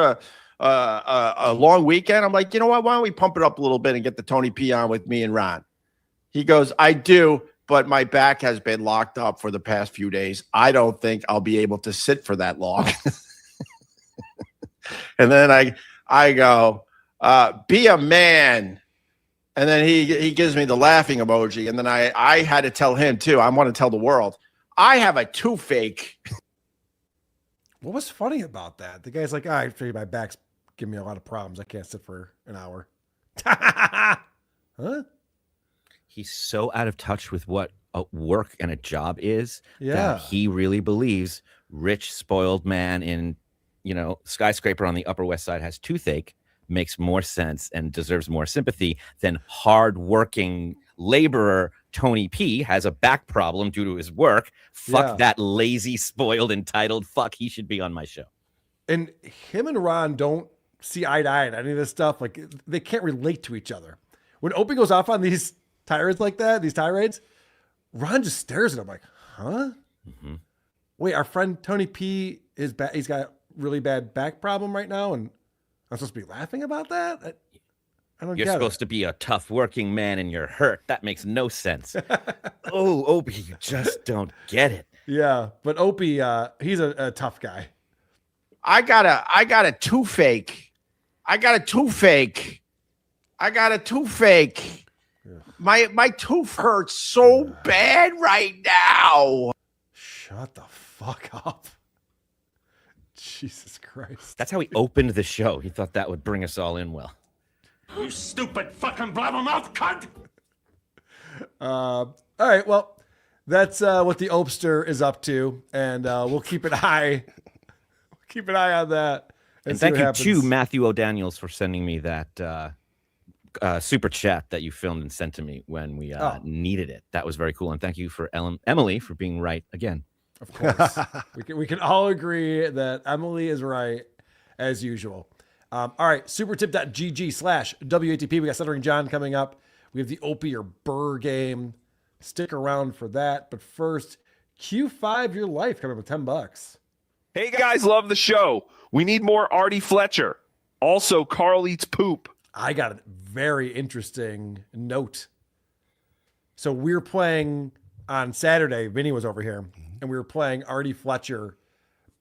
a long weekend. I'm like, you know what? Why don't we pump it up a little bit and get the Tony P on with me and Ron? He goes, I do, but my back has been locked up for the past few days. I don't think I'll be able to sit for that long. And then I go, be a man. And then he gives me the laughing emoji. And then I had to tell him, too. I want to tell the world. I have a toothache. What was funny about that? The guy's like, I figure my back's giving me a lot of problems. I can't sit for an hour. Huh? He's so out of touch with what a work and a job is Yeah. that he really believes rich, spoiled man in skyscraper on the Upper West Side has toothache makes more sense and deserves more sympathy than hardworking laborer Tony P has a back problem due to his work. Fuck that lazy, spoiled, entitled fuck. He should be on my show. And him and Ron don't see eye to eye on any of this stuff. Like, they can't relate to each other. When Opie goes off on these tirades like that, these tirades, Ron just stares at him like, huh? Mm-hmm. Wait, our friend Tony P is bad. He's got a really bad back problem right now, and I'm supposed to be laughing about that? I don't You're get supposed to be a tough working man and you're hurt. That makes no sense. Oh, Opie, you just don't get it. Yeah, but Opie, he's a tough guy. I got a toothache. I got a toothache. My tooth hurts so bad right now. Shut the fuck up. Jesus Christ. That's how he opened the show. He thought that would bring us all in well. You stupid fucking blabbermouth cunt! All right, well, that's what the Opster is up to, and we'll keep an eye on that. And thank you to Matthew O'Daniels for sending me that super chat that you filmed and sent to me when we needed it. That was very cool. And thank you for Emily for being right again. Of course. we can all agree that Emily is right as usual. All right, supertip.gg/WATP. We got Stuttering John coming up. We have the Opie or Burr game. Stick around for that. But first, Q5 Your Life coming up with $10. Hey guys, love the show. We need more Artie Fletcher. Also, Carl eats poop. I got a very interesting note. So we were playing on Saturday. Vinny was over here, and we were playing Artie Fletcher,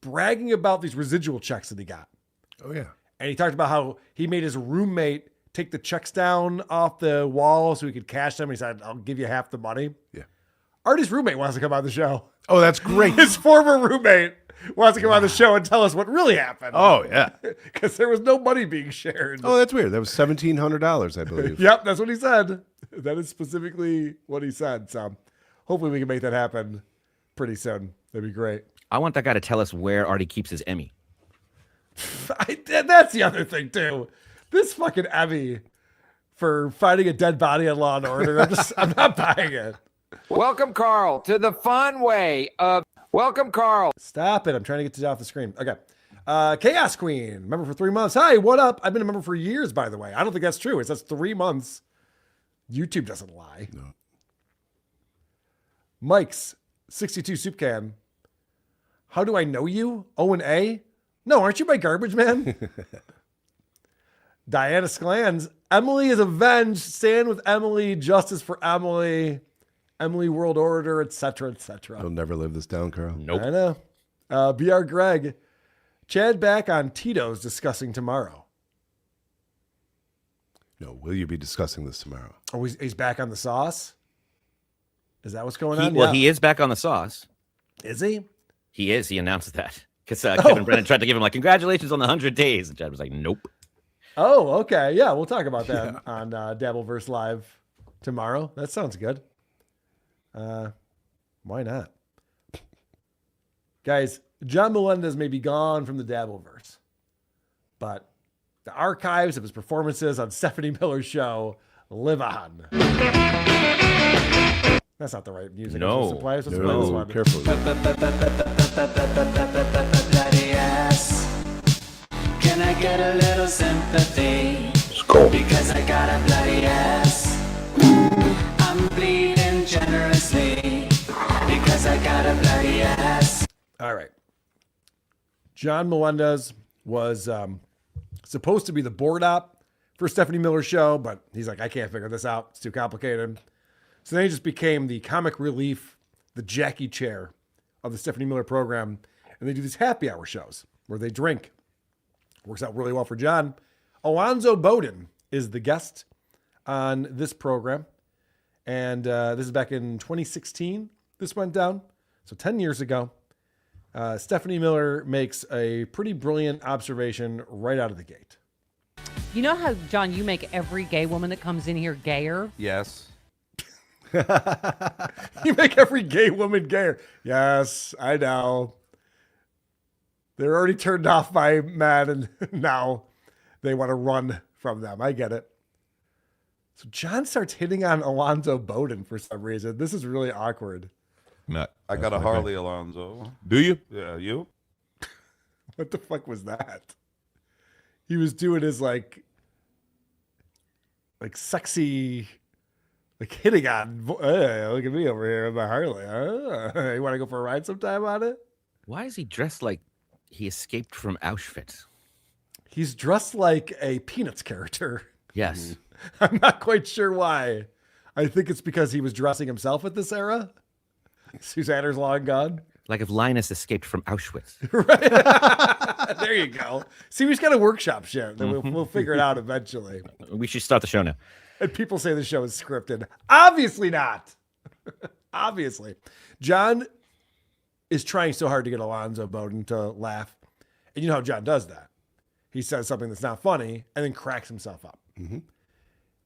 bragging about these residual checks that he got. Oh, yeah. And he talked about how he made his roommate take the checks down off the wall so he could cash them. He said, I'll give you half the money. Yeah. Artie's roommate wants to come on the show. Oh, that's great. His former roommate wants to come on the show and tell us what really happened. Oh, yeah. Because there was no money being shared. Oh, that's weird. That was $1,700, I believe. Yep, that's what he said. That is specifically what he said. So hopefully we can make that happen pretty soon. That'd be great. I want that guy to tell us where Artie keeps his Emmy. That's the other thing, too. This fucking Emmy for finding a dead body on Law and Order. I'm not buying it. Welcome, Carl, to the fun way of... Welcome, Carl. Stop it. I'm trying to get it off the screen. Okay. Chaos Queen, member for 3 months. Hi, what up? I've been a member for years, by the way. I don't think that's true. It says 3 months. YouTube doesn't lie. No. Mike's 62 soup can. How do I know you? O and A? No, aren't you my garbage man? Diana Sclans. Emily is avenged. Stand with Emily. Justice for Emily. Emily World Order, etc., etc. You'll never live this down, Carl. Nope. I know. BR Greg. Chad back on Tito's discussing tomorrow. No, will you be discussing this tomorrow? Oh, he's back on the sauce? Is that what's going on? Well, he is back on the sauce. Is he? He is. He announced that. Because Kevin Brennan tried to give him, like, congratulations on the 100 days. And Chad was like, nope. Oh, okay. Yeah, we'll talk about that on Dabbleverse Live tomorrow. That sounds good. Why not? Guys, John Melendez may be gone from the Dabbleverse, but the archives of his performances on Stephanie Miller's show live on. That's not the right music. No. Let's play this one. Careful. Bloody ass. Can I get a little sympathy? Because I got a bloody ass. I'm bleeding generously because I got a bloody ass. All right. John Melendez was supposed to be the board op for Stephanie Miller's show, but he's like, I can't figure this out. It's too complicated. So then he just became the comic relief, the Jackie chair of the Stephanie Miller program. And they do these happy hour shows where they drink. Works out really well for John. Alonzo Bowden is the guest on this program. And this is back in 2016. This went down. So 10 years ago. Stephanie Miller makes a pretty brilliant observation right out of the gate. You know how, John, you make every gay woman that comes in here gayer? Yes. You make every gay woman gayer. Yes, I know. They're already turned off by Matt, and now they want to run from them. I get it. So John starts hitting on Alonzo Bowden for some reason. This is really awkward. I got a Harley, Alonzo. Do you? Yeah, you? What the fuck was that? He was doing his like sexy, like hitting on. Hey, look at me over here with my Harley. You want to go for a ride sometime on it? Why is he dressed like he escaped from Auschwitz? He's dressed like a Peanuts character. Yes. I'm not quite sure why. I think it's because he was dressing himself at this era. Susanna's long gone. Like if Linus escaped from Auschwitz. There you go. See, we just got to workshop shit. Then we'll figure it out eventually. We should start the show now. And people say the show is scripted. Obviously not. Obviously. John is trying so hard to get Alonzo Bowden to laugh. And you know how John does that. He says something that's not funny and then cracks himself up. Mm-hmm.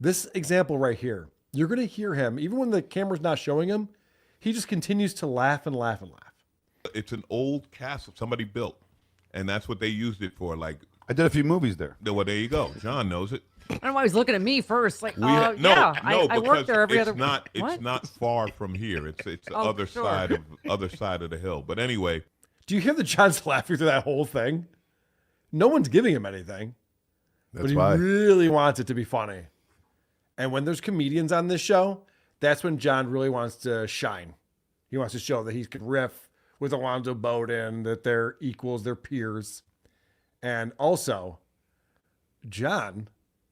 This example right here, you're going to hear him, even when the camera's not showing him, he just continues to laugh and laugh and laugh. It's an old castle somebody built, and that's what they used it for. Like I did a few movies there. Well, there you go. John knows it. I don't know why he's looking at me first. Like, No, I work there every it's other. not. It's What? not far from here. It's the Oh, other sure. side of the hill. But anyway, Do you hear that John's laughing through that whole thing? No one's giving him anything. That's but he why. really wants it to be funny. And when there's comedians on this show, that's when John really wants to shine. He wants to show that he can riff with Alonzo Bowden, that they're equals, they're peers. And also, John,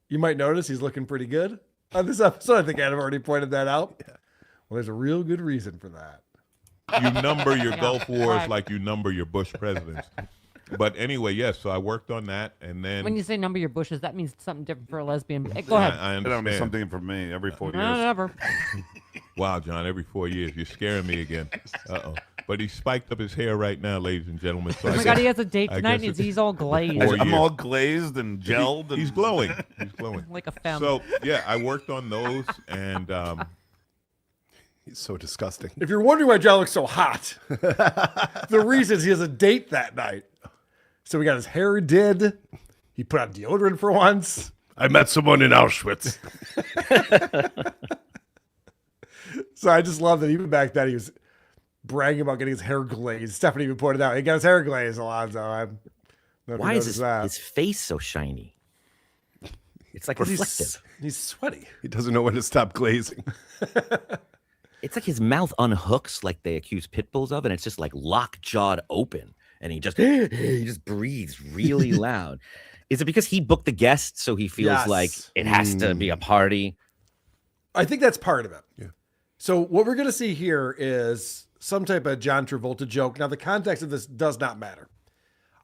you might notice he's looking pretty good on this episode. I think Adam already pointed that out. Yeah. Well, there's a real good reason for that. you number your Gulf Wars Right. like you number your Bush presidents. But anyway, yes. So I worked on that, and then When you say number your bushes, that means something different for a lesbian. Go ahead. I It understand. don't mean something for me every 4 years. Never. Wow, John, every 4 years. You're scaring me again. Uh-oh. But he spiked up his hair right now, ladies and gentlemen. So Oh I my God, guess- he has a date I tonight guess and it's he's all glazed. 4 I'm years. all glazed and gelled. He's glowing. He's glowing. Like a femme. So, yeah, I worked on those, and He's so disgusting. If you're wondering why John looks so hot, the reason is he has a date that night. So he got his hair did. He put on deodorant for once. I met someone in Auschwitz. So I just love that even back then he was bragging about getting his hair glazed. Stephanie even pointed out he got his hair glazed, Alonzo. Why is his face so shiny? It's like reflective. He's sweaty. He doesn't know when to stop glazing. It's like his mouth unhooks like they accuse pit bulls of, and it's just like lock-jawed open, and he just breathes really loud. Is it because he booked the guest, so he feels Yes. like it has to be a party? I think that's part of it. Yeah. So what we're going to see here is some type of John Travolta joke. Now, the context of this does not matter.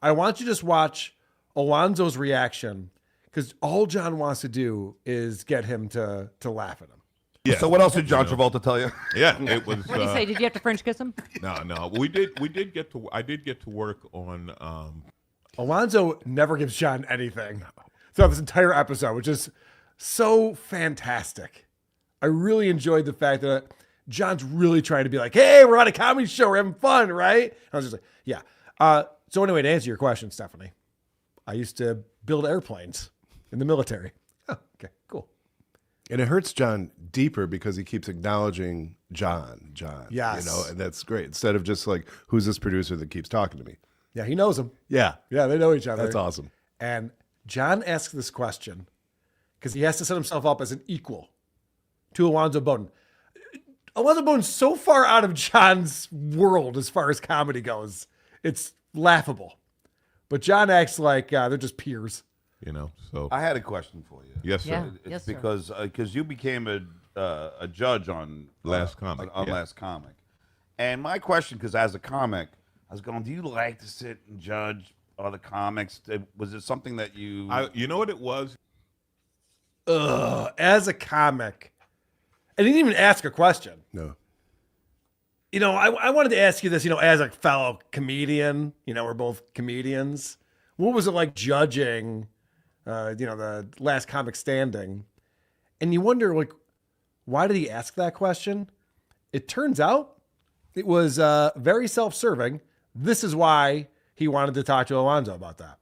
I want you to just watch Alonzo's reaction because all John wants to do is get him to laugh at him. yeah. So what else did John Travolta tell you? Yeah, it was. What did you say? Did you have to French kiss him? No. We did get to. I did get to work on. Alonzo never gives John anything throughout this entire episode, which is so fantastic. I really enjoyed the fact that John's really trying to be like, hey, we're on a comedy show. We're having fun, right? I was just like, yeah. So anyway, to answer your question, Stephanie, I used to build airplanes in the military. Oh, okay, cool. And it hurts John deeper because he keeps acknowledging John. Yes. You know, and that's great. Instead of just like, who's this producer that keeps talking to me? Yeah, he knows him. Yeah. Yeah, they know each other. That's awesome. And John asks this question because he has to set himself up as an equal to Alonzo Bowden. Alonzo Bowden's so far out of John's world as far as comedy goes. It's laughable. But John acts like they're just peers. You know, so I had a question for you. Yes, sir. Yeah. It's Yes, sir. because you became a judge on Last Comic, on yeah. Last Comic, and my question, because as a comic, I was going, do you like to sit and judge other comics? Was it something that you? You know what it was? As a comic, and he didn't even ask a question. No. You know, I wanted to ask you this, you know, as a fellow comedian, you know, we're both comedians. What was it like judging, the Last Comic Standing? And you wonder, like, why did he ask that question? It turns out it was very self-serving. This is why he wanted to talk to Alonzo about that.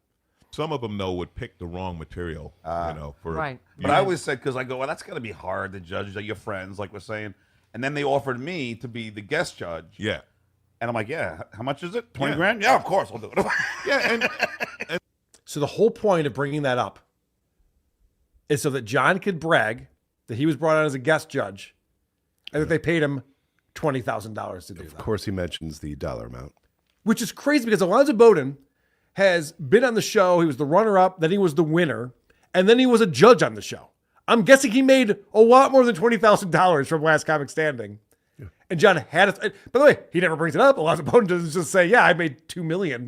Some of them, though, would pick the wrong material, for Right. But I always said, because I go, well, that's got to be hard to judge your friends, like we're saying. And then they offered me to be the guest judge. Yeah. And I'm like, yeah, how much is it? 20 grand? Yeah, of course I'll do it. Yeah, and so the whole point of bringing that up is so that John could brag that he was brought on as a guest judge and that they paid him $20,000 to do that. Of course, he mentions the dollar amount. Which is crazy because Alonzo Bowden has been on the show. He was the runner-up, then he was the winner, and then he was a judge on the show. I'm guessing he made a lot more than $20,000 from Last Comic Standing. Yeah. And John had it. By the way, he never brings it up. Alonzo Bowden doesn't just say, yeah, I made $2 million,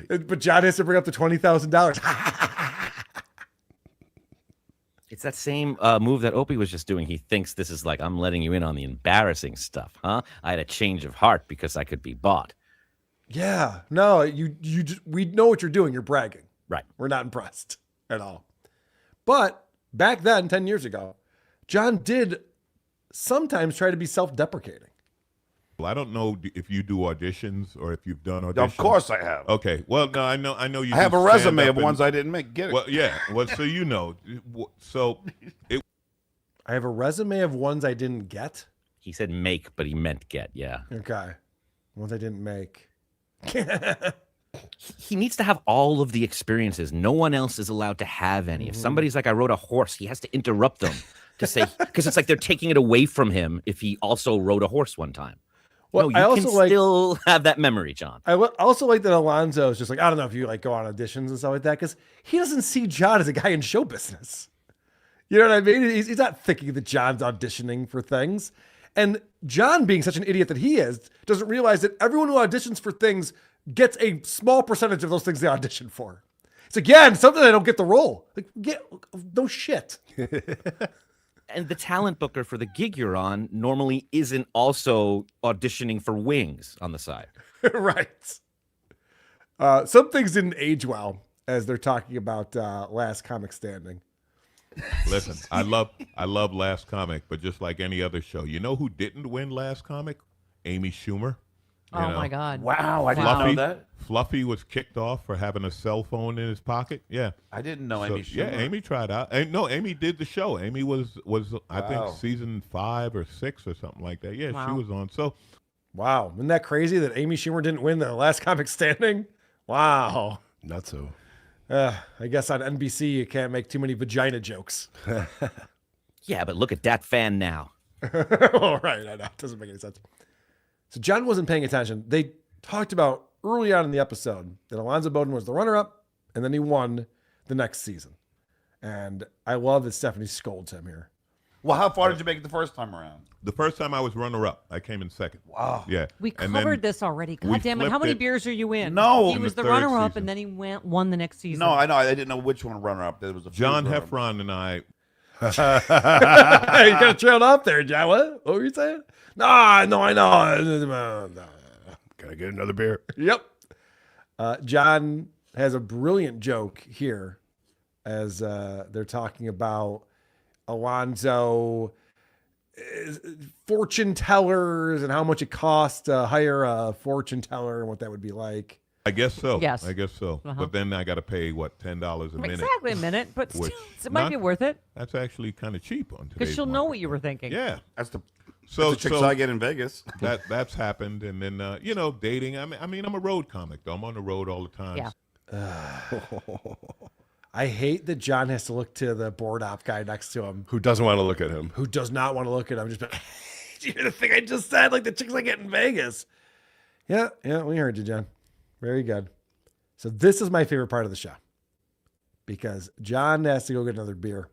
Right. But John has to bring up the $20,000. It's that same move that Opie was just doing. He thinks this is like, I'm letting you in on the embarrassing stuff, huh? I had a change of heart because I could be bought. Yeah, no, we know what you're doing. You're bragging. Right. We're not impressed at all. But back then, 10 years ago, John did sometimes try to be self-deprecating. Well, I don't know if you do auditions or if you've done auditions. Of course I have. Okay. Well, no, I know you. I have a resume of ones I didn't make. Get it? Well, yeah. Well, so you know. So I have a resume of ones I didn't get. He said make, but he meant get. Yeah. Okay. Ones I didn't make. He needs to have all of the experiences. No one else is allowed to have any. If somebody's like, I rode a horse, he has to interrupt them to say, because it's like they're taking it away from him if he also rode a horse one time. Well, no, you I also can still have that memory, John. I also like that Alonzo is just like, I don't know if you like go on auditions and stuff like that, because he doesn't see John as a guy in show business. You know what I mean? He's not thinking that John's auditioning for things. And John, being such an idiot that he is, doesn't realize that everyone who auditions for things gets a small percentage of those things they audition for. It's like, yeah, and sometimes I don't get the role. Like, no shit. And the talent booker for the gig you're on normally isn't also auditioning for wings on the side. Right. Some things didn't age well as they're talking about Last Comic Standing. Listen, I love Last Comic, but just like any other show, you know who didn't win Last Comic? Amy Schumer. My God. Wow, I didn't know that. Fluffy was kicked off for having a cell phone in his pocket. Yeah. I didn't know Amy Schumer. Yeah, Amy tried out. No, Amy did the show. Amy was I think season 5 or 6 or something like that. Yeah, she was on. So, wow, isn't that crazy that Amy Schumer didn't win the Last Comic Standing? Wow. Not so. I guess on NBC you can't make too many vagina jokes. Yeah, but look at that fan now. All right, I know. It doesn't make any sense. So John wasn't paying attention. They talked about early on in the episode that Alonzo Bodden was the runner-up, and then he won the next season. And I love that Stephanie scolds him here. Well, how far did you make it the first time around? The first time I was runner-up. I came in second. Wow. Yeah. We covered this already. God damn it. How many beers are you in? No. He was the runner-up, and then he won the next season. No, I know. I didn't know which one runner-up. There was a John Heffron and I. You got to trail off there, John. What were you saying? No, I know. Can I get another beer? Yep. John has a brilliant joke here as they're talking about Alonzo fortune tellers and how much it costs to hire a fortune teller and what that would be like. I guess so. Yes. I guess so. But then I got to pay, what, $10 a minute? Exactly a minute, but still, it might be worth it. That's actually kind of cheap on today's because she'll know what you were thinking. Yeah. That's the chicks I get in Vegas. That's happened. And then, dating. I mean, I'm a road comic, though. I'm on the road all the time. Yeah. I hate that John has to look to the board op guy next to him. Who doesn't want to look at him? Who does not want to look at him. Just did you hear the thing I just said? Like the chicks I get in Vegas. Yeah, we heard you, John. Very good. So this is my favorite part of the show. Because John has to go get another beer.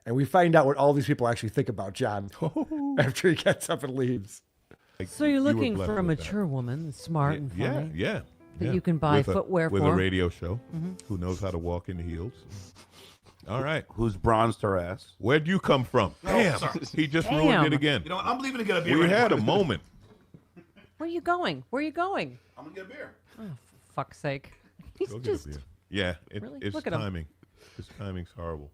And we find out what all these people actually think about John after he gets up and leaves. So you're looking for a mature woman, smart and funny. Yeah. That you can buy footwear with for. With a radio show. Who knows how to walk in heels. All right. Who's bronzed her ass? Where'd you come from? Damn. He just ruined it again. You know what? I'm leaving to get a beer. We had a moment. Where are you going? I'm going to get a beer. Oh, for fuck's sake. He's Go just... get a beer. Yeah, really? It's Look at him. timing. His timing's horrible.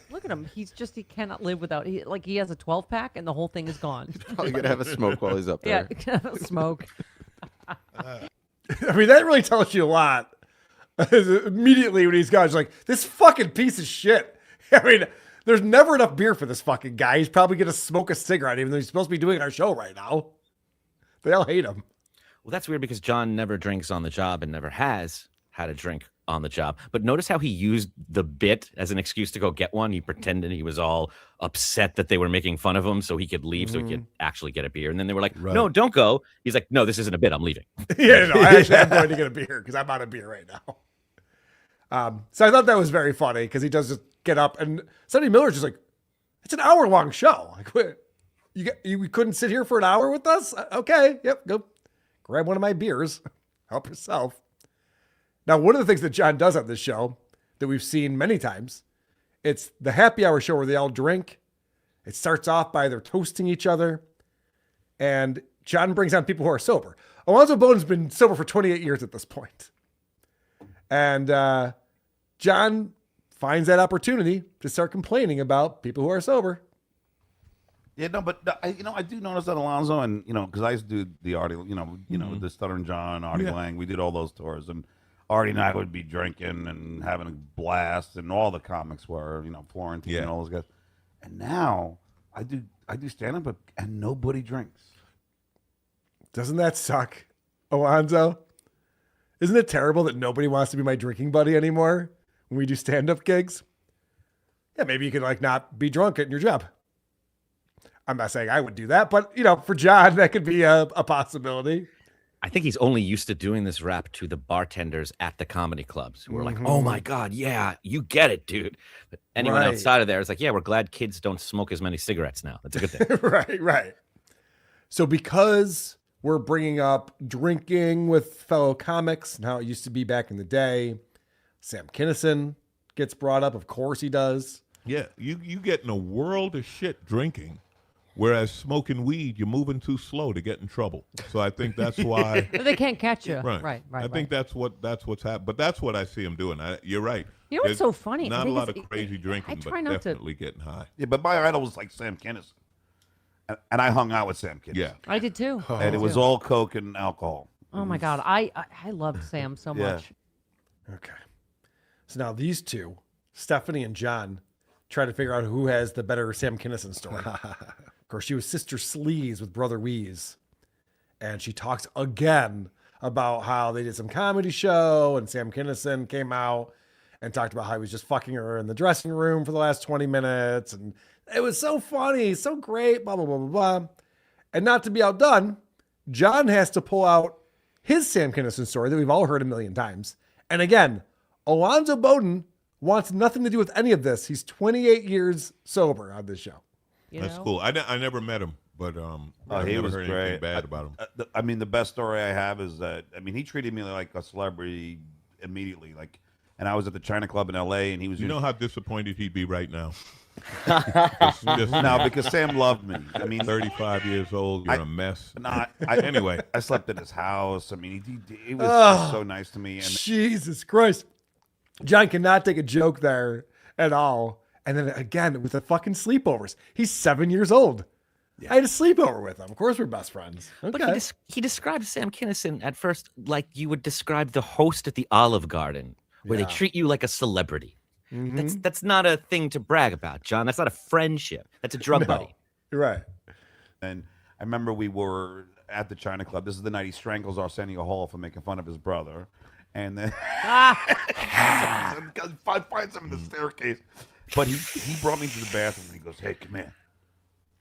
Look at him. He cannot live without. He has a 12-pack and the whole thing is gone. He's probably gonna have a smoke while he's up there. Yeah, smoke. I mean, that really tells you a lot. Immediately when he's gone, he's like, this fucking piece of shit. I mean, there's never enough beer for this fucking guy. He's probably going to smoke a cigarette, even though he's supposed to be doing our show right now. They all hate him. Well, that's weird because John never drinks on the job and never has had a drink on the job. But notice how he used the bit as an excuse to go get one. He pretended he was all upset that they were making fun of him so he could leave, so he could actually get a beer. And then they were like, no, don't go. He's like, no, this isn't a bit. I'm leaving. Yeah, no, I actually am going to get a beer because I'm out of beer right now. So I thought that was very funny because he does just get up and Sonny Miller's just like, it's an hour-long show. Like, what? You couldn't sit here for an hour with us? Okay, yep, go grab one of my beers. Help yourself. Now, one of the things that John does on this show that we've seen many times, it's the happy hour show where they all drink. It starts off by they're toasting each other. And John brings on people who are sober. Alonzo Bowden's been sober for 28 years at this point. And John finds that opportunity to start complaining about people who are sober. Yeah, no, but I do notice that Alonzo, and because I used to do the Artie, the Stuttering John, Artie Lang, we did all those tours, and Artie and I would be drinking and having a blast, and all the comics were, Florentine and all those guys. And now I do stand up, and nobody drinks. Doesn't that suck, Alonzo? Isn't it terrible that nobody wants to be my drinking buddy anymore when we do stand-up gigs? Yeah, maybe you could not be drunk at your job. I'm not saying I would do that, but for John, that could be a possibility. I think he's only used to doing this rap to the bartenders at the comedy clubs who are like, oh my God, yeah, you get it, dude. But anyone outside of there is like, yeah, we're glad kids don't smoke as many cigarettes now. That's a good thing. Right. So because we're bringing up drinking with fellow comics and how it used to be back in the day, Sam Kenison gets brought up. Of course he does. Yeah, you get in a world of shit drinking. Whereas smoking weed, you're moving too slow to get in trouble. So I think that's why they can't catch you. Right. I think that's what's happened. But that's what I see him doing. You're right. You know what's so funny? Not a lot of crazy drinking, but definitely getting high. Yeah, but my idol was like Sam Kenison, and I hung out with Sam Kenison. Yeah, I did too. And it was all coke and alcohol. Oh my God, I loved Sam so much. Okay, so now these two, Stephanie and John, try to figure out who has the better Sam Kenison story. Of course, she was Sister Sleaze with Brother Weeze. And she talks again about how they did some comedy show and Sam Kenison came out and talked about how he was just fucking her in the dressing room for the last 20 minutes. And it was so funny, so great, blah, blah, blah, blah, blah. And not to be outdone, John has to pull out his Sam Kenison story that we've all heard a million times. And again, Alonzo Bodden wants nothing to do with any of this. He's 28 years sober on this show. That's cool. I never met him, but I He never was heard great. anything bad about him. I mean, the best story I have is that he treated me like a celebrity immediately. And I was at the China Club in L.A. and he was. You know how disappointed he'd be right now. No, because Sam loved me. 35 years old, you're a mess. Anyway, I slept at his house. He was just so nice to me. And Jesus Christ. John cannot take a joke there at all. And then again, with the fucking sleepovers. He's 7 years old. Yeah. I had a sleepover with him. Of course we're best friends. Okay. But he described Sam Kenison at first like you would describe the host at the Olive Garden, where they treat you like a celebrity. Mm-hmm. That's not a thing to brag about, John. That's not a friendship. That's a drug buddy. You're right. And I remember we were at the China Club. This is the night he strangles Arsenio Hall for making fun of his brother. And then finds him in the staircase. But he brought me to the bathroom and he goes, hey, come here.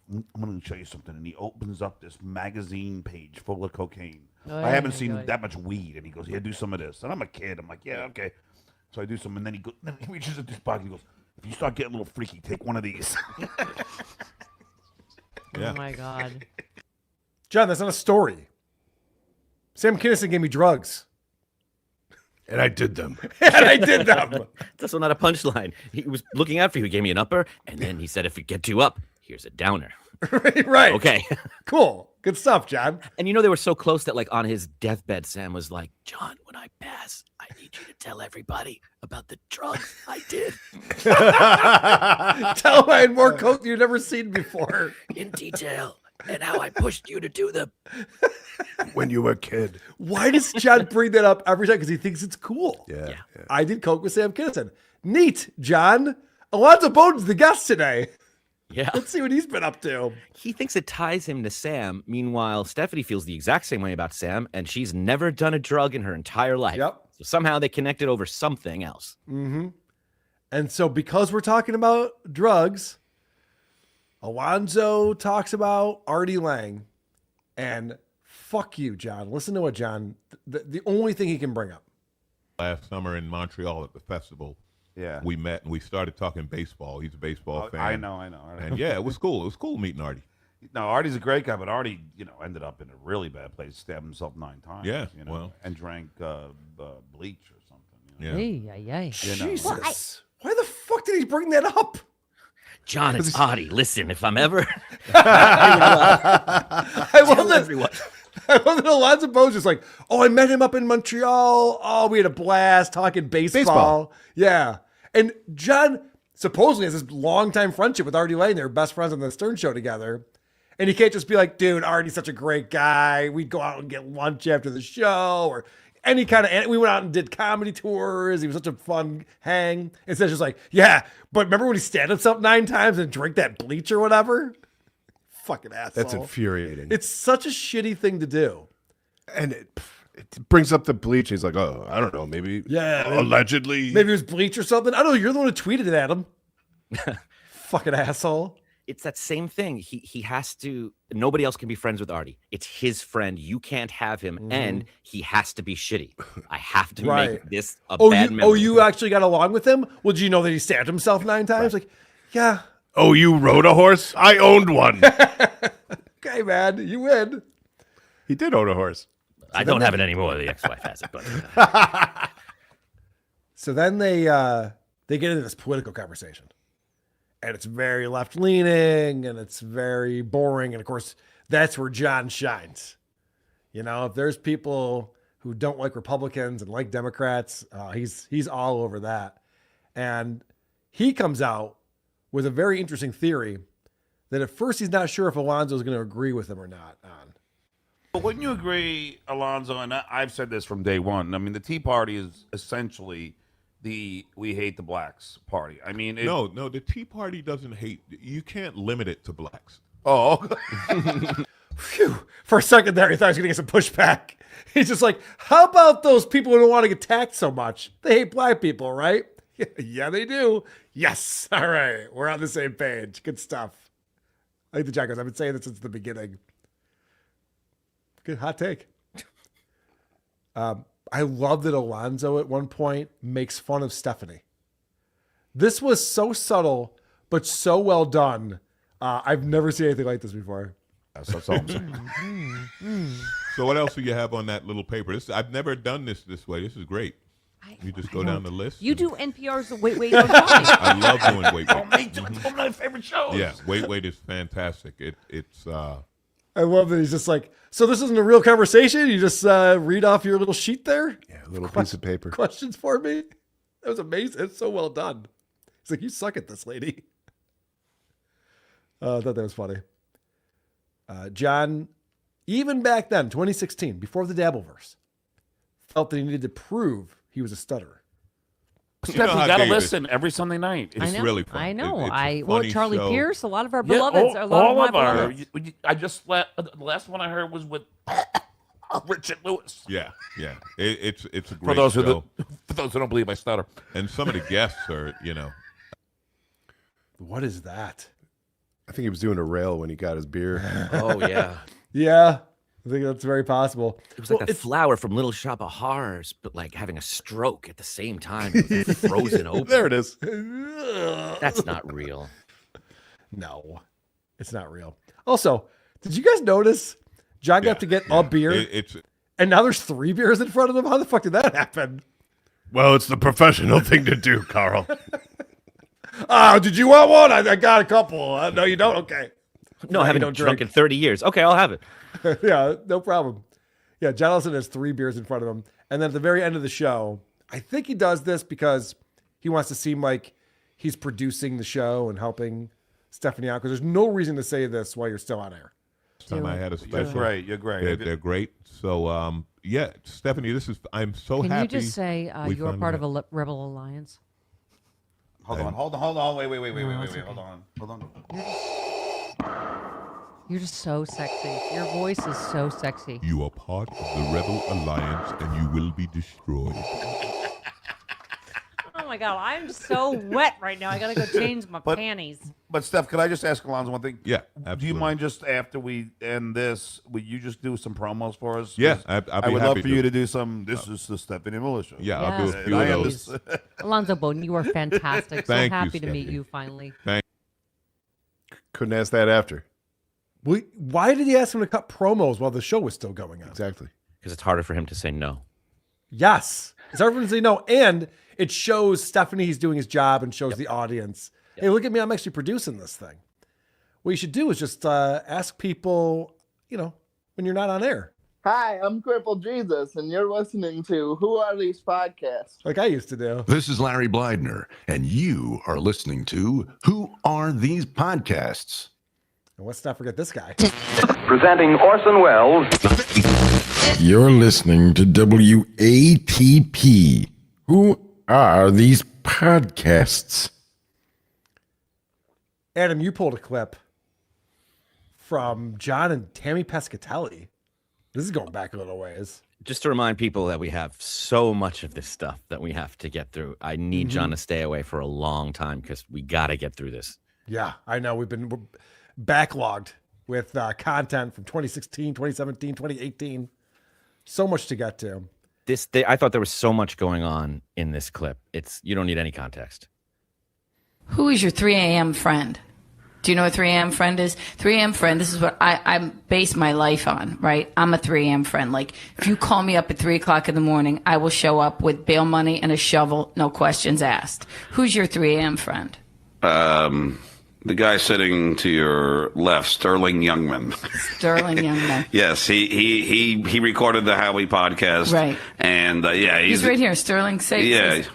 I'm going to show you something. And he opens up this magazine page full of cocaine. I haven't seen that much weed. And he goes, yeah, do some of this. And I'm a kid. I'm like, yeah, okay. So I do some. And then he reaches at this pocket. He goes, if you start getting a little freaky, take one of these. Oh, my God. John, that's not a story. Sam Kenison gave me drugs. And I did them. That's also not a punchline. He was looking out for you. He gave me an upper, and then he said, if we get you up, here's a downer. Right. Okay. Cool. Good stuff, John. And they were so close that on his deathbed, Sam was like, John, when I pass, I need you to tell everybody about the drugs I did. Tell him I had more coke you've never seen before. In detail. And how I pushed you to do the when you were a kid. Why does John bring that up every time? Because he thinks it's cool. Yeah. I did coke with Sam Kinison. Neat, John. Alonzo Bowden's the guest today. Yeah. Let's see what he's been up to. He thinks it ties him to Sam. Meanwhile, Stephanie feels the exact same way about Sam, and she's never done a drug in her entire life. Yep. So somehow they connected over something else. Mm-hmm. And so because we're talking about drugs, Alonzo talks about Artie Lang. And fuck you, John. Listen to what John, the only thing he can bring up. Last summer in Montreal at the festival, Yeah. we met and we started talking baseball. He's a baseball fan. I know. And yeah, it was cool. It was cool meeting Artie. No, Artie's a great guy, but Artie, ended up in a really bad place, stabbed himself 9 times. Yeah, well, and drank bleach or something. Yeah. Hey. Jesus. Why the fuck did he bring that up? John, it's Artie. Listen, if I'm ever... I love that Alonzo Bowden's just like, oh, I met him up in Montreal. Oh, we had a blast talking baseball. Yeah. And John supposedly has this longtime friendship with Artie Lang. They were best friends on the Stern Show together. And he can't just be like, dude, Artie's such a great guy. We'd go out and get lunch after the show or any kind of, we went out and did comedy tours. He was such a fun hang. Instead of just like, yeah, but remember when he stabbed himself 9 times and drank that bleach or whatever? Fucking asshole. That's infuriating. It's such a shitty thing to do. And it brings up the bleach. He's like, oh, I don't know, maybe. Yeah. Allegedly. Maybe it was bleach or something. I don't know. You're the one who tweeted it at him. Fucking asshole. It's that same thing. He has to, nobody else can be friends with Artie. It's his friend. You can't have him, and he has to be shitty. I have to make this a bad memory. You actually got along with him? Well, did you know that he stabbed himself 9 times? Like, yeah. Oh, you rode a horse? I owned one. Okay, man. You win. He did own a horse. I don't have it anymore. The ex-wife has it. But So then they get into this political conversation. And it's very left-leaning, and it's very boring. And, of course, that's where John shines. If there's people who don't like Republicans and like Democrats, he's all over that. And he comes out with a very interesting theory that at first he's not sure if Alonzo is going to agree with him or not on. But wouldn't you agree, Alonzo, and I've said this from day one, I mean, the Tea Party is essentially the we hate the blacks party. I mean, No, the Tea Party doesn't hate. You can't limit it to blacks. Oh. Phew. For a second there, he thought he was going to get some pushback. He's just like, how about those people who don't want to get taxed so much? They hate black people, right? Yeah, they do. Yes. All right. We're on the same page. Good stuff. I like the Jackals. I've been saying this since the beginning. Good hot take. I love that Alonzo at one point makes fun of Stephanie. This was so subtle, but so well done. I've never seen anything like this before. That's all I'm saying. So what else do you have on that little paper? I've never done this way. This is great. You just go down the list. You do NPR's Wait, Wait, Don't Tell Me. I love doing Wait, Wait. Oh, me too. It's one of my favorite shows. Yeah, Wait, Wait is fantastic. It's I love that he's just like, so this isn't a real conversation? You just read off your little sheet there? Yeah, a little piece of paper. Questions for me? That was amazing. It's so well done. He's like, you suck at this, lady. I thought that was funny. John, even back then, 2016, before the Dabbleverse, felt that he needed to prove he was a stutterer. Steph, you gotta listen every Sunday night. It's really fun. I know. It's a funny Charlie show. Pierce, a lot of our Yeah, beloveds. all of our. The last one I heard was with Richard Lewis. Yeah. It's a great For those show. for those who don't believe I stutter. And some of the guests are, What is that? I think he was doing a rail when he got his beer. Oh, yeah. Yeah, I think that's very possible. It was like a flower from Little Shop of Horrors, but like having a stroke at the same time. It was frozen open. There it is. That's not real. No, it's not real. Also, did you guys notice John got to get a beer? And now there's 3 beers in front of him? How the fuck did that happen? Well, it's the professional thing to do, Carl. Oh, did you want one? I got a couple. No, you don't? Okay. No, I haven't drunk in 30 years. Okay, I'll have it. Yeah, no problem. Yeah, John Ellison has 3 beers in front of him. And then at the very end of the show, I think he does this because he wants to seem like he's producing the show and helping Stephanie out. Because there's no reason to say this while you're still on air. time I had a special. You're great. You're great. They're great. So, yeah, Stephanie, I'm so Can happy. you just say we you're finally part of met. a Rebel Alliance? Hold on. Wait. Hold on. You're just so sexy. Your voice is so sexy. You are part of the Rebel Alliance, and you will be destroyed. Oh my God, I'm so wet right now. I gotta go change my panties. But Steph, could I just ask Alonzo one thing? Yeah, Do you mind just after we end this, would you just do some promos for us? Yeah, 'Cause I'd be I would love happy for to. you to do some. This is the Stephanie Miller Show. Yeah, I'll do a few I of those. understand. Alonzo Bowden, you are fantastic. So Thank you, happy to meet Stephanie. you finally. Couldn't ask that after. Why did he ask him to cut promos while the show was still going on? Exactly. Because it's harder for him to say no. Yes. It's hard for him to say no. And it shows Stephanie he's doing his job and shows the audience, hey, look at me, I'm actually producing this thing. What you should do is just ask people, when you're not on air. Hi, I'm Crippled Jesus, and you're listening to Who Are These Podcasts? Like I used to do. This is Larry Blydner, and you are listening to Who Are These Podcasts? And let's not forget this guy. Presenting Orson Welles. You're listening to WATP. Who are these podcasts? Adam, you pulled a clip from John and Tammy Pescatelli. This is going back a little ways. Just to remind people that we have so much of this stuff that we have to get through. I need John to stay away for a long time because we got to get through this. Yeah, I know. We're backlogged with content from 2016, 2017, 2018. So much to get to. I thought there was so much going on in this clip. You don't need any context. Who is your 3 a.m. friend? Do you know what 3 a.m. friend is? 3 a.m. friend, this is what I base my life on, right? I'm a 3 a.m. friend. Like, if you call me up at 3 o'clock in the morning, I will show up with bail money and a shovel, no questions asked. Who's your 3 a.m. friend? The guy sitting to your left, Sterling Youngman. Sterling Youngman. Yes, he recorded the Howie podcast. Right. And He's right here, Sterling. Say.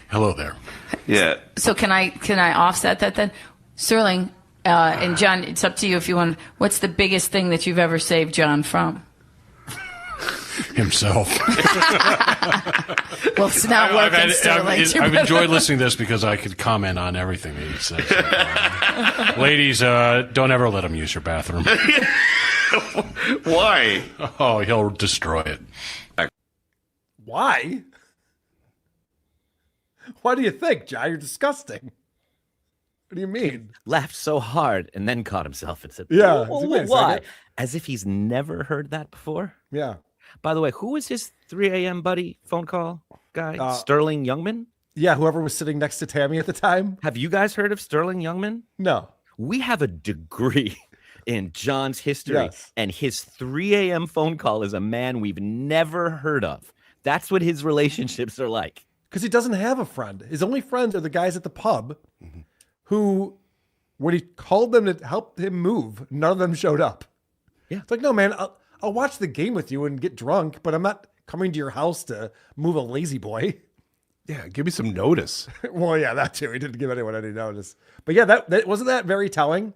Hello there. Yeah. So can I offset that then? Sterling, and John, it's up to you if you want. What's the biggest thing that you've ever saved John from? Himself. Well, it's not working, Sterling. I've enjoyed listening to this because I could comment on everything that he says. Ladies, don't ever let him use your bathroom. Why? Oh, he'll destroy it. Why? Why do you think, John? You're disgusting. What do you mean? Laughed so hard and then caught himself and said, Yeah. Why? As if he's never heard that before. Yeah. By the way, who was his 3 a.m. buddy phone call guy? Sterling Youngman? Yeah, whoever was sitting next to Tammy at the time. Have you guys heard of Sterling Youngman? No. We have a degree in John's history, Yes. and his 3 a.m. phone call is a man we've never heard of. That's what his relationships are like. Because he doesn't have a friend. His only friends are the guys at the pub who, when he called them to help him move, none of them showed up. Yeah. It's like, no, man, I'll watch the game with you and get drunk, but I'm not coming to your house to move a lazy boy. Yeah, give me some notice. Well, yeah, that too. He didn't give anyone any notice. But yeah, that wasn't that very telling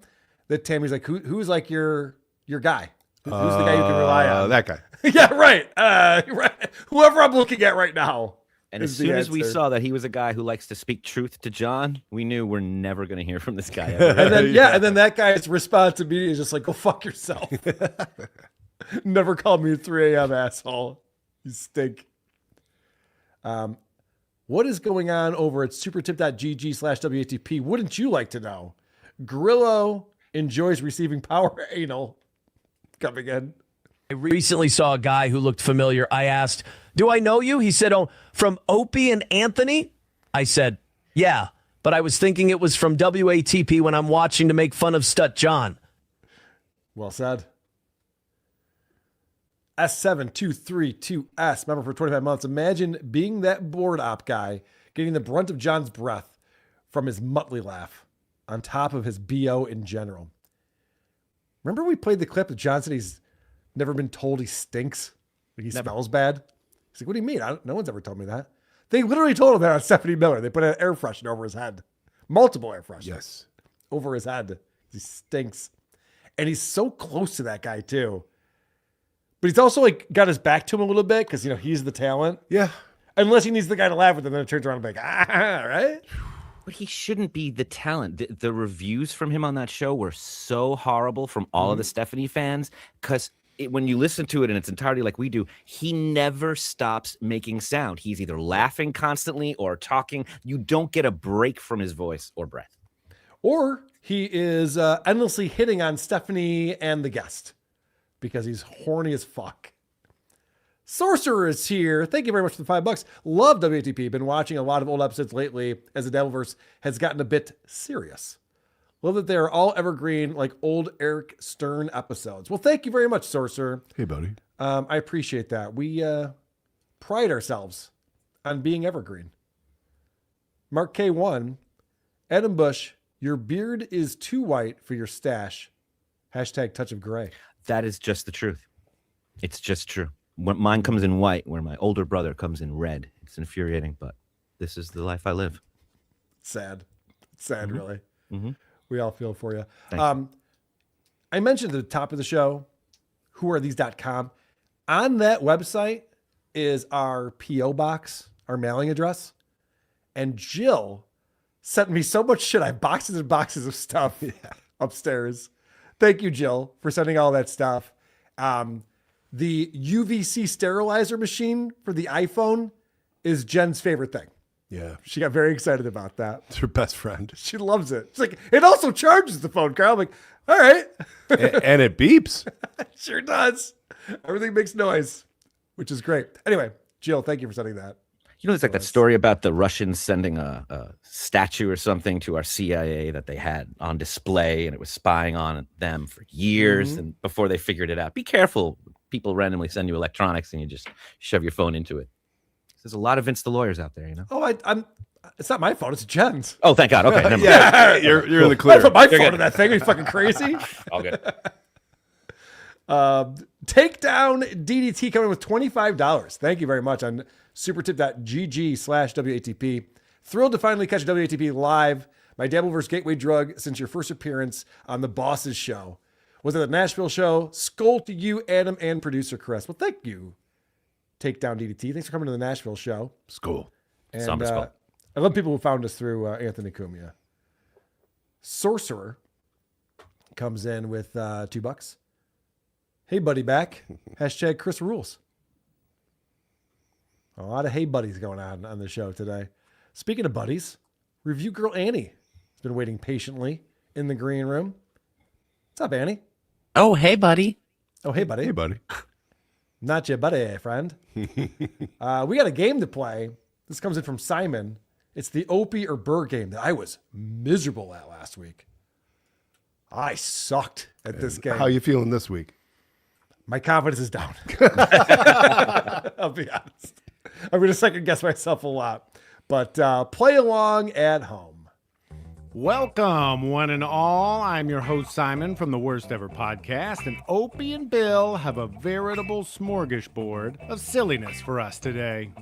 that Tammy's like, who's like your guy? Who's the guy you can rely on? That guy. Yeah, right. Right. Whoever I'm looking at right now. And is as the soon as we answer. saw that he was a guy who likes to speak truth to John, we knew we're never going to hear from this guy ever. And then that guy's response immediately is just like, go fuck yourself. Never call me a 3 a.m. asshole. You stink. What is going on over at supertip.gg/WATP? Wouldn't you like to know? Grillo enjoys receiving power anal. Coming in. I recently saw a guy who looked familiar. I asked, do I know you? He said, oh, from Opie and Anthony? I said, yeah, but I was thinking it was from WATP when I'm watching to make fun of Stut John. Well said. S7232S, member for 25 months. Imagine being that board op guy, getting the brunt of John's breath from his Muttley laugh on top of his BO in general. Remember we played the clip that John said he's never been told he stinks? Like he smells bad? He's like, what do you mean? No one's ever told me that. They literally told him that on Stephanie Miller. They put an air freshener over his head. Multiple air fresheners. Yes. Over his head. He stinks. And he's so close to that guy too. But he's also like got his back to him a little bit because, you know, he's the talent. Yeah. Unless he needs the guy to laugh with him, then it turns around and be like, right? But he shouldn't be the talent. The reviews from him on that show were so horrible from all of the Stephanie fans because when you listen to it in its entirety like we do, he never stops making sound. He's either laughing constantly or talking. You don't get a break from his voice or breath. Or he is endlessly hitting on Stephanie and the guest because he's horny as fuck. Sorcerer is here. Thank you very much for the $5. Love WATP. Been watching a lot of old episodes lately as the Devilverse has gotten a bit serious. Love that they are all evergreen like old Eric Stern episodes. Well, thank you very much, Sorcerer. Hey, buddy. I appreciate that. We pride ourselves on being evergreen. Mark K1, Adam Bush, your beard is too white for your stash. Hashtag touch of gray. That is just the truth. It's just true. When mine comes in white, where my older brother comes in red. It's infuriating, but this is the life I live. Sad. Sad, really. Mm-hmm. We all feel for you. Thank I mentioned at the top of the show, whoarethese.com. On that website is our P.O. box, our mailing address. And Jill sent me so much shit. I have boxes and boxes of stuff upstairs. Thank you, Jill, for sending all that stuff. The UVC sterilizer machine for the iPhone is Jen's favorite thing. Yeah. She got very excited about that. It's her best friend. She loves it. She's like, it also charges the phone, Carl. I'm like, all right. And it beeps. Sure does. Everything makes noise, which is great. Anyway, Jill, thank you for sending that. You know, it's like that story about the Russians sending a statue or something to our CIA that they had on display, and it was spying on them for years and before they figured it out. Be careful. People randomly send you electronics and you just shove your phone into it. There's a lot of Vince the lawyers out there, you know? Oh, I'm. It's not my phone. It's Jen's. Oh, thank God. Okay, never mind. Yeah, you're in the clear. I put my You're phone good. in that thing. Are you fucking crazy? All good. Takedown DDT coming with $25. Thank you very much on supertip.gg/WATP. Thrilled to finally catch WATP live. My Dabbleverse gateway drug since your first appearance on the Bosses show. Was at the Nashville show. Skull to you, Adam, and producer Chris. Well, thank you, Takedown DDT. Thanks for coming to the Nashville show. Skull. And Somber skull. I love people who found us through Anthony Cumia. Sorcerer comes in with $2. Hey, buddy, back. Hashtag Chris rules. A lot of hey buddies going on the show today. Speaking of buddies, review girl Annie has been waiting patiently in the green room. What's up, Annie? Oh, hey, buddy. Oh, hey, buddy. Hey, buddy. Not your buddy, friend. We got a game to play. This comes in from Simon. It's the Opie or Burr game that I was miserable at last week. I sucked at this game. How you feeling this week? My confidence is down. I'll be honest. I'm going to second guess myself a lot. But play along at home. Welcome, one and all. I'm your host, Simon, from the Worst Ever Podcast, and Opie and Bill have a veritable smorgasbord of silliness for us today.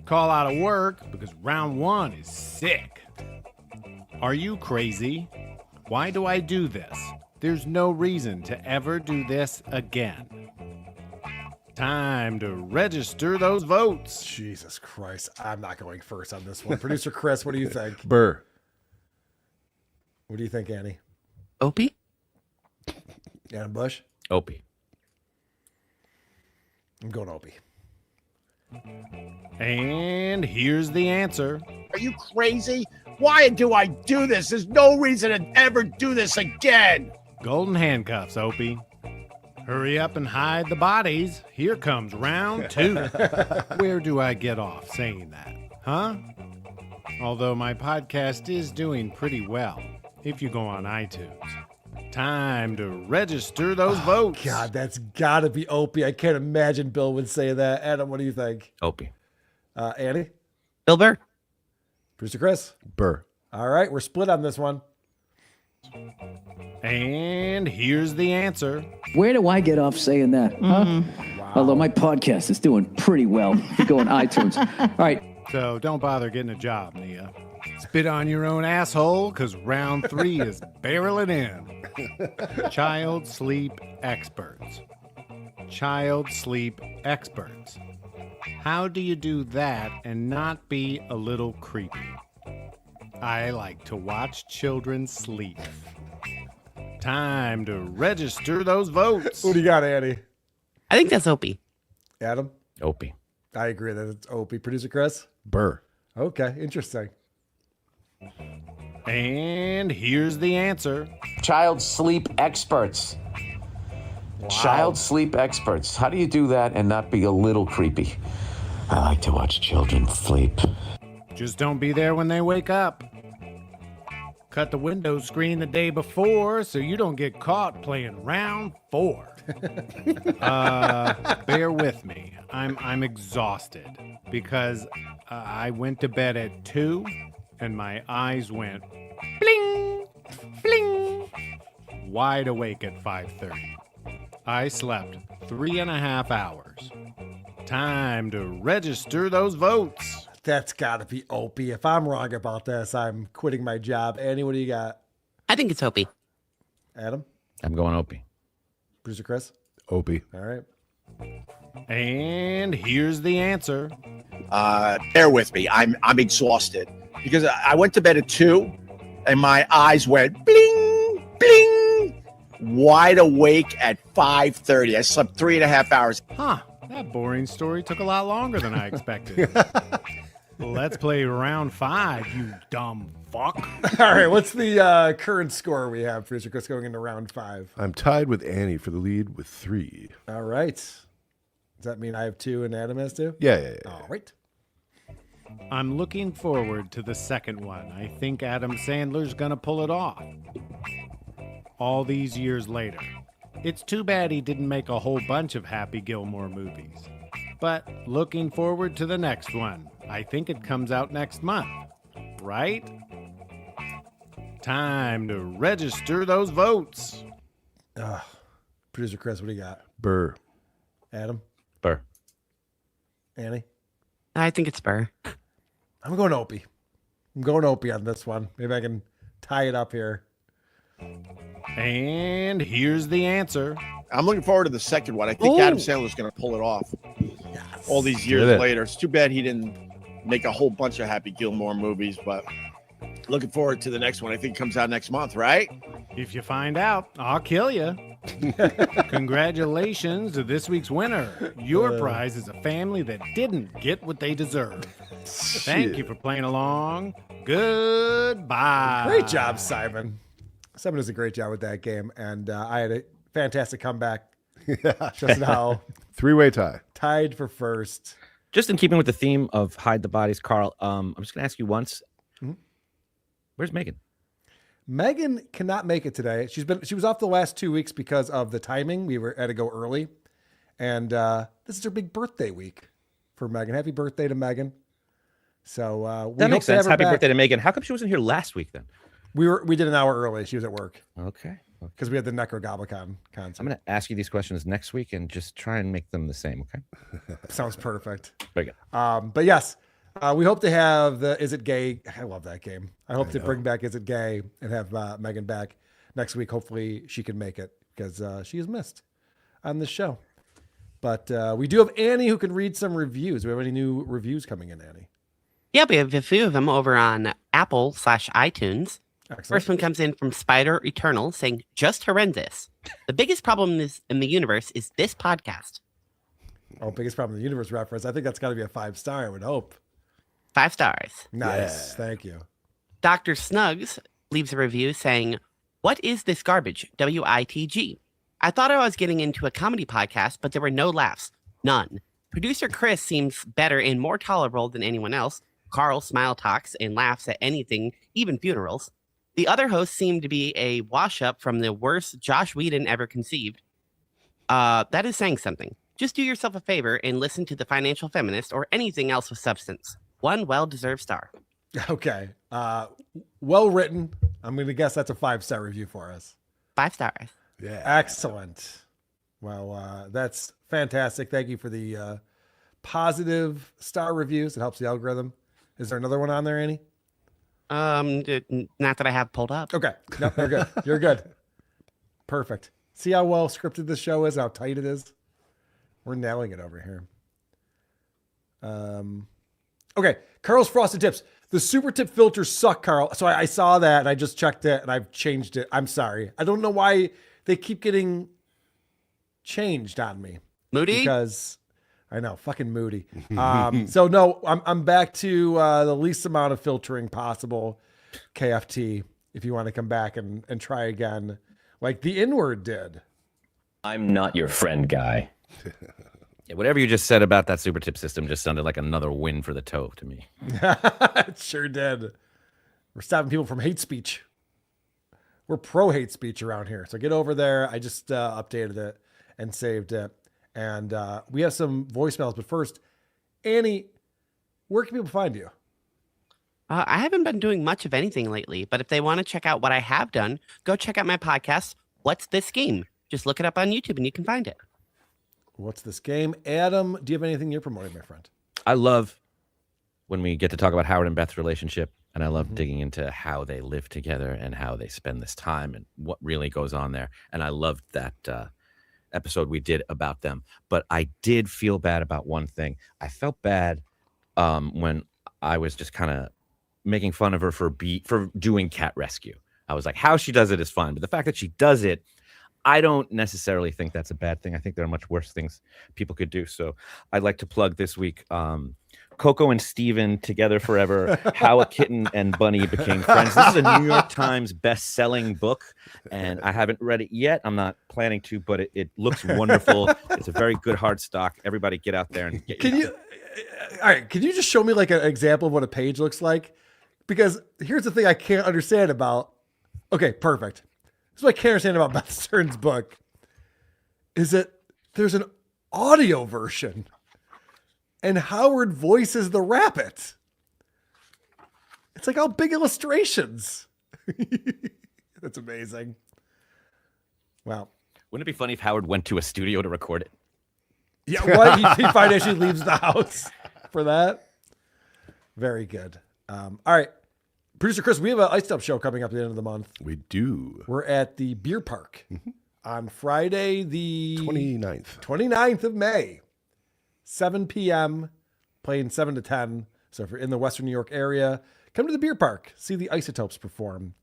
Call out of work because round one is sick. Are you crazy? Why do I do this? There's no reason to ever do this again. Time to register those votes. Jesus Christ. I'm not going first on this one. Producer Chris, what do you think? Burr. What do you think, Annie? Opie? Adam Bush? Opie. I'm going Opie. And here's the answer. Are you crazy? Why do I do this? There's no reason to ever do this again. Golden handcuffs, Opie. Hurry up and hide the bodies. Here comes round two. Where do I get off saying that? Huh? Although my podcast is doing pretty well, if you go on iTunes. Time to register those votes. God, that's got to be Opie. I can't imagine Bill would say that. Adam, what do you think? Opie. Annie? Bill Burr? Producer Chris? Burr. All right, we're split on this one. And here's the answer. Where do I get off saying that? Huh? Wow. Although my podcast is doing pretty well. If you go on iTunes. All right. So don't bother getting a job, Nia. Spit on your own asshole, because round 3 is barreling in. Child sleep experts. Child sleep experts. How do you do that and not be a little creepy? I like to watch children sleep. Time to register those votes. What do you got, Annie? I think that's Opie. Adam? Opie. I agree that it's Opie. Producer Chris? Burr. Okay, interesting. And here's the answer. Child sleep experts. Child sleep experts. How do you do that and not be a little creepy? I like to watch children sleep. Just don't be there when they wake up. Cut the window screen the day before so you don't get caught playing round 4. Bear with me. I'm exhausted because I went to bed at 2 and my eyes went bling, bling, wide awake at 5:30. I slept 3.5 hours. Time to register those votes. That's got to be Opie. If I'm wrong about this, I'm quitting my job. Annie, what do you got? I think it's Opie. Adam? I'm going Opie. Producer Chris? Opie. All right. And here's the answer. Bear with me. I'm exhausted because I went to bed at 2 and my eyes went bling, bling, wide awake at 5:30. I slept 3.5 hours. Huh. That boring story took a lot longer than I expected. Let's play round 5, you dumb fuck. All right, what's the current score we have, Producer Chris, going into round 5? I'm tied with Annie for the lead with 3. All right. Does that mean I have 2 and Adam has 2? Yeah. All right. I'm looking forward to the second one. I think Adam Sandler's gonna pull it off. All these years later. It's too bad he didn't make a whole bunch of Happy Gilmore movies. But looking forward to the next one. I think it comes out next month, right? Time to register those votes. Producer Chris, what do you got? Burr. Adam? Burr. Annie? I think it's Burr. I'm going Opie. I'm going Opie on this one. Maybe I can tie it up here. And here's the answer. I'm looking forward to the second one. I think Adam Sandler's going to pull it off. Yes. All these years later. It's too bad he didn't make a whole bunch of Happy Gilmore movies, but looking forward to the next one. I think it comes out next month, right? If you find out, I'll kill you. Congratulations to this week's winner. Your prize is a family that didn't get what they deserve. Thank you for playing along. Goodbye. Great job, Simon. Simon does a great job with that game, and I had a fantastic comeback just now. 3-way tie. Tied for first. Just in keeping with the theme of hide the bodies, Carl, I'm just going to ask you once. Mhm. Where's Megan? Megan cannot make it today. She was off the last 2 weeks because of the timing. We had to go early, and this is her big birthday week for Megan. Happy birthday to Megan. So that makes sense. Happy birthday to Megan. How come she wasn't here last week then? We did an hour early. She was at work. Okay. Because we had the Necrogoblicon concert. I'm going to ask you these questions next week and just try and make them the same, okay? Sounds perfect. Very good. But yes, we hope to have the Is It Gay? I love that game. I hope to bring back Is It Gay and have Megan back next week. Hopefully she can make it because she is missed on this show. But we do have Annie who can read some reviews. Do we have any new reviews coming in, Annie? Yeah, we have a few of them over on Apple/iTunes. Excellent. First one comes in from Spider Eternal saying, just horrendous. The biggest problem in the universe is this podcast. Oh, biggest problem in the universe reference. I think that's got to be a 5-star, I would hope. 5 stars. Nice. Yeah. Thank you. Dr. Snugs leaves a review saying, what is this garbage? WITG. I thought I was getting into a comedy podcast, but there were no laughs. None. Producer Chris seems better and more tolerable than anyone else. Carl smile talks and laughs at anything, even funerals. The other hosts seem to be a wash-up from the worst Josh Whedon ever conceived. That is saying something. Just do yourself a favor and listen to The Financial Feminist or anything else with substance. 1 well-deserved star. Okay. Well written. I'm going to guess that's a 5-star review for us. 5 stars. Yeah. Excellent. Well, that's fantastic. Thank you for the positive star reviews. It helps the algorithm. Is there another one on there, Annie? Not that I have pulled up. Okay. No, you're good. You're good. Perfect. See how well scripted this show is, how tight it is? We're nailing it over here. Okay. Carl's Frosted Tips. The super tip filters suck, Carl. So I saw that and I just checked it and I've changed it. I'm sorry. I don't know why they keep getting changed on me. Moody? Because I know, fucking moody. So no, I'm back to the least amount of filtering possible. KFT, if you want to come back and try again, like the N-word did. I'm not your friend, guy. Yeah, whatever you just said about that super tip system just sounded like another win for the toe to me. It sure did. We're stopping people from hate speech. We're pro hate speech around here. So get over there. I just updated it and saved it. And we have some voicemails. But first, Annie, where can people find you? I haven't been doing much of anything lately, but if they want to check out what I have done, go check out my podcast, What's This Game? Just look it up on YouTube and you can find it. What's This Game? Adam, do you have anything you're promoting, my friend? I love when we get to talk about Howard and Beth's relationship, and I love digging into how they live together and how they spend this time and what really goes on there. And I loved that episode we did about them. But I did feel bad about one thing. I felt bad when I was just kind of making fun of her for doing cat rescue. I was like, how she does it is fine. But the fact that she does it, I don't necessarily think that's a bad thing. I think there are much worse things people could do. So I'd like to plug this week, Coco and Steven Together Forever, How a Kitten and Bunny Became Friends. This is a New York Times best-selling book, and I haven't read it yet. I'm not planning to, but it looks wonderful. It's a very good hard stock. Everybody get out there and get All right, can you just show me like an example of what a page looks like? Because here's the thing I can't understand about. Okay, perfect. This is what I can't understand about Beth Stern's book. Is that there's an audio version, and Howard voices the rabbit. It's like all big illustrations. That's amazing. Wow. Wouldn't it be funny if Howard went to a studio to record it? Yeah, what? He financially leaves the house for that. Very good. All right. Producer Chris, we have an Iced Up show coming up at the end of the month. We do. We're at the Beer Park on Friday, the 29th of May, 7 p.m., playing 7 to 10. So if you're in the Western New York area, come to the Beer Park, see the Isotopes perform.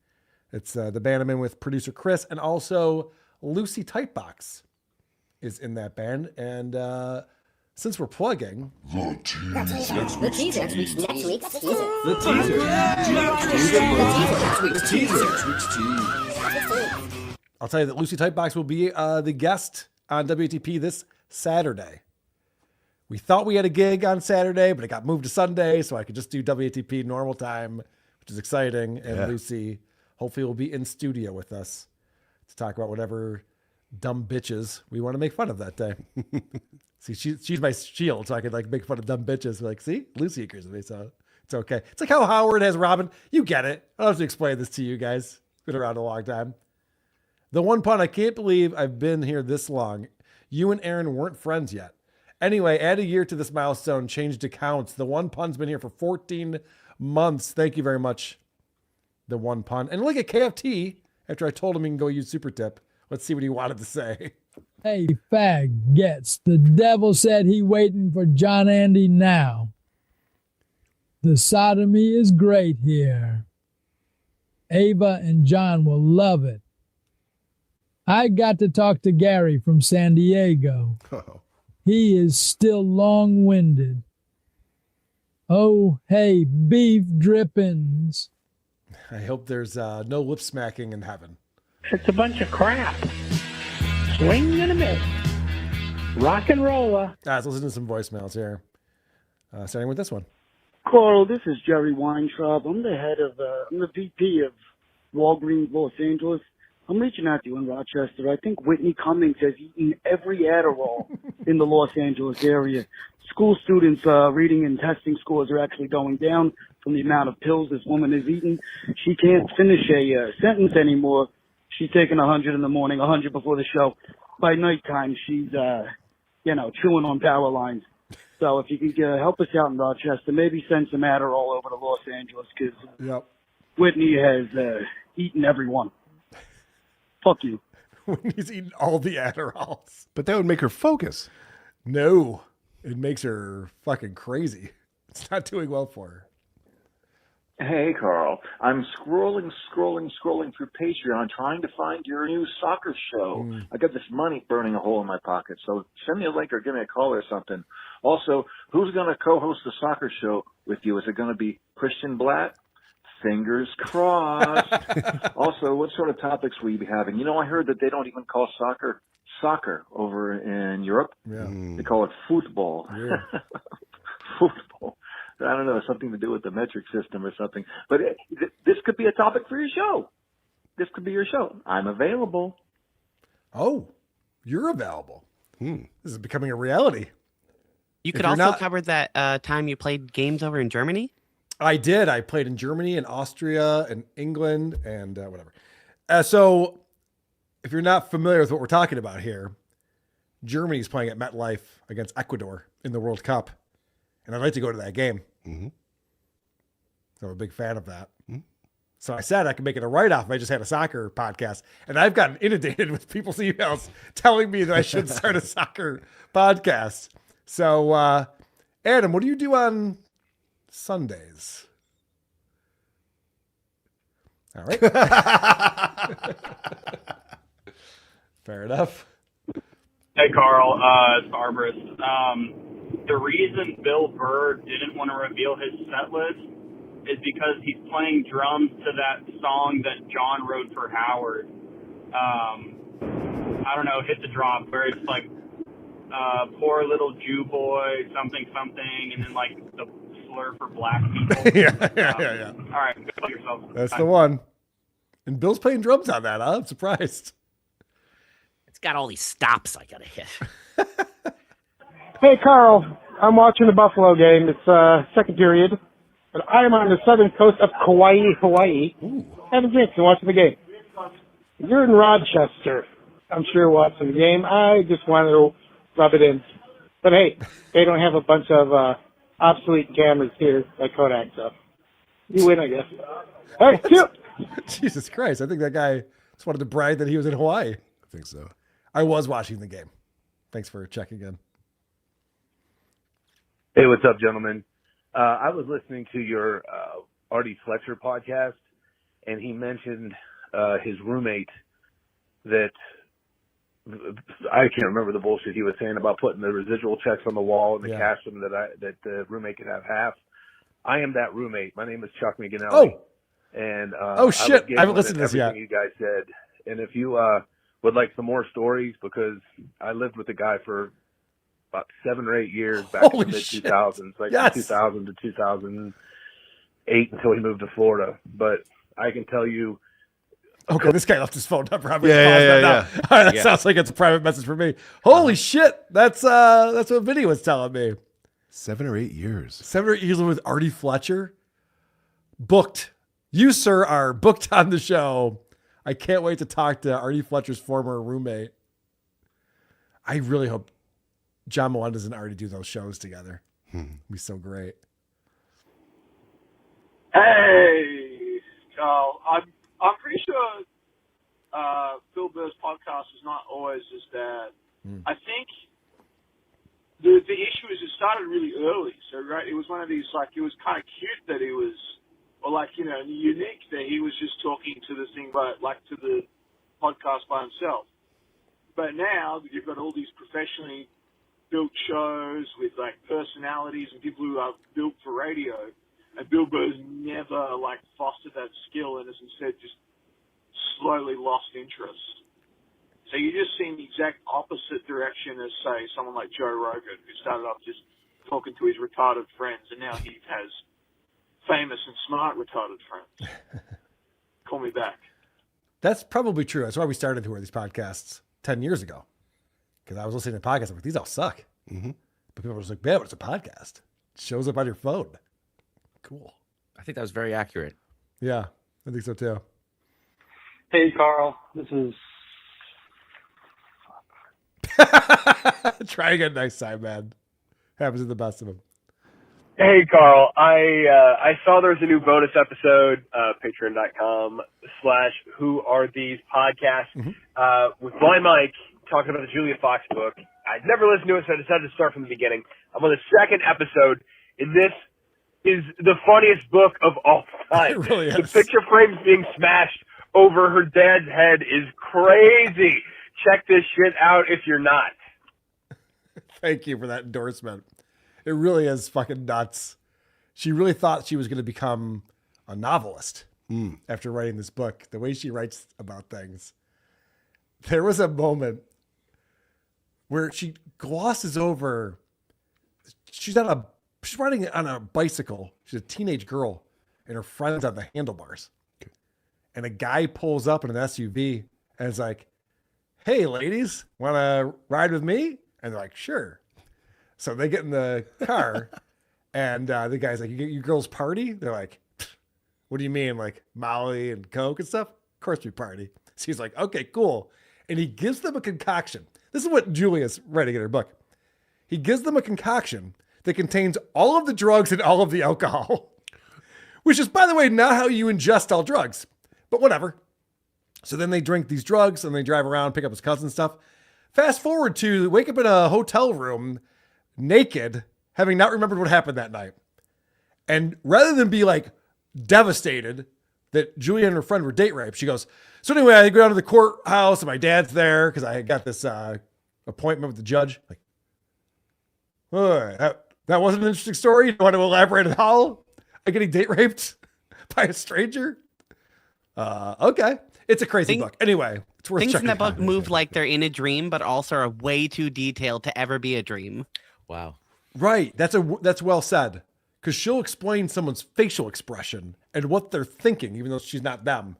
It's the band I'm in with producer Chris, and also Lucy Tightbox is in that band. And since we're plugging... The teaser. I'll tell you that Lucy Tightbox will be the guest on WATP this Saturday. We thought we had a gig on Saturday, but it got moved to Sunday, so I could just do WATP normal time, which is exciting. And Lucy hopefully will be in studio with us to talk about whatever dumb bitches we want to make fun of that day. See, she's my shield, so I could like make fun of dumb bitches. Like, see, Lucy agrees with me, so it's okay. It's like how Howard has Robin. You get it. I don't have to explain this to you guys. Been around a long time. The one pun, I can't believe I've been here this long. You and Aaron weren't friends yet. Anyway, add a year to this milestone, changed accounts. The one pun's been here for 14 months. Thank you very much, the one pun. And look at KFT, after I told him he can go use Super Tip. Let's see what he wanted to say. Hey, faggots, the devil said he waiting for John Andy now. The sodomy is great here. Ava and John will love it. I got to talk to Gary from San Diego. He is still long-winded. Oh, hey, beef drippings. I hope there's no lip smacking in heaven. It's a bunch of crap. Swing and a miss. Rock and roller. Let's listen to some voicemails here. Starting with this one. Carl, this is Jerry Weintraub. I'm the VP of Walgreens Los Angeles. I'm reaching out to you in Rochester. I think Whitney Cummings has eaten every Adderall in the Los Angeles area. School students' reading and testing scores are actually going down from the amount of pills this woman has eaten. She can't finish a sentence anymore. She's taking 100 in the morning, 100 before the show. By nighttime, she's, chewing on power lines. So if you could help us out in Rochester, maybe send some Adderall over to Los Angeles because Whitney has eaten everyone. Fuck you. Whitney's eating all the Adderalls. But that would make her focus. No, it makes her fucking crazy. It's not doing well for her. Hey, Carl. I'm scrolling through Patreon trying to find your new soccer show. I got this money burning a hole in my pocket, so send me a link or give me a call or something. Also, who's going to co-host the soccer show with you? Is it going to be Christian Blatt? Fingers crossed. Also, what sort of topics will you be having? You know, I heard that they don't even call soccer over in Europe. Yeah. They call it football. Yeah. Football. I don't know, something to do with the metric system or something. But this could be a topic for your show. This could be your show. I'm available. Oh, you're available. This is becoming a reality. You could also cover that time you played games over in Germany. I did. I played in Germany and Austria and England and whatever. So if you're not familiar with what we're talking about here, Germany's playing at MetLife against Ecuador in the World Cup. And I'd like to go to that game. Mm-hmm. So I'm a big fan of that. Mm-hmm. So I said I could make it a write-off if I just had a soccer podcast. And I've gotten inundated with people's emails telling me that I should start a soccer podcast. So, Adam, what do you do on Sundays? All right. Fair enough. Hey, Carl. It's Arborist. The reason Bill Burr didn't want to reveal his set list is because he's playing drums to that song that John wrote for Howard. I don't know, Hit the Drop, where it's like, poor little Jew boy, something, something, and then like the slur for black people. Yeah. All right, go fuck yourself. That's the one. And Bill's playing drums on that, huh? I'm surprised. It's got all these stops I gotta hit. Hey, Carl. I'm watching the Buffalo game. It's second period. But I am on the southern coast of Kauai, Hawaii. Having drinks and watching the game. You're in Rochester. I'm sure you're watching the game. I just wanted to rub it in. But hey, they don't have a bunch of obsolete cameras here like Kodak, so you win, I guess. All right, cute. Jesus Christ. I think that guy just wanted to brag that he was in Hawaii. I think so. I was watching the game. Thanks for checking in. Hey, what's up, gentlemen? I was listening to your Artie Fletcher podcast, and he mentioned his roommate that I can't remember the bullshit he was saying about putting the residual checks on the wall and the cash them that the roommate could have half. I am that roommate. My name is Chuck McGinelli. Oh, and shit! I haven't listened to this yet. Everything you guys said, and if you would like some more stories, because I lived with the guy for about 7 or 8 years back in the mid-2000s, like from 2000 to 2008 until he moved to Florida. But I can tell you. Okay, this guy left his phone number. I'm Yeah. All right, that sounds like it's a private message for me. Holy shit! That's what Vinny was telling me. 7 or 8 years. 7 or 8 years with Artie Fletcher. Booked. You, sir, are booked on the show. I can't wait to talk to Artie Fletcher's former roommate. I really hope John Melendez and Artie do those shows together. It'd be so great. Hey, Carl. I'm pretty sure Phil Burr's podcast is not always as bad. I think the issue is it started really early. So, right, it was one of these, like, it was kind of cute that he was, or like, you know, unique that he was just talking to this thing, to the podcast by himself. But now you've got all these professionally built shows with like personalities and people who are built for radio, and Bill Burr's never like fostered that skill and has instead just slowly lost interest. So you just see the exact opposite direction as, say, someone like Joe Rogan, who started off just talking to his retarded friends, and now he has famous and smart retarded friends. Call me back. That's probably true. That's why we started to these podcasts 10 years ago. Because I was listening to podcasts, I'm like, these all suck. Mm-hmm. But people were just like, man, it's a podcast. It shows up on your phone. Cool. I think that was very accurate. Yeah, I think so too. Hey, Carl. This is... Try again next time, man. Happens to the best of them. Hey, Carl. I saw there's a new bonus episode, patreon.com/whoarethesePodcasts, with Blind Mike talking about the Julia Fox book. I'd never listened to it, so I decided to start from the beginning. I'm on the second episode, and this is the funniest book of all time. It really is. The picture frames being smashed over her dad's head is crazy. Check this shit out if you're not. Thank you for that endorsement. It really is fucking nuts. She really thought she was going to become a novelist after writing this book. The way she writes about things. There was a moment where she glosses over. She's riding on a bicycle. She's a teenage girl, and her friend's on the handlebars. And a guy pulls up in an SUV and is like, "Hey, ladies, want to ride with me?" And they're like, "Sure." So they get in the car, and the guy's like, "You girls party?" They're like, "What do you mean, like Molly and Coke and stuff?" "Of course we party." So he's like, "Okay, cool." And he gives them a concoction. This is what Julia's writing in her book. He gives them a concoction that contains all of the drugs and all of the alcohol, which is, by the way, not how you ingest all drugs, but whatever. So then they drink these drugs and they drive around, pick up his cousin stuff. Fast forward to wake up in a hotel room naked, having not remembered what happened that night. And rather than be like devastated that Julia and her friend were date raped, she goes, "So anyway, I go down to the courthouse and my dad's there because I got this appointment with the judge." Like, that wasn't an interesting story. You don't want to elaborate at all? I'm getting date raped by a stranger? Okay. It's a crazy book. Anyway, it's worth Things in checking that book out. move like they're in a dream, but also are way too detailed to ever be a dream. Wow. Right. That's well said. Because she'll explain someone's facial expression and what they're thinking, even though she's not them,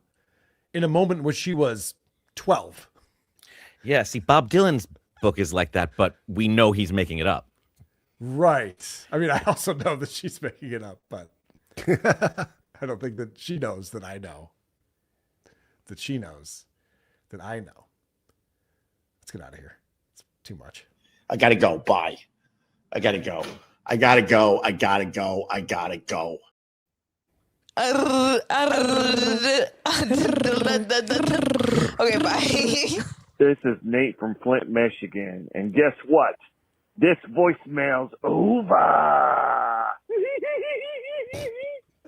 in a moment in which she was 12. Yeah, see, Bob Dylan's book is like that, but we know he's making it up. Right. I mean, I also know that she's making it up, but I don't think that she knows that I know. That she knows that I know. Let's get out of here. It's too much. I gotta go. Bye. I gotta go. I gotta go. I gotta go. I gotta go. Okay, bye. This is Nate from Flint, Michigan. And guess what? This voicemail's over.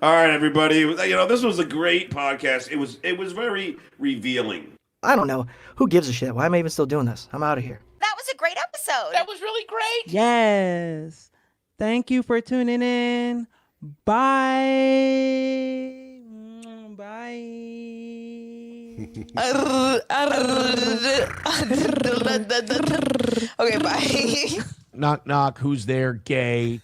All right, everybody. You know, this was a great podcast. It was very revealing. I don't know. Who gives a shit? Why am I even still doing this? I'm out of here. That was a great episode. That was really great. Yes. Thank you for tuning in. Bye. Bye. Okay, bye. Knock, knock. Who's there? Gay.